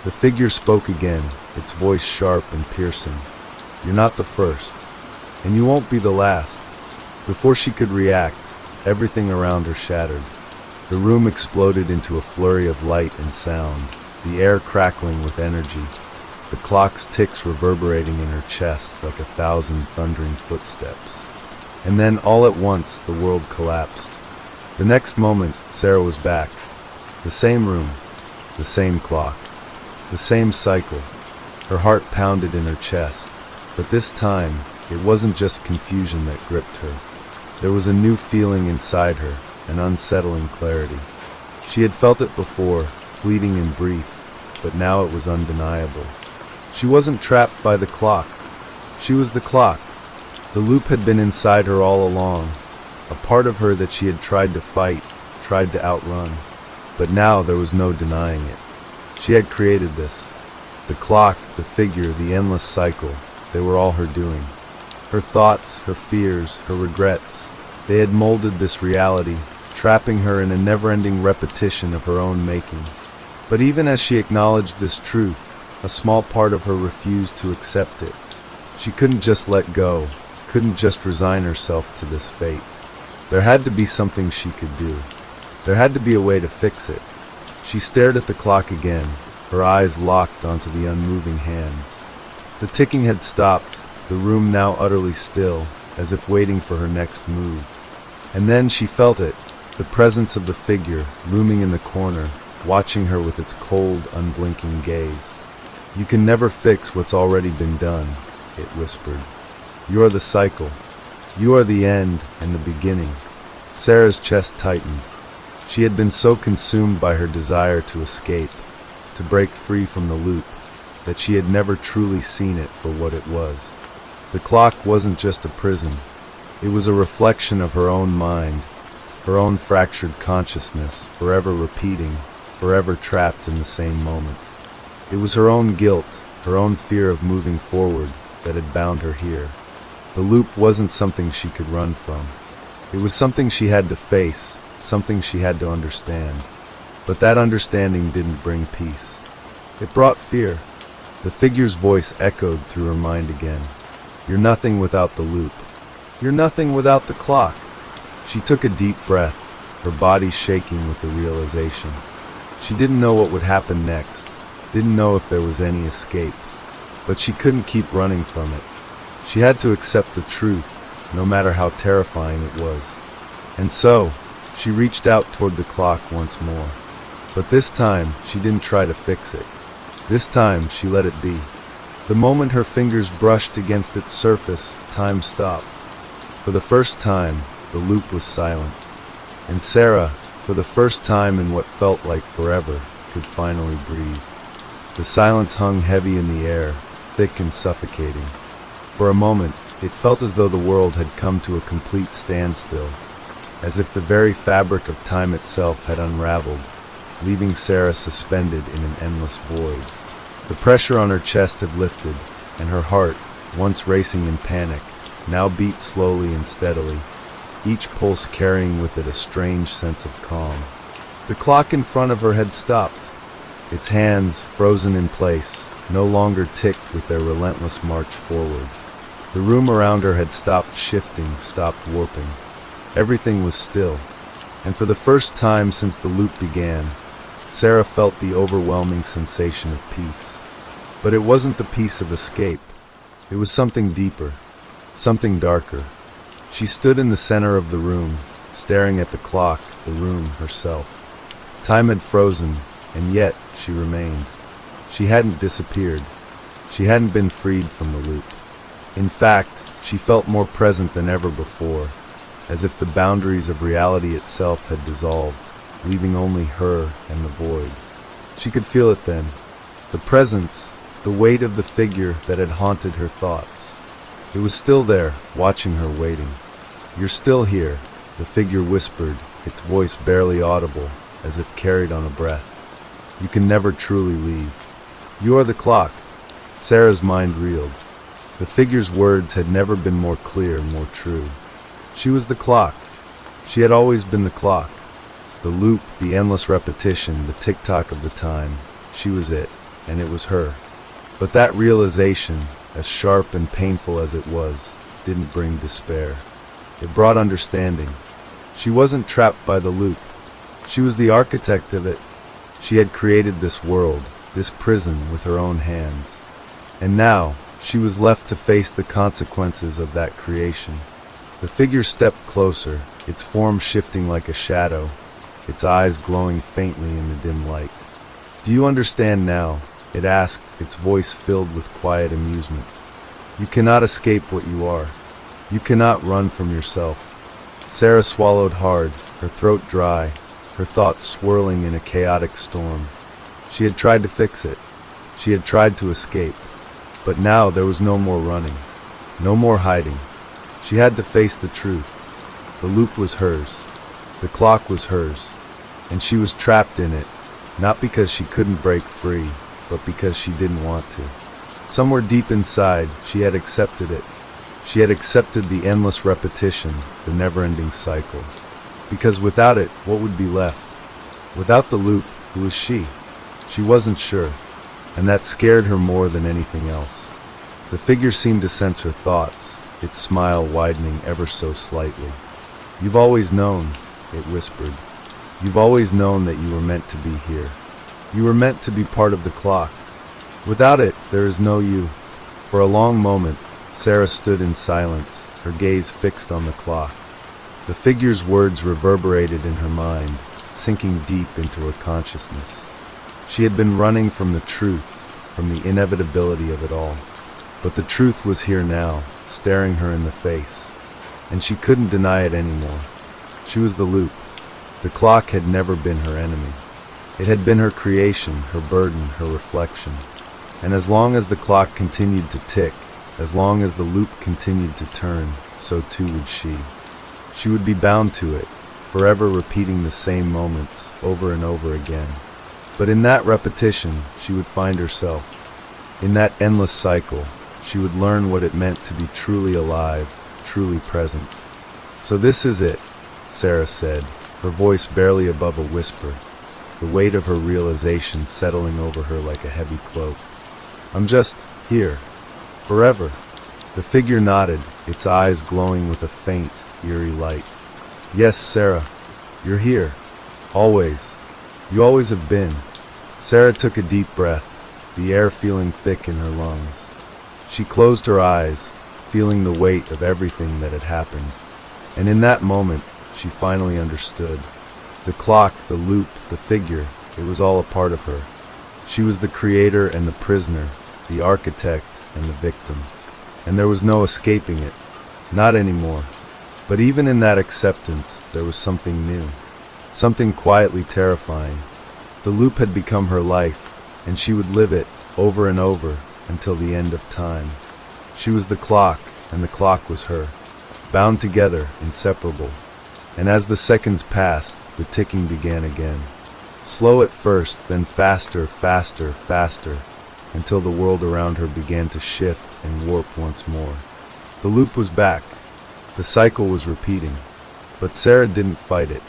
The figure spoke again, its voice sharp and piercing. "You're not the first, and you won't be the last." Before she could react, everything around her shattered. The room exploded into a flurry of light and sound, the air crackling with energy, the clock's ticks reverberating in her chest like 1,000 thundering footsteps. And then, all at once, the world collapsed. The next moment, Sarah was back. The same room, the same clock, the same cycle. Her heart pounded in her chest, but this time, it wasn't just confusion that gripped her. There was a new feeling inside her, an unsettling clarity. She had felt it before, fleeting and brief, but now it was undeniable. She wasn't trapped by the clock. She was the clock. The loop had been inside her all along, a part of her that she had tried to fight, tried to outrun. But now there was no denying it. She had created this. The clock, the figure, the endless cycle, they were all her doing. Her thoughts, her fears, her regrets, they had molded this reality, trapping her in a never-ending repetition of her own making. But even as she acknowledged this truth, a small part of her refused to accept it. She couldn't just let go, couldn't just resign herself to this fate. There had to be something she could do. There had to be a way to fix it. She stared at the clock again, her eyes locked onto the unmoving hands. The ticking had stopped, the room now utterly still, as if waiting for her next move. And then she felt it, the presence of the figure, looming in the corner, watching her with its cold, unblinking gaze. "You can never fix what's already been done," it whispered. "You are the cycle. You are the end and the beginning." Sarah's chest tightened. She had been so consumed by her desire to escape, to break free from the loop, that she had never truly seen it for what it was. The clock wasn't just a prison. It was a reflection of her own mind, her own fractured consciousness, forever repeating, forever trapped in the same moment. It was her own guilt, her own fear of moving forward, that had bound her here. The loop wasn't something she could run from. It was something she had to face, something she had to understand. But that understanding didn't bring peace. It brought fear. The figure's voice echoed through her mind again. "You're nothing without the loop. You're nothing without the clock." She took a deep breath, her body shaking with the realization. She didn't know what would happen next, didn't know if there was any escape, but she couldn't keep running from it. She had to accept the truth, no matter how terrifying it was. And so, she reached out toward the clock once more. But this time, she didn't try to fix it. This time, she let it be. The moment her fingers brushed against its surface, time stopped. For the first time, the loop was silent. And Sarah, for the first time in what felt like forever, could finally breathe. The silence hung heavy in the air, thick and suffocating. For a moment, it felt as though the world had come to a complete standstill, as if the very fabric of time itself had unraveled, leaving Sarah suspended in an endless void. The pressure on her chest had lifted, and her heart, once racing in panic, now beat slowly and steadily, each pulse carrying with it a strange sense of calm. The clock in front of her had stopped. Its hands, frozen in place, no longer ticked with their relentless march forward. The room around her had stopped shifting, stopped warping. Everything was still, and for the first time since the loop began, Sarah felt the overwhelming sensation of peace. But it wasn't the peace of escape. It was something deeper, something darker. She stood in the center of the room, staring at the clock, the room herself. Time had frozen, and yet she remained. She hadn't disappeared. She hadn't been freed from the loop. In fact, she felt more present than ever before, as if the boundaries of reality itself had dissolved, leaving only her and the void. She could feel it then, the presence, the weight of the figure that had haunted her thoughts. It was still there, watching her, waiting. "You're still here," the figure whispered, its voice barely audible, as if carried on a breath. "You can never truly leave. You are the clock." Sarah's mind reeled. The figure's words had never been more clear, more true. She was the clock. She had always been the clock. The loop, the endless repetition, the tick-tock of the time. She was it, and it was her. But that realization, as sharp and painful as it was, didn't bring despair. It brought understanding. She wasn't trapped by the loop. She was the architect of it. She had created this world, this prison, with her own hands. And now, she was left to face the consequences of that creation. The figure stepped closer, its form shifting like a shadow, its eyes glowing faintly in the dim light. "Do you understand now?" it asked, its voice filled with quiet amusement. "You cannot escape what you are. You cannot run from yourself." Sarah swallowed hard, her throat dry, her thoughts swirling in a chaotic storm. She had tried to fix it. She had tried to escape. But now there was no more running, no more hiding. She had to face the truth. The loop was hers. The clock was hers. And she was trapped in it, not because she couldn't break free, but because she didn't want to. Somewhere deep inside, she had accepted it. She had accepted the endless repetition, the never-ending cycle. Because without it, what would be left? Without the loop, who was she? She wasn't sure. And that scared her more than anything else. The figure seemed to sense her thoughts, its smile widening ever so slightly. "You've always known," it whispered. "You've always known that you were meant to be here. You were meant to be part of the clock. Without it, there is no you." For a long moment, Sarah stood in silence, her gaze fixed on the clock. The figure's words reverberated in her mind, sinking deep into her consciousness. She had been running from the truth, from the inevitability of it all. But the truth was here now, staring her in the face. And she couldn't deny it anymore. She was the loop. The clock had never been her enemy. It had been her creation, her burden, her reflection. And as long as the clock continued to tick, as long as the loop continued to turn, so too would she. She would be bound to it, forever repeating the same moments, over and over again. But in that repetition, she would find herself. In that endless cycle, she would learn what it meant to be truly alive, truly present. "So this is it," Sarah said, her voice barely above a whisper, the weight of her realization settling over her like a heavy cloak. "I'm just here, forever." The figure nodded, its eyes glowing with a faint, eerie light. "Yes, Sarah, you're here, always. You always have been." Sarah took a deep breath, the air feeling thick in her lungs. She closed her eyes, feeling the weight of everything that had happened. And in that moment, she finally understood. The clock, the loop, the figure, it was all a part of her. She was the creator and the prisoner, the architect and the victim. And there was no escaping it. Not anymore. But even in that acceptance, there was something new. Something quietly terrifying. The loop had become her life, and she would live it over and over until the end of time. She was the clock, and the clock was her, bound together, inseparable. And as the seconds passed, the ticking began again. Slow at first, then faster, faster, faster, until the world around her began to shift and warp once more. The loop was back. The cycle was repeating. But Sarah didn't fight it.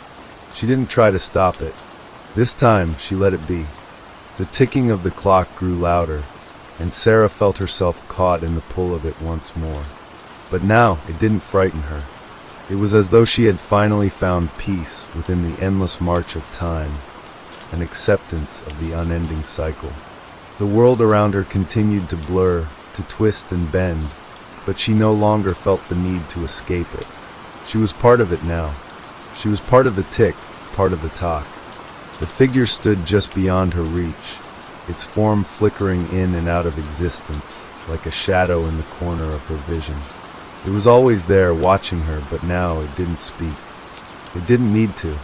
She didn't try to stop it. This time, she let it be. The ticking of the clock grew louder, and Sarah felt herself caught in the pull of it once more. But now, it didn't frighten her. It was as though she had finally found peace within the endless march of time, an acceptance of the unending cycle. The world around her continued to blur, to twist and bend, but she no longer felt the need to escape it. She was part of it now. She was part of the tick, part of the talk. The figure stood just beyond her reach, its form flickering in and out of existence, like a shadow in the corner of her vision. It was always there, watching her, but now it didn't speak. It didn't need to.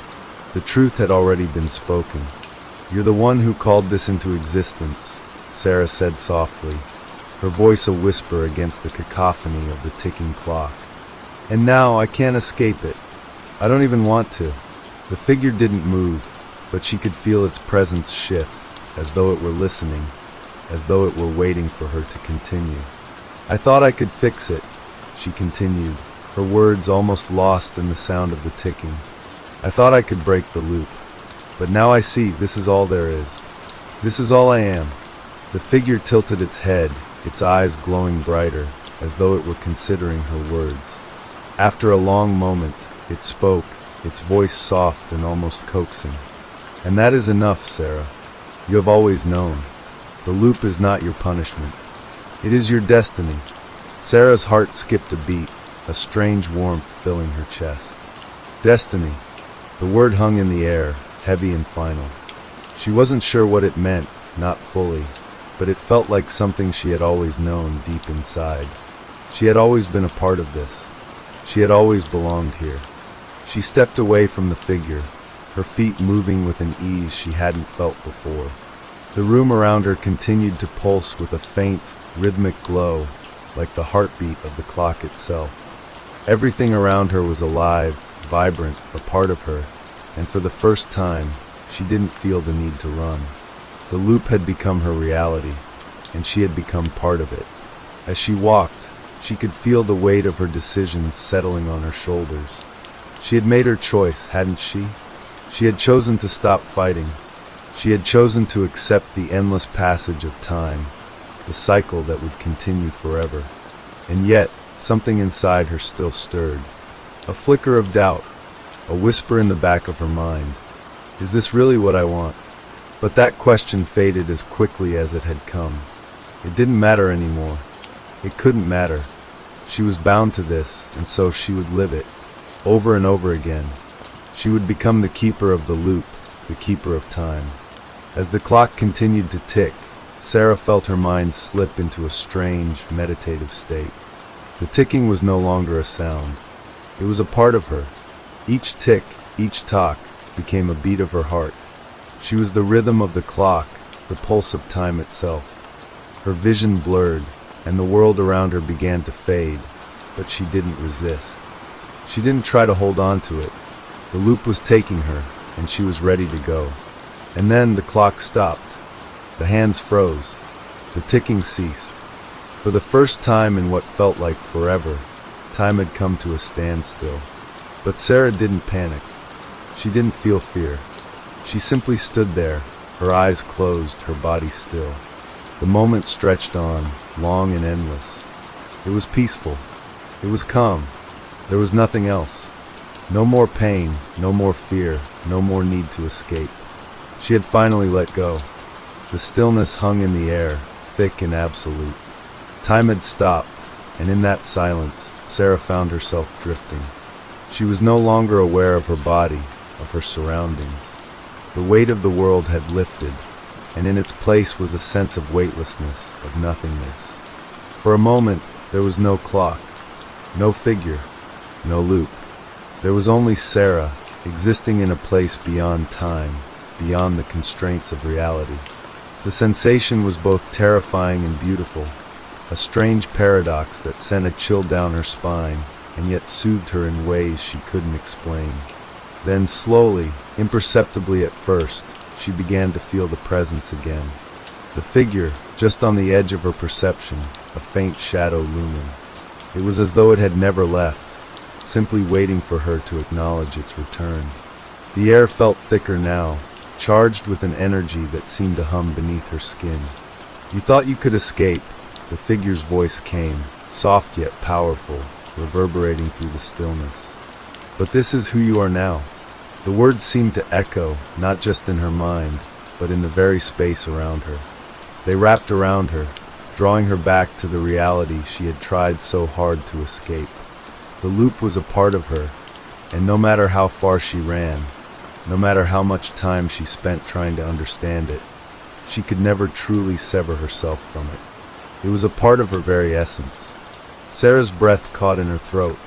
The truth had already been spoken. "You're the one who called this into existence," Sarah said softly, her voice a whisper against the cacophony of the ticking clock. "And now I can't escape it. I don't even want to." The figure didn't move, but she could feel its presence shift, as though it were listening, as though it were waiting for her to continue. "I thought I could fix it," she continued, her words almost lost in the sound of the ticking. "I thought I could break the loop. But now I see this is all there is. This is all I am." The figure tilted its head, its eyes glowing brighter, as though it were considering her words. After a long moment, it spoke, its voice soft and almost coaxing. "And that is enough, Sarah. You have always known. The loop is not your punishment. It is your destiny." Sarah's heart skipped a beat, a strange warmth filling her chest. Destiny. The word hung in the air, heavy and final. She wasn't sure what it meant, not fully, but it felt like something she had always known deep inside. She had always been a part of this. She had always belonged here. She stepped away from the figure, her feet moving with an ease she hadn't felt before. The room around her continued to pulse with a faint, rhythmic glow, like the heartbeat of the clock itself. Everything around her was alive, vibrant, a part of her, and for the first time, she didn't feel the need to run. The loop had become her reality, and she had become part of it. As she walked, she could feel the weight of her decisions settling on her shoulders. She had made her choice, hadn't she? She had chosen to stop fighting. She had chosen to accept the endless passage of time, the cycle that would continue forever. And yet, something inside her still stirred. A flicker of doubt, a whisper in the back of her mind. Is this really what I want? But that question faded as quickly as it had come. It didn't matter anymore. It couldn't matter. She was bound to this, and so she would live it, over and over again. She would become the keeper of the loop, the keeper of time. As the clock continued to tick, Sarah felt her mind slip into a strange, meditative state. The ticking was no longer a sound. It was a part of her. Each tick, each tock, became a beat of her heart. She was the rhythm of the clock, the pulse of time itself. Her vision blurred, and the world around her began to fade, but she didn't resist. She didn't try to hold on to it. The loop was taking her, and she was ready to go. And then the clock stopped. The hands froze. The ticking ceased. For the first time in what felt like forever, time had come to a standstill. But Sarah didn't panic. She didn't feel fear. She simply stood there, her eyes closed, her body still. The moment stretched on, long and endless. It was peaceful. It was calm. There was nothing else. No more pain, no more fear, no more need to escape. She had finally let go. The stillness hung in the air, thick and absolute. Time had stopped, and in that silence, Sarah found herself drifting. She was no longer aware of her body, of her surroundings. The weight of the world had lifted, and in its place was a sense of weightlessness, of nothingness. For a moment, there was no clock, no figure, no loop. There was only Sarah, existing in a place beyond time, beyond the constraints of reality. The sensation was both terrifying and beautiful, a strange paradox that sent a chill down her spine, and yet soothed her in ways she couldn't explain. Then slowly, imperceptibly at first, she began to feel the presence again. The figure, just on the edge of her perception, a faint shadow looming. It was as though it had never left, simply waiting for her to acknowledge its return. The air felt thicker now, charged with an energy that seemed to hum beneath her skin. "You thought you could escape," the figure's voice came, soft yet powerful, reverberating through the stillness. "But this is who you are now." The words seemed to echo, not just in her mind, but in the very space around her. They wrapped around her, drawing her back to the reality she had tried so hard to escape. The loop was a part of her, and no matter how far she ran, no matter how much time she spent trying to understand it, she could never truly sever herself from it. It was a part of her very essence. Sarah's breath caught in her throat.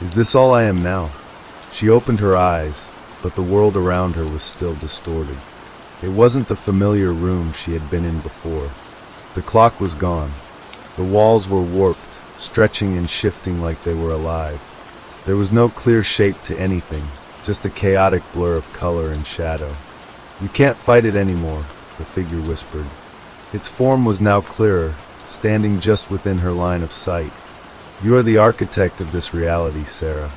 Is this all I am now? She opened her eyes, but the world around her was still distorted. It wasn't the familiar room she had been in before. The clock was gone. The walls were warped, stretching and shifting like they were alive. There was no clear shape to anything, just a chaotic blur of color and shadow. You can't fight it anymore, the figure whispered. Its form was now clearer, standing just within her line of sight. You are the architect of this reality, Sarah.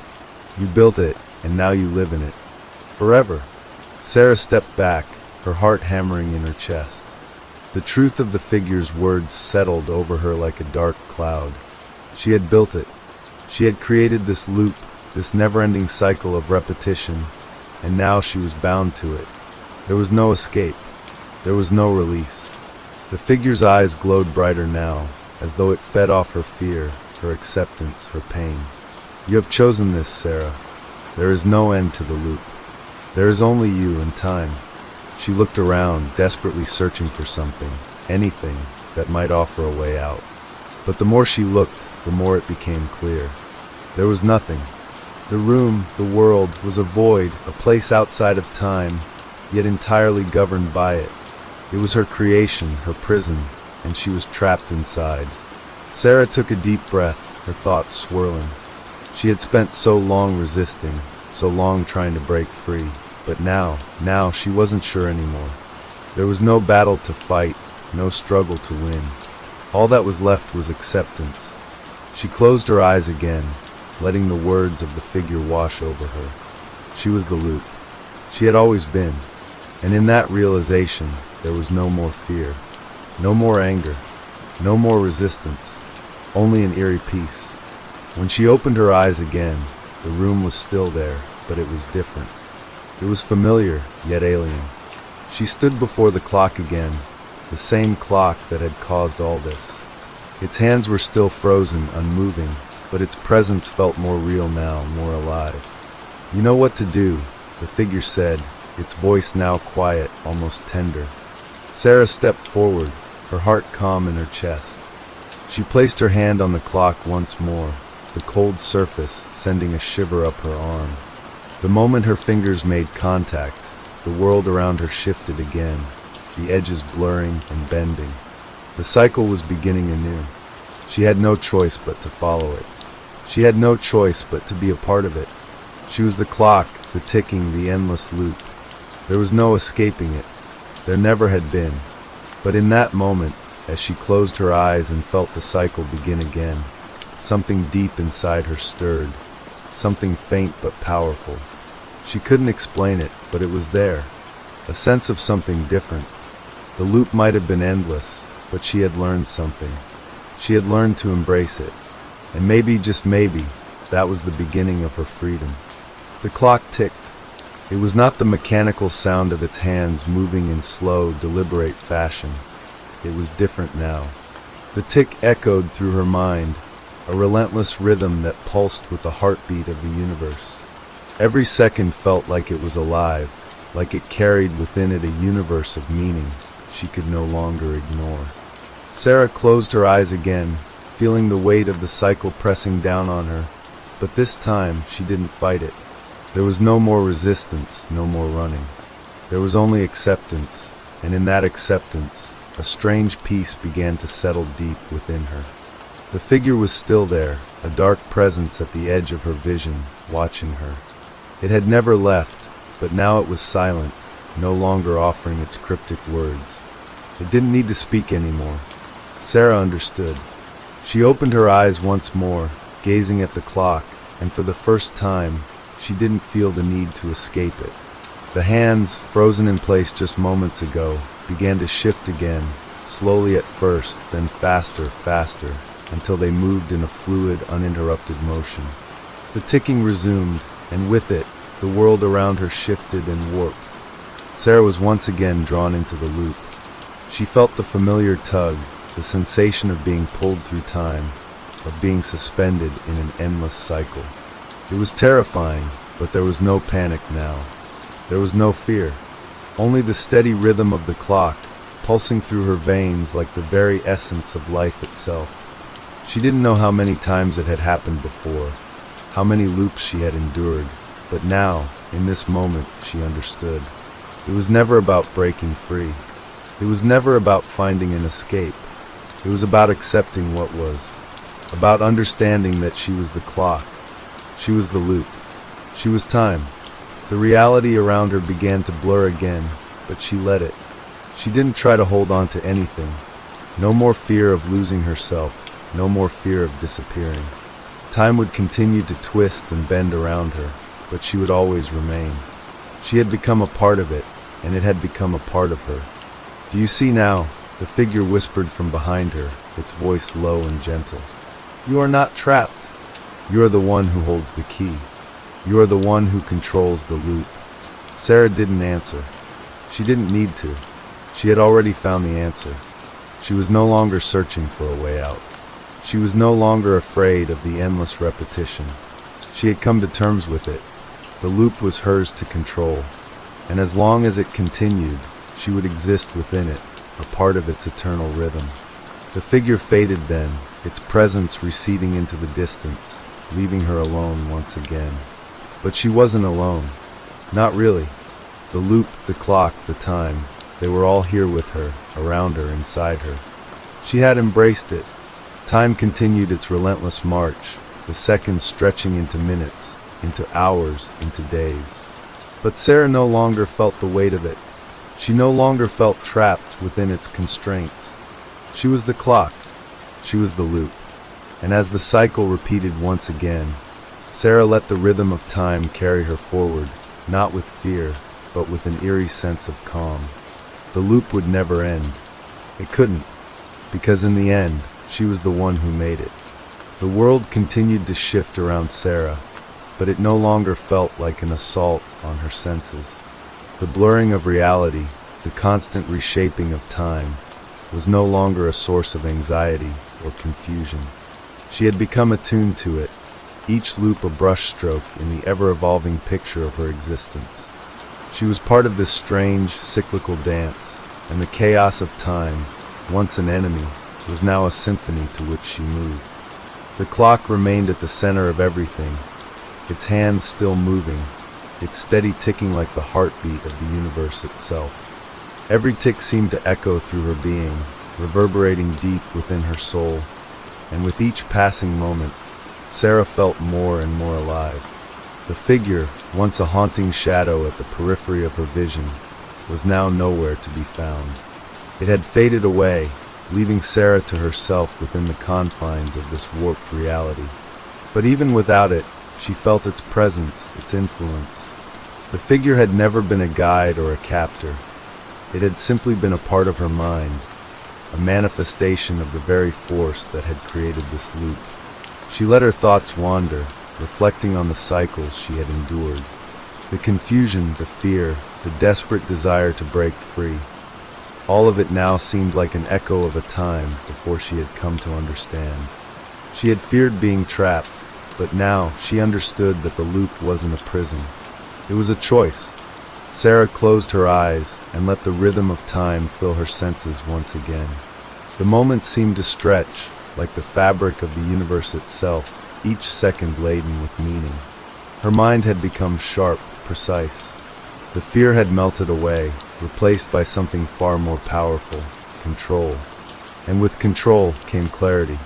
You built it, and now you live in it. Forever. Sarah stepped back, her heart hammering in her chest. The truth of the figure's words settled over her like a dark cloud. She had built it. She had created this loop, this never-ending cycle of repetition, and now she was bound to it. There was no escape. There was no release. The figure's eyes glowed brighter now, as though it fed off her fear, her acceptance, her pain. You have chosen this, Sarah. There is no end to the loop. There is only you and time. She looked around, desperately searching for something, anything that might offer a way out. But the more she looked, the more it became clear. There was nothing. The room, the world, was a void, a place outside of time, yet entirely governed by it. It was her creation, her prison, and she was trapped inside. Sarah took a deep breath, her thoughts swirling. She had spent so long resisting, so long trying to break free. But now she wasn't sure anymore. There was no battle to fight, no struggle to win. All that was left was acceptance. She closed her eyes again, letting the words of the figure wash over her. She was the loop. She had always been. And in that realization, there was no more fear, no more anger, no more resistance, only an eerie peace. When she opened her eyes again, the room was still there, but it was different. It was familiar, yet alien. She stood before the clock again, the same clock that had caused all this. Its hands were still frozen, unmoving, but its presence felt more real now, more alive. You know what to do, the figure said, its voice now quiet, almost tender. Sarah stepped forward, her heart calm in her chest. She placed her hand on the clock once more, the cold surface sending a shiver up her arm. The moment her fingers made contact, the world around her shifted again, the edges blurring and bending. The cycle was beginning anew. She had no choice but to follow it. She had no choice but to be a part of it. She was the clock, the ticking, the endless loop. There was no escaping it. There never had been. But in that moment, as she closed her eyes and felt the cycle begin again, something deep inside her stirred. Something faint but powerful. She couldn't explain it, but it was there. A sense of something different. The loop might have been endless, but she had learned something. She had learned to embrace it. And maybe, just maybe, that was the beginning of her freedom. The clock ticked. It was not the mechanical sound of its hands moving in slow, deliberate fashion. It was different now. The tick echoed through her mind, a relentless rhythm that pulsed with the heartbeat of the universe. Every second felt like it was alive, like it carried within it a universe of meaning she could no longer ignore. Sarah closed her eyes again, feeling the weight of the cycle pressing down on her, but this time she didn't fight it. There was no more resistance, no more running. There was only acceptance, and in that acceptance, a strange peace began to settle deep within her. The figure was still there, a dark presence at the edge of her vision, watching her. It had never left, but now it was silent, no longer offering its cryptic words. It didn't need to speak anymore. Sarah understood. She opened her eyes once more, gazing at the clock, and for the first time, she didn't feel the need to escape it. The hands, frozen in place just moments ago, began to shift again, slowly at first, then faster, until they moved in a fluid, uninterrupted motion. The ticking resumed, and with it, the world around her shifted and warped. Sarah was once again drawn into the loop. She felt the familiar tug, the sensation of being pulled through time, of being suspended in an endless cycle. It was terrifying, but there was no panic now. There was no fear, only the steady rhythm of the clock, pulsing through her veins like the very essence of life itself. She didn't know how many times it had happened before, how many loops she had endured, but now, in this moment, she understood. It was never about breaking free. It was never about finding an escape. It was about accepting what was, about understanding that she was the clock, she was the loop, she was time. The reality around her began to blur again, but she let it. She didn't try to hold on to anything. No more fear of losing herself, no more fear of disappearing. Time would continue to twist and bend around her, but she would always remain. She had become a part of it, and it had become a part of her. "Do you see now?" The figure whispered from behind her, its voice low and gentle. "You are not trapped. You are the one who holds the key. You are the one who controls the loop." Sarah didn't answer. She didn't need to. She had already found the answer. She was no longer searching for a way out. She was no longer afraid of the endless repetition. She had come to terms with it. The loop was hers to control, and as long as it continued, she would exist within it, a part of its eternal rhythm. The figure faded then, its presence receding into the distance, leaving her alone once again. But she wasn't alone. Not really. The loop, the clock, the time, they were all here with her, around her, inside her. She had embraced it. Time continued its relentless march, the seconds stretching into minutes, into hours, into days. But Sarah no longer felt the weight of it. She no longer felt trapped within its constraints. She was the clock. She was the loop. And as the cycle repeated once again, Sarah let the rhythm of time carry her forward, not with fear, but with an eerie sense of calm. The loop would never end. It couldn't, because in the end, she was the one who made it. The world continued to shift around Sarah, but it no longer felt like an assault on her senses. The blurring of reality, the constant reshaping of time, was no longer a source of anxiety or confusion. She had become attuned to it, each loop a brushstroke in the ever-evolving picture of her existence. She was part of this strange, cyclical dance, and the chaos of time, once an enemy, was now a symphony to which she moved. The clock remained at the center of everything, its hands still moving, its steady ticking like the heartbeat of the universe itself. Every tick seemed to echo through her being, reverberating deep within her soul, and with each passing moment, Sarah felt more and more alive. The figure, once a haunting shadow at the periphery of her vision, was now nowhere to be found. It had faded away, leaving Sarah to herself within the confines of this warped reality. But even without it, she felt its presence, its influence. The figure had never been a guide or a captor. It had simply been a part of her mind, a manifestation of the very force that had created this loop. She let her thoughts wander, reflecting on the cycles she had endured. The confusion, the fear, the desperate desire to break free. All of it now seemed like an echo of a time before she had come to understand. She had feared being trapped, but now she understood that the loop wasn't a prison. It was a choice. Sarah closed her eyes and let the rhythm of time fill her senses once again. The moments seemed to stretch, like the fabric of the universe itself, each second laden with meaning. Her mind had become sharp, precise. The fear had melted away, replaced by something far more powerful, control. And with control came clarity.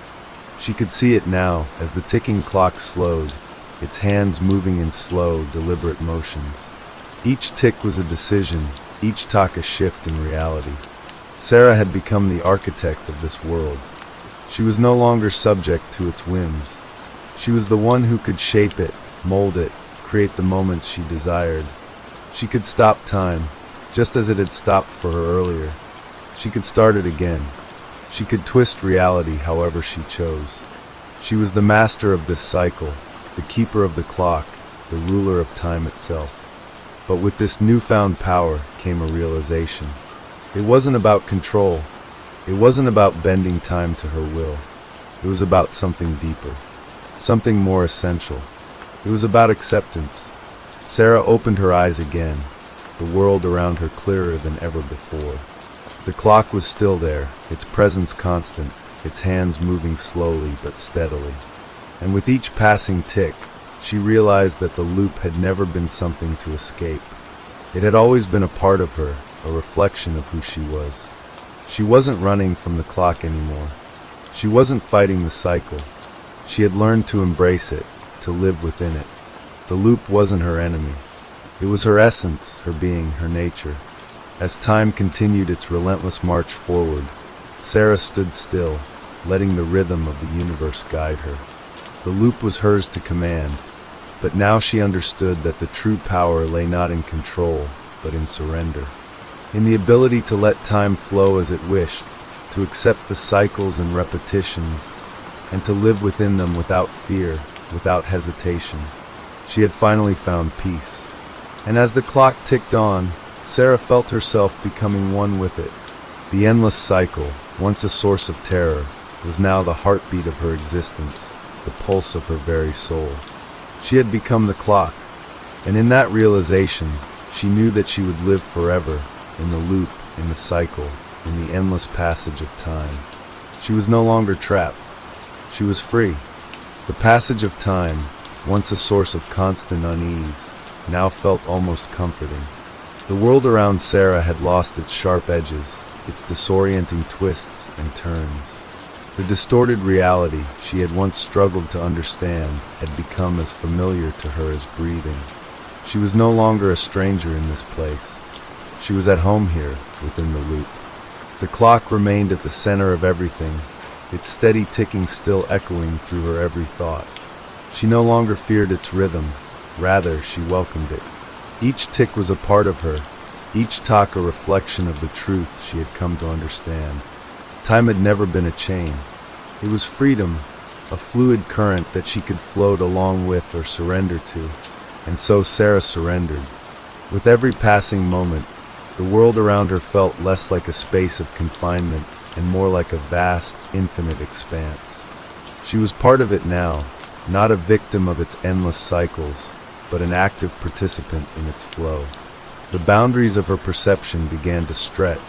She could see it now as the ticking clock slowed, its hands moving in slow, deliberate motions. Each tick was a decision, each talk a shift in reality. Sarah had become the architect of this world. She was no longer subject to its whims. She was the one who could shape it, mold it, create the moments she desired. She could stop time, just as it had stopped for her earlier. She could start it again. She could twist reality however she chose. She was the master of this cycle, the keeper of the clock, the ruler of time itself. But with this newfound power came a realization. It wasn't about control. It wasn't about bending time to her will. It was about something deeper, something more essential. It was about acceptance. Sarah opened her eyes again, the world around her clearer than ever before. The clock was still there, its presence constant, its hands moving slowly but steadily. And with each passing tick, she realized that the loop had never been something to escape. It had always been a part of her, a reflection of who she was. She wasn't running from the clock anymore. She wasn't fighting the cycle. She had learned to embrace it, to live within it. The loop wasn't her enemy. It was her essence, her being, her nature. As time continued its relentless march forward, Sarah stood still, letting the rhythm of the universe guide her. The loop was hers to command, but now she understood that the true power lay not in control, but in surrender. In the ability to let time flow as it wished, to accept the cycles and repetitions, and to live within them without fear, without hesitation. She had finally found peace. And as the clock ticked on, Sarah felt herself becoming one with it. The endless cycle, once a source of terror, was now the heartbeat of her existence, the pulse of her very soul. She had become the clock, and in that realization, she knew that she would live forever, in the loop, in the cycle, in the endless passage of time. She was no longer trapped. She was free. The passage of time, once a source of constant unease, now felt almost comforting. The world around Sarah had lost its sharp edges, its disorienting twists and turns. The distorted reality she had once struggled to understand had become as familiar to her as breathing. She was no longer a stranger in this place. She was at home here, within the loop. The clock remained at the center of everything, its steady ticking still echoing through her every thought. She no longer feared its rhythm, rather she welcomed it. Each tick was a part of her, each talk a reflection of the truth she had come to understand. Time had never been a chain. It was freedom, a fluid current that she could float along with or surrender to, and so Sarah surrendered. With every passing moment, the world around her felt less like a space of confinement and more like a vast, infinite expanse. She was part of it now, not a victim of its endless cycles, but an active participant in its flow. The boundaries of her perception began to stretch,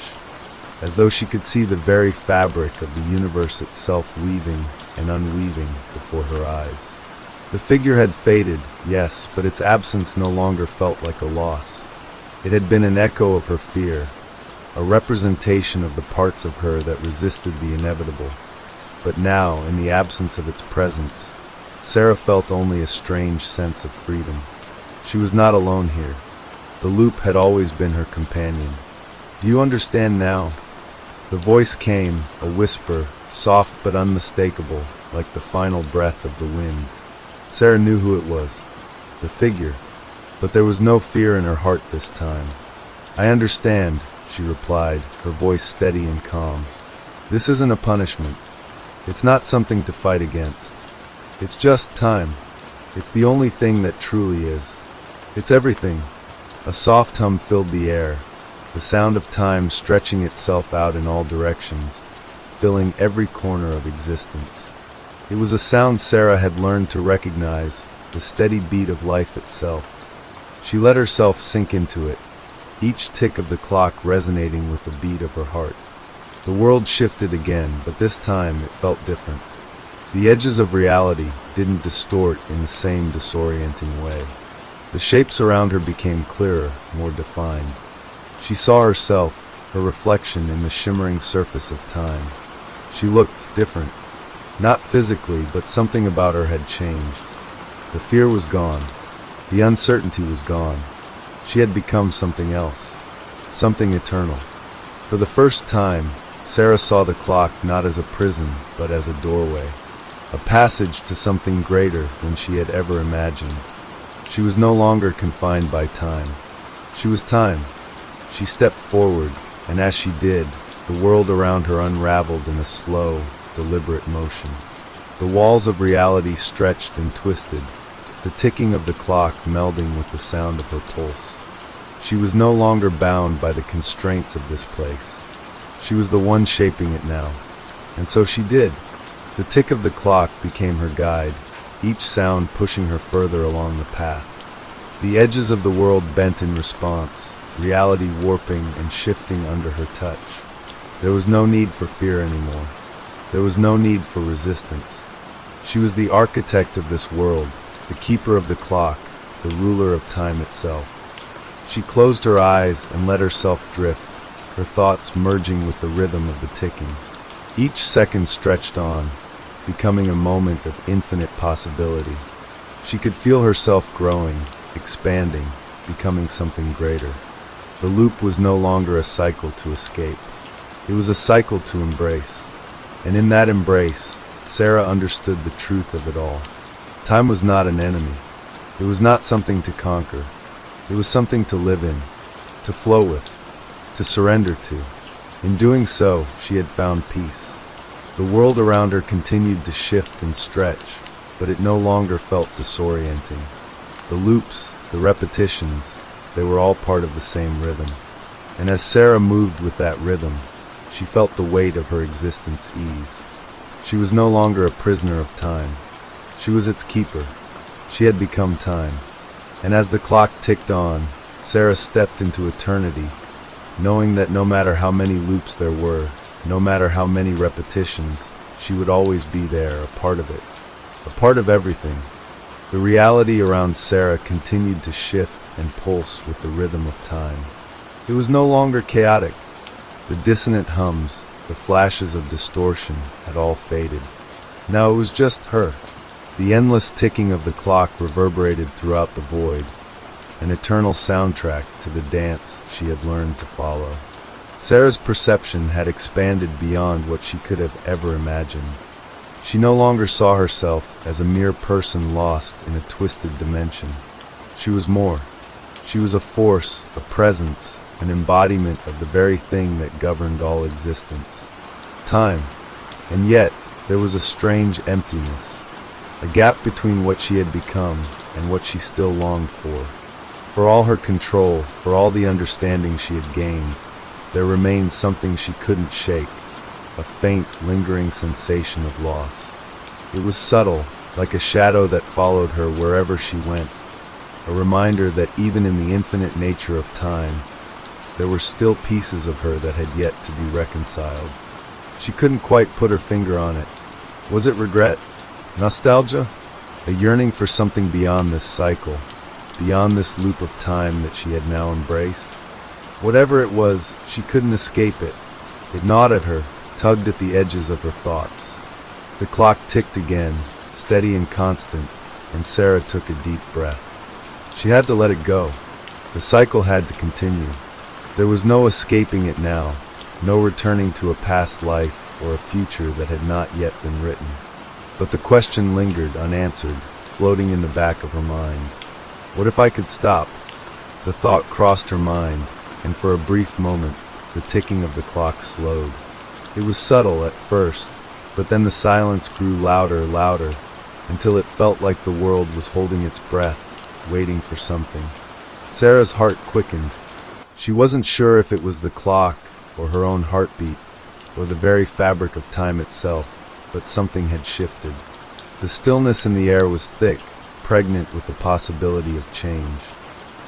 as though she could see the very fabric of the universe itself weaving and unweaving before her eyes. The figure had faded, yes, but its absence no longer felt like a loss. It had been an echo of her fear, a representation of the parts of her that resisted the inevitable. But now, in the absence of its presence, Sarah felt only a strange sense of freedom. She was not alone here. The loop had always been her companion. Do you understand now? The voice came, a whisper, soft but unmistakable, like the final breath of the wind. Sarah knew who it was, the figure, but there was no fear in her heart this time. I understand, she replied, her voice steady and calm. This isn't a punishment. It's not something to fight against. It's just time. It's the only thing that truly is. It's everything. A soft hum filled the air, the sound of time stretching itself out in all directions, filling every corner of existence. It was a sound Sarah had learned to recognize, the steady beat of life itself. She let herself sink into it, each tick of the clock resonating with the beat of her heart. The world shifted again, but this time it felt different. The edges of reality didn't distort in the same disorienting way. The shapes around her became clearer, more defined. She saw herself, her reflection in the shimmering surface of time. She looked different. Not physically, but something about her had changed. The fear was gone. The uncertainty was gone. She had become something else, something eternal. For the first time, Sarah saw the clock not as a prison, but as a doorway, a passage to something greater than she had ever imagined. She was no longer confined by time. She was time. She stepped forward, and as she did, the world around her unraveled in a slow, deliberate motion. The walls of reality stretched and twisted, the ticking of the clock melding with the sound of her pulse. She was no longer bound by the constraints of this place. She was the one shaping it now. And so she did. The tick of the clock became her guide, each sound pushing her further along the path. The edges of the world bent in response, reality warping and shifting under her touch. There was no need for fear anymore. There was no need for resistance. She was the architect of this world, the keeper of the clock, the ruler of time itself. She closed her eyes and let herself drift, her thoughts merging with the rhythm of the ticking. Each second stretched on, becoming a moment of infinite possibility. She could feel herself growing, expanding, becoming something greater. The loop was no longer a cycle to escape. It was a cycle to embrace. And in that embrace, Sarah understood the truth of it all. Time was not an enemy. It was not something to conquer. It was something to live in, to flow with, to surrender to. In doing so, she had found peace. The world around her continued to shift and stretch, but it no longer felt disorienting. The loops, the repetitions, they were all part of the same rhythm. And as Sarah moved with that rhythm, she felt the weight of her existence ease. She was no longer a prisoner of time. She was its keeper. She had become time. And as the clock ticked on, Sarah stepped into eternity, knowing that no matter how many loops there were, no matter how many repetitions, she would always be there, a part of it, a part of everything. The reality around Sarah continued to shift and pulse with the rhythm of time. It was no longer chaotic. The dissonant hums, the flashes of distortion had all faded. Now it was just her. The endless ticking of the clock reverberated throughout the void, an eternal soundtrack to the dance she had learned to follow. Sarah's perception had expanded beyond what she could have ever imagined. She no longer saw herself as a mere person lost in a twisted dimension. She was more. She was a force, a presence, an embodiment of the very thing that governed all existence. Time. And yet, there was a strange emptiness, a gap between what she had become and what she still longed for. For all her control, for all the understanding she had gained, there remained something she couldn't shake, a faint, lingering sensation of loss. It was subtle, like a shadow that followed her wherever she went, a reminder that even in the infinite nature of time, there were still pieces of her that had yet to be reconciled. She couldn't quite put her finger on it. Was it regret? Nostalgia? A yearning for something beyond this cycle, beyond this loop of time that she had now embraced? Whatever it was, she couldn't escape it. It gnawed at her, tugged at the edges of her thoughts. The clock ticked again, steady and constant, and Sarah took a deep breath. She had to let it go. The cycle had to continue. There was no escaping it now, no returning to a past life or a future that had not yet been written. But the question lingered unanswered, floating in the back of her mind. What if I could stop? The thought crossed her mind, and for a brief moment, the ticking of the clock slowed. It was subtle at first, but then the silence grew louder, until it felt like the world was holding its breath, waiting for something. Sarah's heart quickened. She wasn't sure if it was the clock, or her own heartbeat, or the very fabric of time itself, but something had shifted. The stillness in the air was thick, pregnant with the possibility of change.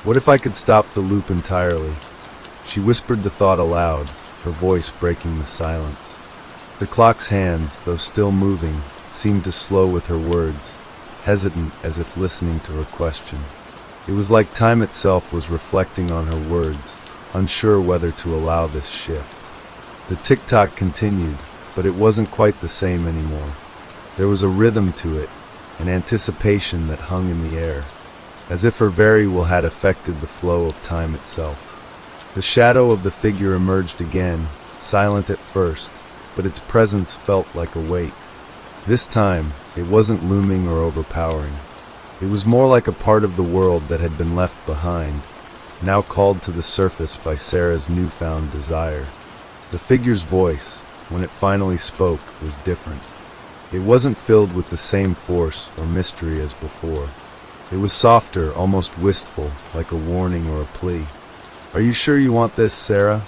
What if I could stop the loop entirely? She whispered the thought aloud, her voice breaking the silence. The clock's hands, though still moving, seemed to slow with her words, hesitant as if listening to her question. It was like time itself was reflecting on her words, unsure whether to allow this shift. The tick-tock continued, but it wasn't quite the same anymore. There was a rhythm to it, an anticipation that hung in the air, as if her very will had affected the flow of time itself. The shadow of the figure emerged again, silent at first, but its presence felt like a weight. This time, it wasn't looming or overpowering. It was more like a part of the world that had been left behind, now called to the surface by Sarah's newfound desire. The figure's voice, when it finally spoke, was different. It wasn't filled with the same force or mystery as before. It was softer, almost wistful, like a warning or a plea. "Are you sure you want this, Sarah?"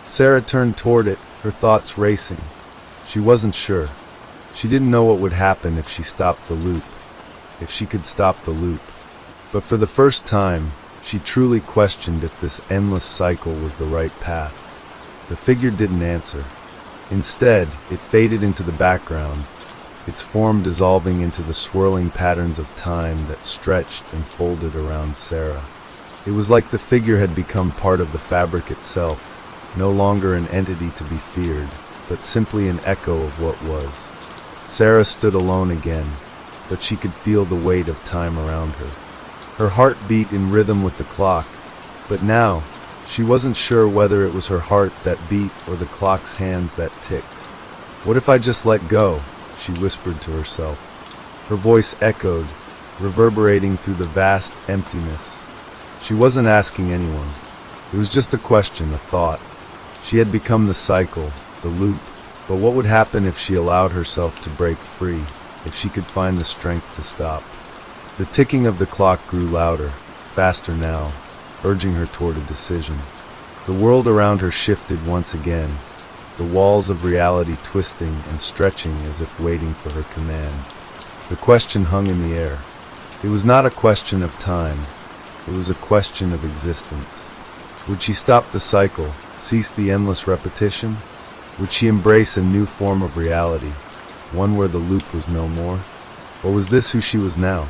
Sarah turned toward it, her thoughts racing. She wasn't sure. She didn't know what would happen if she stopped the loop. if she could stop the loop. But for the first time, she truly questioned if this endless cycle was the right path. The figure didn't answer. Instead, it faded into the background, its form dissolving into the swirling patterns of time that stretched and folded around Sarah. It was like the figure had become part of the fabric itself, no longer an entity to be feared, but simply an echo of what was. Sarah stood alone again, but she could feel the weight of time around her. Her heart beat in rhythm with the clock, but now, she wasn't sure whether it was her heart that beat or the clock's hands that ticked. "What if I just let go?" she whispered to herself. Her voice echoed, reverberating through the vast emptiness. She wasn't asking anyone. It was just a question, a thought. She had become the cycle, the loop. But what would happen if she allowed herself to break free, if she could find the strength to stop? The ticking of the clock grew louder, faster now, urging her toward a decision. The world around her shifted once again, the walls of reality twisting and stretching as if waiting for her command. The question hung in the air. It was not a question of time, it was a question of existence. Would she stop the cycle, cease the endless repetition? Would she embrace a new form of reality, one where the loop was no more? Or was this who she was now?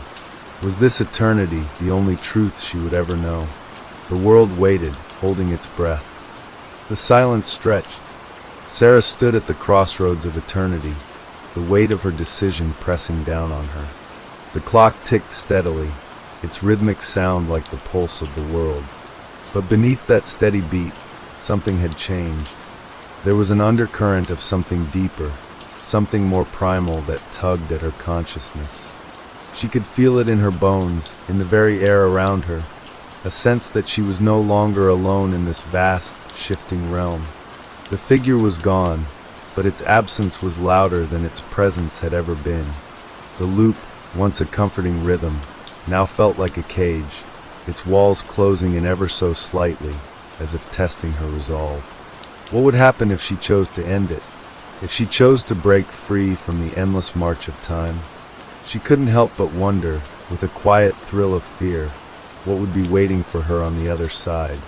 Was this eternity the only truth she would ever know? The world waited, holding its breath. The silence stretched. Sarah stood at the crossroads of eternity, the weight of her decision pressing down on her. The clock ticked steadily, its rhythmic sound like the pulse of the world. But beneath that steady beat, something had changed. There was an undercurrent of something deeper, something more primal that tugged at her consciousness. She could feel it in her bones, in the very air around her, a sense that she was no longer alone in this vast, shifting realm. The figure was gone, but its absence was louder than its presence had ever been. The loop, once a comforting rhythm, now felt like a cage, its walls closing in ever so slightly, as if testing her resolve. What would happen if she chose to end it? If she chose to break free from the endless march of time? She couldn't help but wonder, with a quiet thrill of fear, what would be waiting for her on the other side.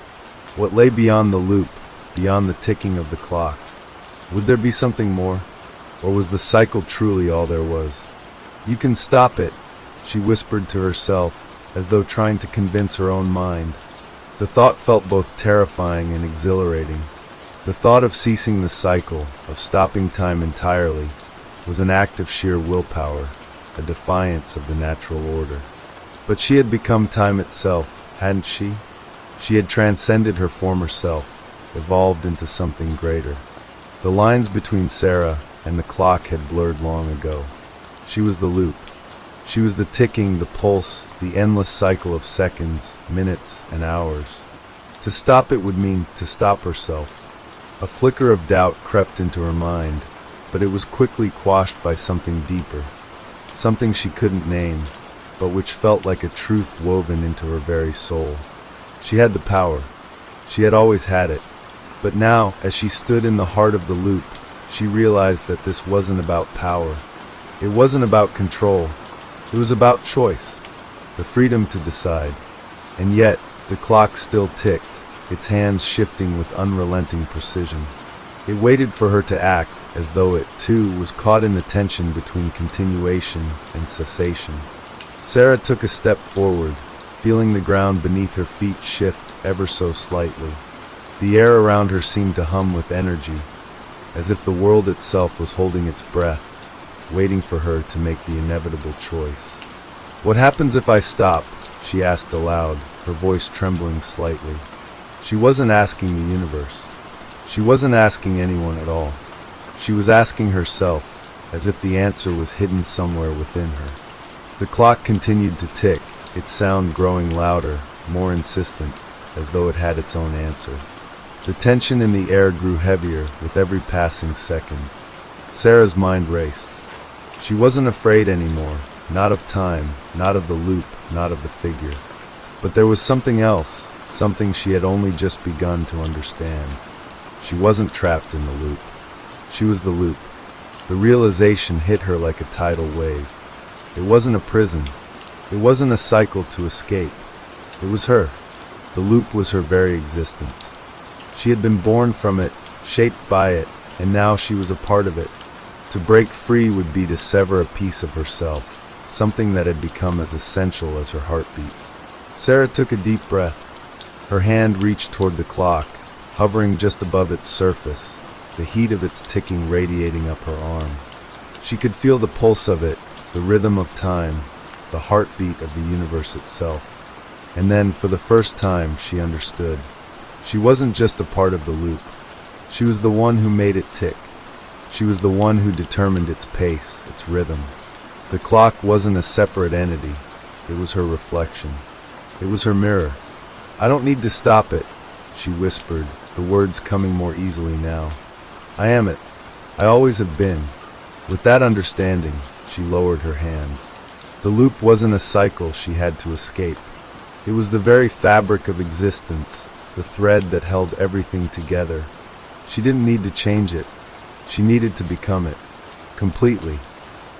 What lay beyond the loop, beyond the ticking of the clock? Would there be something more? Or was the cycle truly all there was? "You can stop it," she whispered to herself, as though trying to convince her own mind. The thought felt both terrifying and exhilarating. The thought of ceasing the cycle, of stopping time entirely, was an act of sheer willpower, a defiance of the natural order. But she had become time itself, hadn't she? She had transcended her former self, evolved into something greater. The lines between Sarah and the clock had blurred long ago. She was the loop. She was the ticking, the pulse, the endless cycle of seconds, minutes, and hours. To stop it would mean to stop herself. A flicker of doubt crept into her mind, but it was quickly quashed by something deeper, something she couldn't name, but which felt like a truth woven into her very soul. She had the power. She had always had it. But now, as she stood in the heart of the loop, she realized that this wasn't about power. It wasn't about control. It was about choice, the freedom to decide. And yet, the clock still ticked, its hands shifting with unrelenting precision. It waited for her to act, as though it, too, was caught in the tension between continuation and cessation. Sarah took a step forward, feeling the ground beneath her feet shift ever so slightly. The air around her seemed to hum with energy, as if the world itself was holding its breath, waiting for her to make the inevitable choice. "What happens if I stop?" she asked aloud, her voice trembling slightly. She wasn't asking the universe. She wasn't asking anyone at all. She was asking herself, as if the answer was hidden somewhere within her. The clock continued to tick, its sound growing louder, more insistent, as though it had its own answer. The tension in the air grew heavier with every passing second. Sarah's mind raced. She wasn't afraid anymore, not of time, not of the loop, not of the figure. But there was something else, something she had only just begun to understand. She wasn't trapped in the loop. She was the loop. The realization hit her like a tidal wave. It wasn't a prison. It wasn't a cycle to escape. It was her. The loop was her very existence. She had been born from it, shaped by it, and now she was a part of it. To break free would be to sever a piece of herself, something that had become as essential as her heartbeat. Sarah took a deep breath. Her hand reached toward the clock, hovering just above its surface, the heat of its ticking radiating up her arm. She could feel the pulse of it, the rhythm of time, the heartbeat of the universe itself. And then, for the first time, she understood. She wasn't just a part of the loop. She was the one who made it tick. She was the one who determined its pace, its rhythm. The clock wasn't a separate entity. It was her reflection. It was her mirror. "I don't need to stop it," she whispered, the words coming more easily now. "I am it. I always have been." With that understanding, she lowered her hand. The loop wasn't a cycle she had to escape. It was the very fabric of existence, the thread that held everything together. She didn't need to change it. She needed to become it, completely.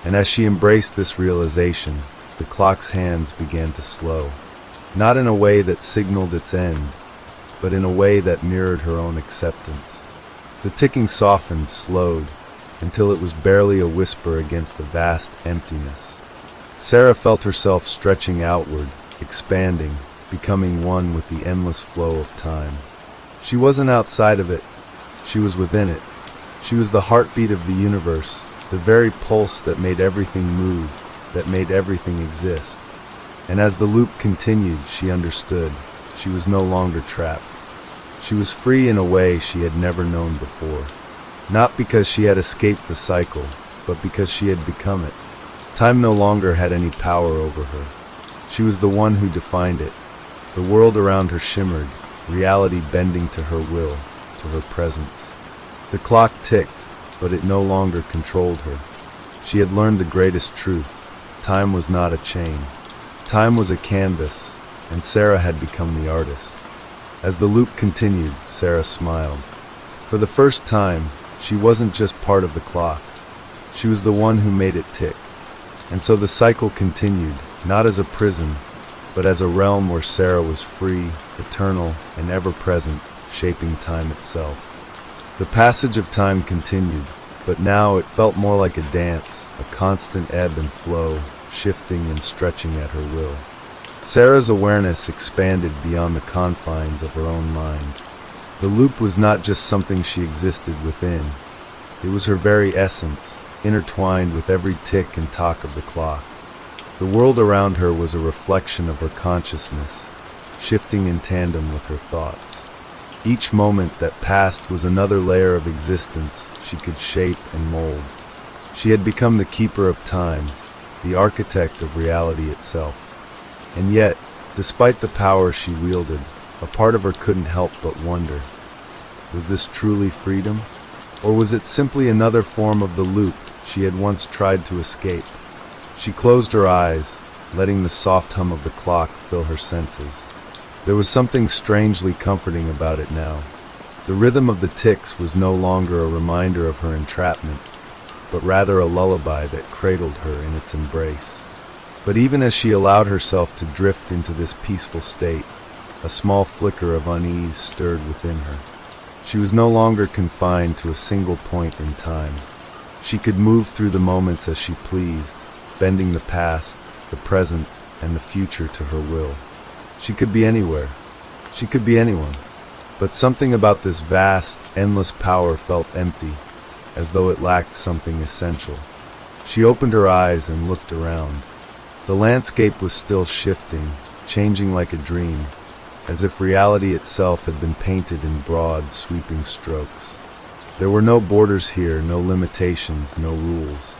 And as she embraced this realization, the clock's hands began to slow. Not in a way that signaled its end, but in a way that mirrored her own acceptance. The ticking softened, slowed, until it was barely a whisper against the vast emptiness. Sarah felt herself stretching outward, expanding, becoming one with the endless flow of time. She wasn't outside of it. She was within it. She was the heartbeat of the universe, the very pulse that made everything move, that made everything exist. And as the loop continued, she understood. She was no longer trapped. She was free in a way she had never known before. Not because she had escaped the cycle, but because she had become it. Time no longer had any power over her. She was the one who defined it. The world around her shimmered, reality bending to her will, to her presence. The clock ticked, but it no longer controlled her. She had learned the greatest truth. Time was not a chain. Time was a canvas, and Sarah had become the artist. As the loop continued, Sarah smiled. For the first time, she wasn't just part of the clock. She was the one who made it tick. And so the cycle continued, not as a prison, but as a realm where Sarah was free, eternal, and ever-present, shaping time itself. The passage of time continued, but now it felt more like a dance, a constant ebb and flow, shifting and stretching at her will. Sarah's awareness expanded beyond the confines of her own mind. The loop was not just something she existed within. It was her very essence, intertwined with every tick and tock of the clock. The world around her was a reflection of her consciousness, shifting in tandem with her thoughts. Each moment that passed was another layer of existence she could shape and mold. She had become the keeper of time, the architect of reality itself. And yet, despite the power she wielded, a part of her couldn't help but wonder. Was this truly freedom? Or was it simply another form of the loop she had once tried to escape? She closed her eyes, letting the soft hum of the clock fill her senses. There was something strangely comforting about it now. The rhythm of the ticks was no longer a reminder of her entrapment, but rather a lullaby that cradled her in its embrace. But even as she allowed herself to drift into this peaceful state, a small flicker of unease stirred within her. She was no longer confined to a single point in time. She could move through the moments as she pleased, bending the past, the present, and the future to her will. She could be anywhere. She could be anyone. But something about this vast, endless power felt empty, as though it lacked something essential. She opened her eyes and looked around. The landscape was still shifting, changing like a dream, as if reality itself had been painted in broad, sweeping strokes. There were no borders here, no limitations, no rules.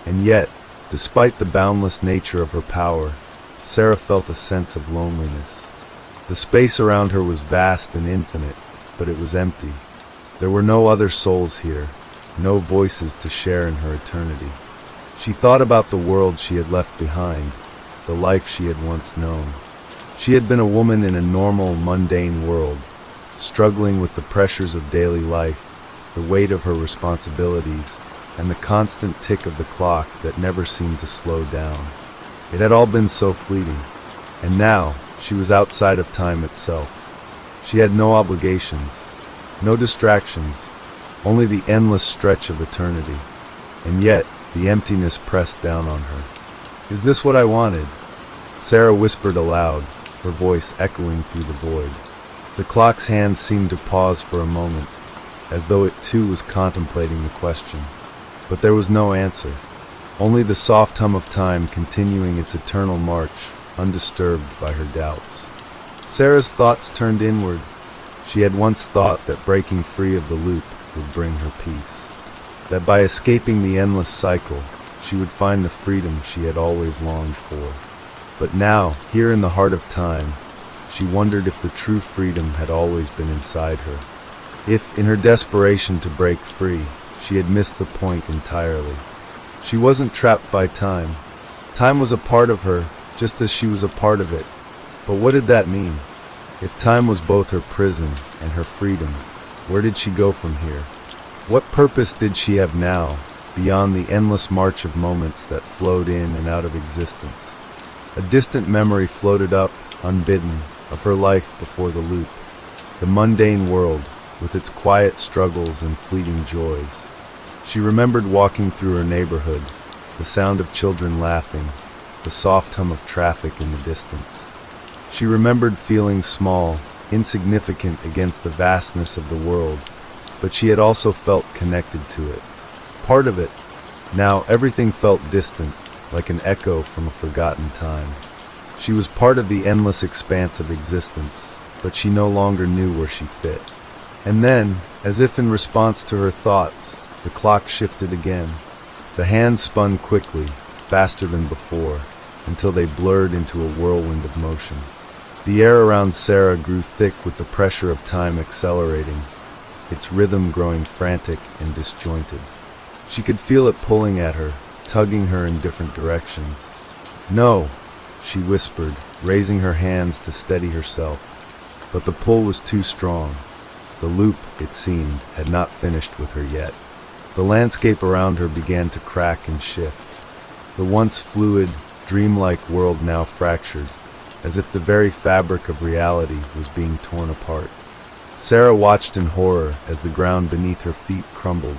And yet, despite the boundless nature of her power, Sarah felt a sense of loneliness. The space around her was vast and infinite, but it was empty. There were no other souls here, no voices to share in her eternity. She thought about the world she had left behind, the life she had once known. She had been a woman in a normal, mundane world, struggling with the pressures of daily life, the weight of her responsibilities, and the constant tick of the clock that never seemed to slow down. It had all been so fleeting, and now she was outside of time itself. She had no obligations, no distractions, only the endless stretch of eternity. And yet, the emptiness pressed down on her. "Is this what I wanted?" Sarah whispered aloud, her voice echoing through the void. The clock's hands seemed to pause for a moment, as though it too was contemplating the question. But there was no answer, only the soft hum of time continuing its eternal march, undisturbed by her doubts. Sarah's thoughts turned inward. She had once thought that breaking free of the loop would bring her peace, that by escaping the endless cycle, she would find the freedom she had always longed for. But now, here in the heart of time, she wondered if the true freedom had always been inside her. If, in her desperation to break free, she had missed the point entirely. She wasn't trapped by time. Time was a part of her, just as she was a part of it. But what did that mean? If time was both her prison and her freedom, where did she go from here? What purpose did she have now, beyond the endless march of moments that flowed in and out of existence? A distant memory floated up, unbidden, of her life before the loop, the mundane world, with its quiet struggles and fleeting joys. She remembered walking through her neighborhood, the sound of children laughing, the soft hum of traffic in the distance. She remembered feeling small, insignificant against the vastness of the world, but she had also felt connected to it, part of it. Now everything felt distant, like an echo from a forgotten time. She was part of the endless expanse of existence, but she no longer knew where she fit. And then, as if in response to her thoughts, the clock shifted again. The hands spun quickly, faster than before, until they blurred into a whirlwind of motion. The air around Sarah grew thick with the pressure of time accelerating, its rhythm growing frantic and disjointed. She could feel it pulling at her, tugging her in different directions. "No," she whispered, raising her hands to steady herself. But the pull was too strong. The loop, it seemed, had not finished with her yet. The landscape around her began to crack and shift. The once fluid, dreamlike world now fractured, as if the very fabric of reality was being torn apart. Sarah watched in horror as the ground beneath her feet crumbled,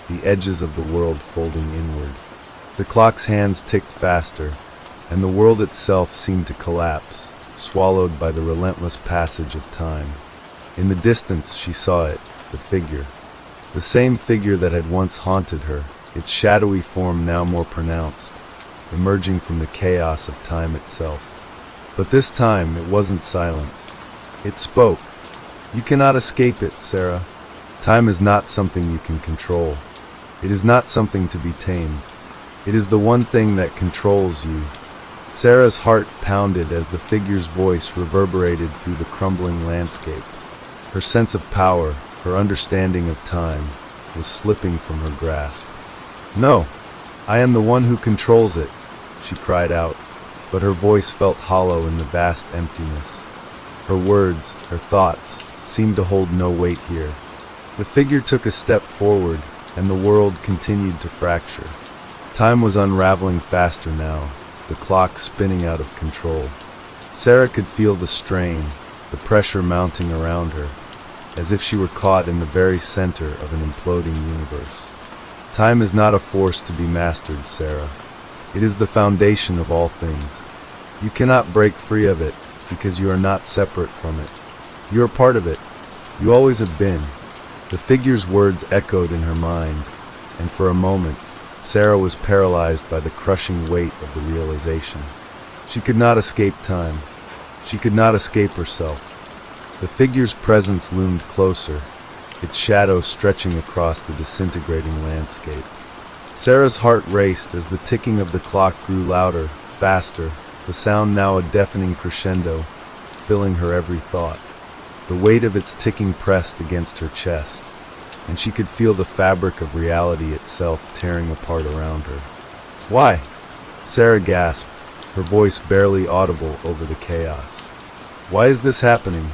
the edges of the world folding inward. The clock's hands ticked faster, and the world itself seemed to collapse, swallowed by the relentless passage of time. In the distance she saw it, the figure. The same figure that had once haunted her, its shadowy form now more pronounced, emerging from the chaos of time itself. But this time it wasn't silent. It spoke. "You cannot escape it, Sarah. Time is not something you can control. It is not something to be tamed. It is the one thing that controls you." Sarah's heart pounded as the figure's voice reverberated through the crumbling landscape. Her sense of power, her understanding of time, was slipping from her grasp. "No, I am the one who controls it," she cried out, but her voice felt hollow in the vast emptiness. Her words, her thoughts, seemed to hold no weight here. The figure took a step forward, and the world continued to fracture. Time was unraveling faster now, the clock spinning out of control. Sarah could feel the strain, the pressure mounting around her, as if she were caught in the very center of an imploding universe. Time is not a force to be mastered, Sarah. It is the foundation of all things. You cannot break free of it, because you are not separate from it. You are part of it. You always have been. The figure's words echoed in her mind, and for a moment, Sarah was paralyzed by the crushing weight of the realization. She could not escape time. She could not escape herself. The figure's presence loomed closer, its shadow stretching across the disintegrating landscape. Sarah's heart raced as the ticking of the clock grew louder, faster, the sound now a deafening crescendo, filling her every thought. The weight of its ticking pressed against her chest, and she could feel the fabric of reality itself tearing apart around her. "Why?" Sarah gasped, her voice barely audible over the chaos. "Why is this happening?"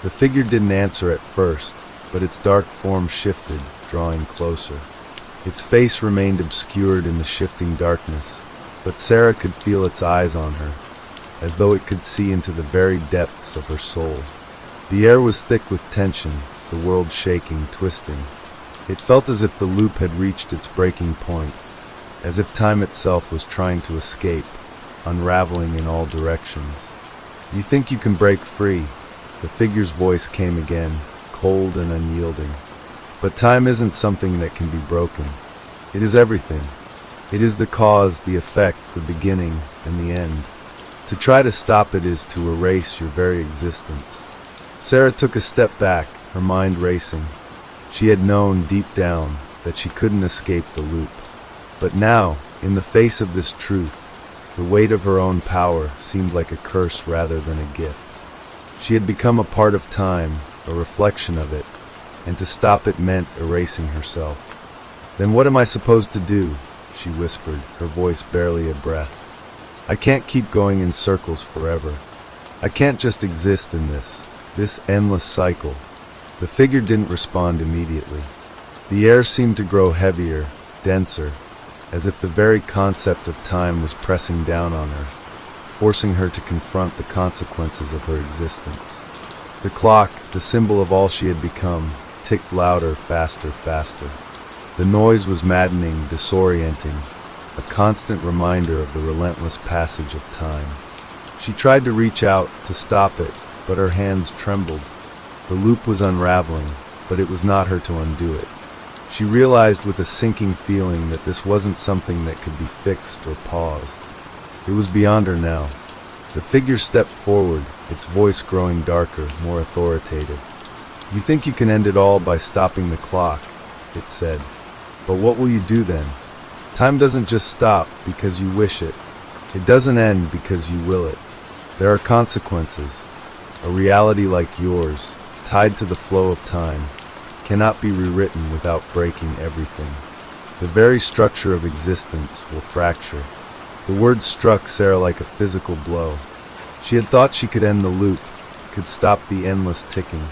The figure didn't answer at first, but its dark form shifted, drawing closer. Its face remained obscured in the shifting darkness, but Sarah could feel its eyes on her, as though it could see into the very depths of her soul. The air was thick with tension, the world shaking, twisting. It felt as if the loop had reached its breaking point, as if time itself was trying to escape, unraveling in all directions. "You think you can break free?" The figure's voice came again, cold and unyielding. "But time isn't something that can be broken. It is everything. It is the cause, the effect, the beginning, and the end. To try to stop it is to erase your very existence." Sarah took a step back, her mind racing. She had known, deep down, that she couldn't escape the loop. But now, in the face of this truth, the weight of her own power seemed like a curse rather than a gift. She had become a part of time, a reflection of it, and to stop it meant erasing herself. "Then what am I supposed to do?" she whispered, her voice barely a breath. "I can't keep going in circles forever. I can't just exist in this endless cycle." The figure didn't respond immediately. The air seemed to grow heavier, denser, as if the very concept of time was pressing down on her, forcing her to confront the consequences of her existence. The clock, the symbol of all she had become, ticked louder, faster, faster. The noise was maddening, disorienting, a constant reminder of the relentless passage of time. She tried to reach out, to stop it, but her hands trembled. The loop was unraveling, but it was not her to undo it. She realized with a sinking feeling that this wasn't something that could be fixed or paused. It was beyond her now. The figure stepped forward, its voice growing darker, more authoritative. "You think you can end it all by stopping the clock," it said. "But what will you do then? Time doesn't just stop because you wish it. It doesn't end because you will it. There are consequences. A reality like yours, tied to the flow of time, cannot be rewritten without breaking everything. The very structure of existence will fracture." The words struck Sarah like a physical blow. She had thought she could end the loop, could stop the endless ticking.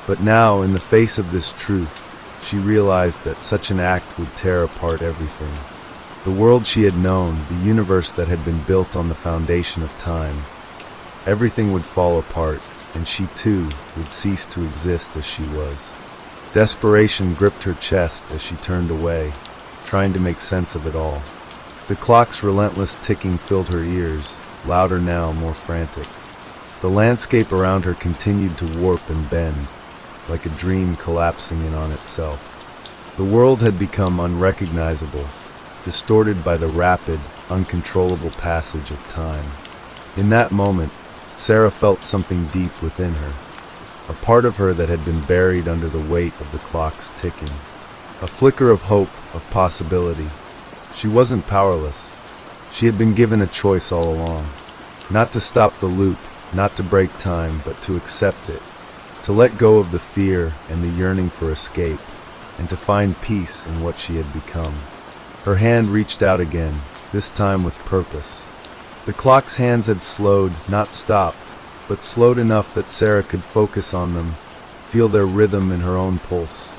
But now, in the face of this truth, she realized that such an act would tear apart everything. The world she had known, the universe that had been built on the foundation of time, everything would fall apart, and she too would cease to exist as she was. Desperation gripped her chest as she turned away, trying to make sense of it all. The clock's relentless ticking filled her ears, louder now, more frantic. The landscape around her continued to warp and bend, like a dream collapsing in on itself. The world had become unrecognizable, distorted by the rapid, uncontrollable passage of time. In that moment, Sarah felt something deep within her, a part of her that had been buried under the weight of the clock's ticking. A flicker of hope, of possibility. She wasn't powerless. She had been given a choice all along. Not to stop the loop, not to break time, but to accept it. To let go of the fear and the yearning for escape, and to find peace in what she had become. Her hand reached out again, this time with purpose. The clock's hands had slowed, not stopped, but slowed enough that Sarah could focus on them, feel their rhythm in her own pulse.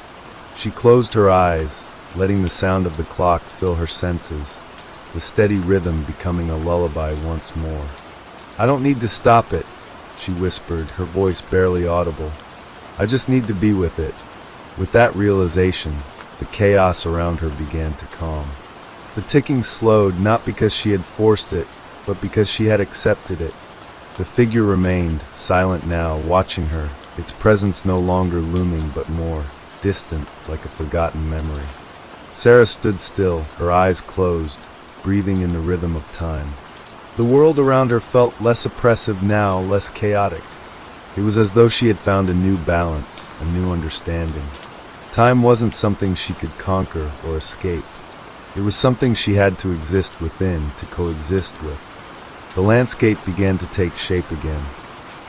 She closed her eyes, letting the sound of the clock fill her senses, the steady rhythm becoming a lullaby once more. "I don't need to stop it," she whispered, her voice barely audible. "I just need to be with it." With that realization, the chaos around her began to calm. The ticking slowed, not because she had forced it, but because she had accepted it. The figure remained, silent now, watching her, its presence no longer looming but more distant, like a forgotten memory. Sarah stood still, her eyes closed, breathing in the rhythm of time. The world around her felt less oppressive now, less chaotic. It was as though she had found a new balance, a new understanding. Time wasn't something she could conquer or escape. It was something she had to exist within, to coexist with. The landscape began to take shape again.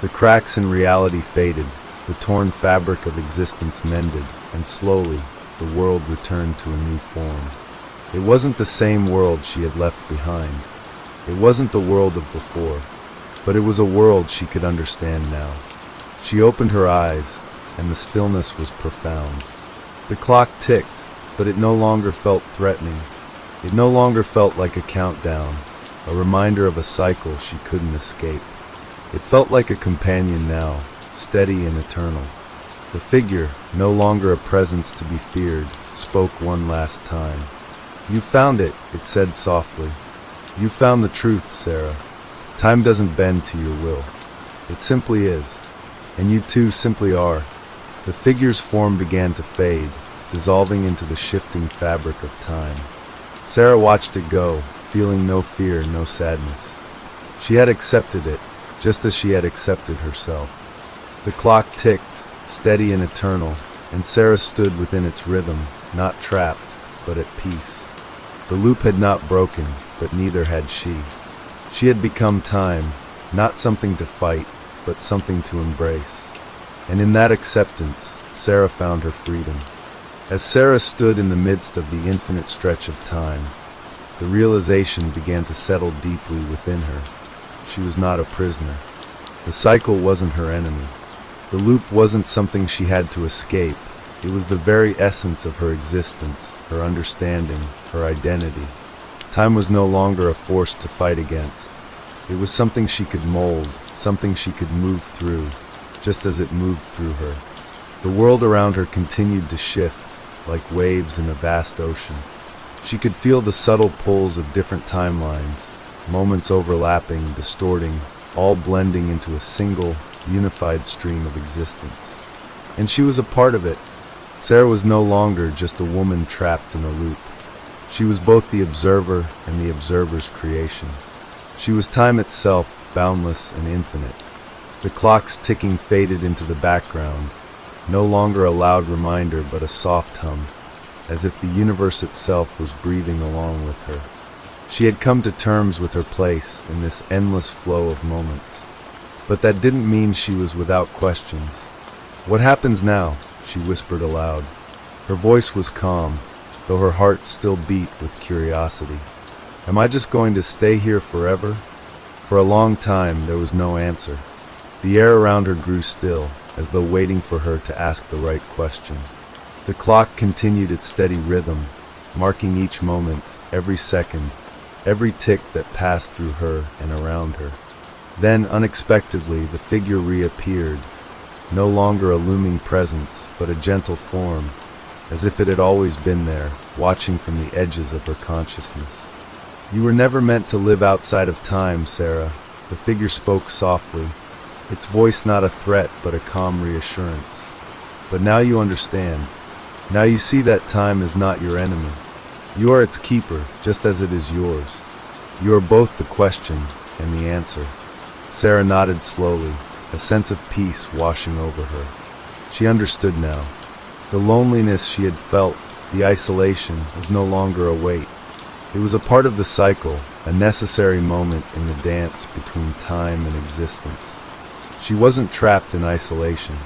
The cracks in reality faded, the torn fabric of existence mended, and slowly, the world returned to a new form. It wasn't the same world she had left behind. It wasn't the world of before, but it was a world she could understand now. She opened her eyes, and the stillness was profound. The clock ticked, but it no longer felt threatening. It no longer felt like a countdown. a reminder of a cycle she couldn't escape. It felt like a companion now, steady and eternal. The figure, no longer a presence to be feared, spoke one last time. "You found it," it said softly. "You found the truth, Sarah. Time doesn't bend to your will. It simply is. And you too simply are." The figure's form began to fade, dissolving into the shifting fabric of time. Sarah watched it go, feeling no fear, no sadness. She had accepted it, just as she had accepted herself. The clock ticked, steady and eternal, and Sarah stood within its rhythm, not trapped, but at peace. The loop had not broken, but neither had she. She had become time, not something to fight, but something to embrace. And in that acceptance, Sarah found her freedom. As Sarah stood in the midst of the infinite stretch of time, the realization began to settle deeply within her. She was not a prisoner. The cycle wasn't her enemy. The loop wasn't something she had to escape. It was the very essence of her existence, her understanding, her identity. Time was no longer a force to fight against. It was something she could mold, something she could move through, just as it moved through her. The world around her continued to shift, like waves in a vast ocean. She could feel the subtle pulls of different timelines, moments overlapping, distorting, all blending into a single, unified stream of existence. And she was a part of it. Sarah was no longer just a woman trapped in a loop. She was both the observer and the observer's creation. She was time itself, boundless and infinite. The clock's ticking faded into the background, no longer a loud reminder but a soft hum, as if the universe itself was breathing along with her. She had come to terms with her place in this endless flow of moments. But that didn't mean she was without questions. "What happens now?" she whispered aloud. Her voice was calm, though her heart still beat with curiosity. "Am I just going to stay here forever?" For a long time there was no answer. The air around her grew still, as though waiting for her to ask the right question. The clock continued its steady rhythm, marking each moment, every second, every tick that passed through her and around her. Then, unexpectedly, the figure reappeared, no longer a looming presence, but a gentle form, as if it had always been there, watching from the edges of her consciousness. "You were never meant to live outside of time, Sarah," the figure spoke softly, its voice not a threat but a calm reassurance. "But now you understand. Now you see that time is not your enemy. You are its keeper, just as it is yours. You are both the question and the answer." Sarah nodded slowly, a sense of peace washing over her. She understood now. The loneliness she had felt, the isolation, was no longer a weight. It was a part of the cycle, a necessary moment in the dance between time and existence. She wasn't trapped in isolation.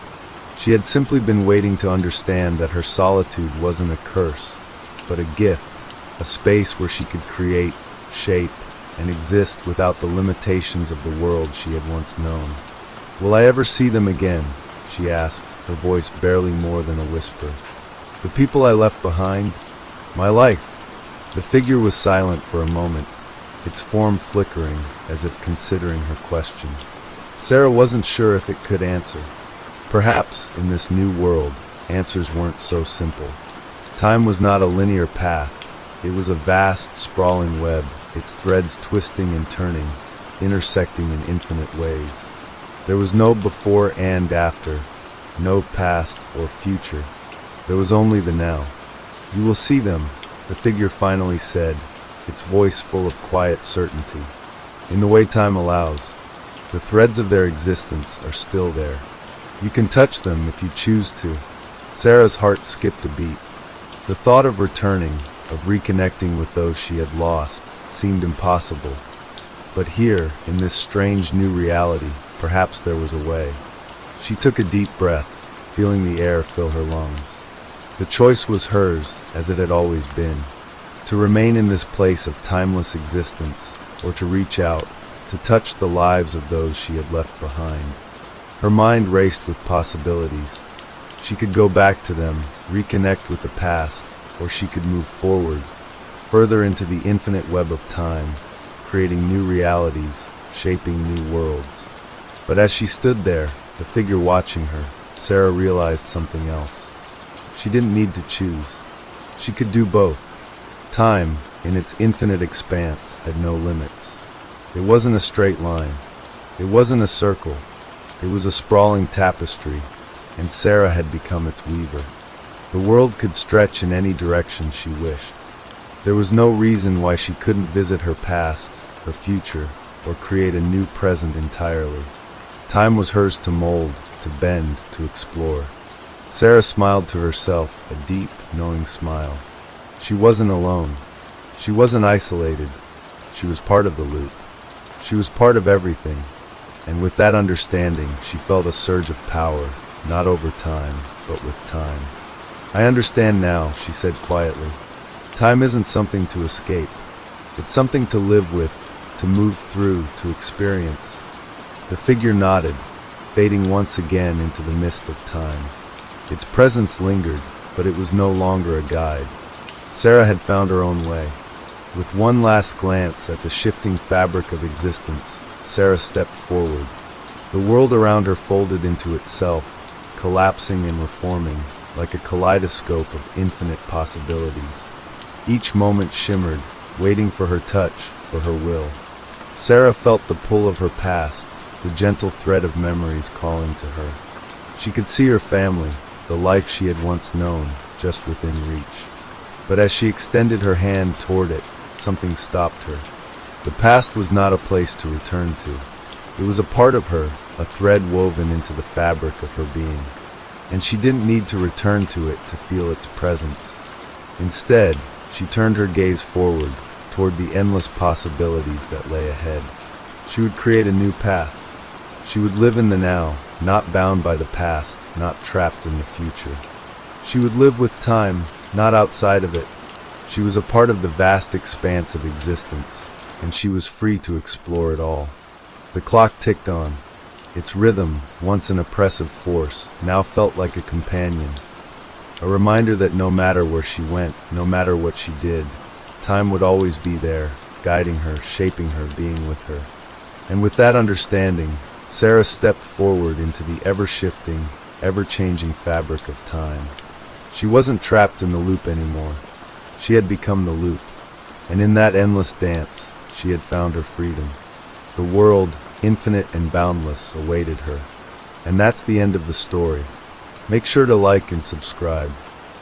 She had simply been waiting to understand that her solitude wasn't a curse, but a gift, a space where she could create, shape, and exist without the limitations of the world she had once known. "Will I ever see them again?" she asked, her voice barely more than a whisper. "The people I left behind? My life?" The figure was silent for a moment, its form flickering as if considering her question. Sarah wasn't sure if it could answer. Perhaps, in this new world, answers weren't so simple. Time was not a linear path. It was a vast, sprawling web, its threads twisting and turning, intersecting in infinite ways. There was no before and after, no past or future. There was only the now. "You will see them," the figure finally said, its voice full of quiet certainty. "In the way time allows. The threads of their existence are still there. You can touch them if you choose to." Sarah's heart skipped a beat. The thought of returning, of reconnecting with those she had lost, seemed impossible. But here, in this strange new reality, perhaps there was a way. She took a deep breath, feeling the air fill her lungs. The choice was hers, as it had always been, to remain in this place of timeless existence, or to reach out, to touch the lives of those she had left behind. Her mind raced with possibilities. She could go back to them, reconnect with the past, or she could move forward, further into the infinite web of time, creating new realities, shaping new worlds. But as she stood there, the figure watching her, Sarah realized something else. She didn't need to choose. She could do both. Time, in its infinite expanse, had no limits. It wasn't a straight line. It wasn't a circle. It was a sprawling tapestry, and Sarah had become its weaver. The world could stretch in any direction she wished. There was no reason why she couldn't visit her past, her future, or create a new present entirely. Time was hers to mold, to bend, to explore. Sarah smiled to herself, a deep, knowing smile. She wasn't alone. She wasn't isolated. She was part of the loop. She was part of everything. And with that understanding, she felt a surge of power, not over time, but with time. I understand now, she said quietly. Time isn't something to escape. It's something to live with, to move through, to experience. The figure nodded, fading once again into the mist of time. Its presence lingered, but it was no longer a guide. Sarah had found her own way. With one last glance at the shifting fabric of existence, Sarah stepped forward. The world around her folded into itself, collapsing and reforming, like a kaleidoscope of infinite possibilities. Each moment shimmered, waiting for her touch, for her will. Sarah felt the pull of her past, the gentle thread of memories calling to her. She could see her family, the life she had once known, just within reach. But as she extended her hand toward it, something stopped her. The past was not a place to return to. It was a part of her, a thread woven into the fabric of her being. And she didn't need to return to it to feel its presence. Instead, she turned her gaze forward, toward the endless possibilities that lay ahead. She would create a new path. She would live in the now, not bound by the past, not trapped in the future. She would live with time, not outside of it. She was a part of the vast expanse of existence, and she was free to explore it all. The clock ticked on. Its rhythm, once an oppressive force, now felt like a companion. A reminder that no matter where she went, no matter what she did, time would always be there, guiding her, shaping her, being with her. And with that understanding, Sarah stepped forward into the ever-shifting, ever-changing fabric of time. She wasn't trapped in the loop anymore. She had become the loop, and in that endless dance, she had found her freedom. The world, infinite and boundless, awaited her. And that's the end of the story. Make sure to like and subscribe.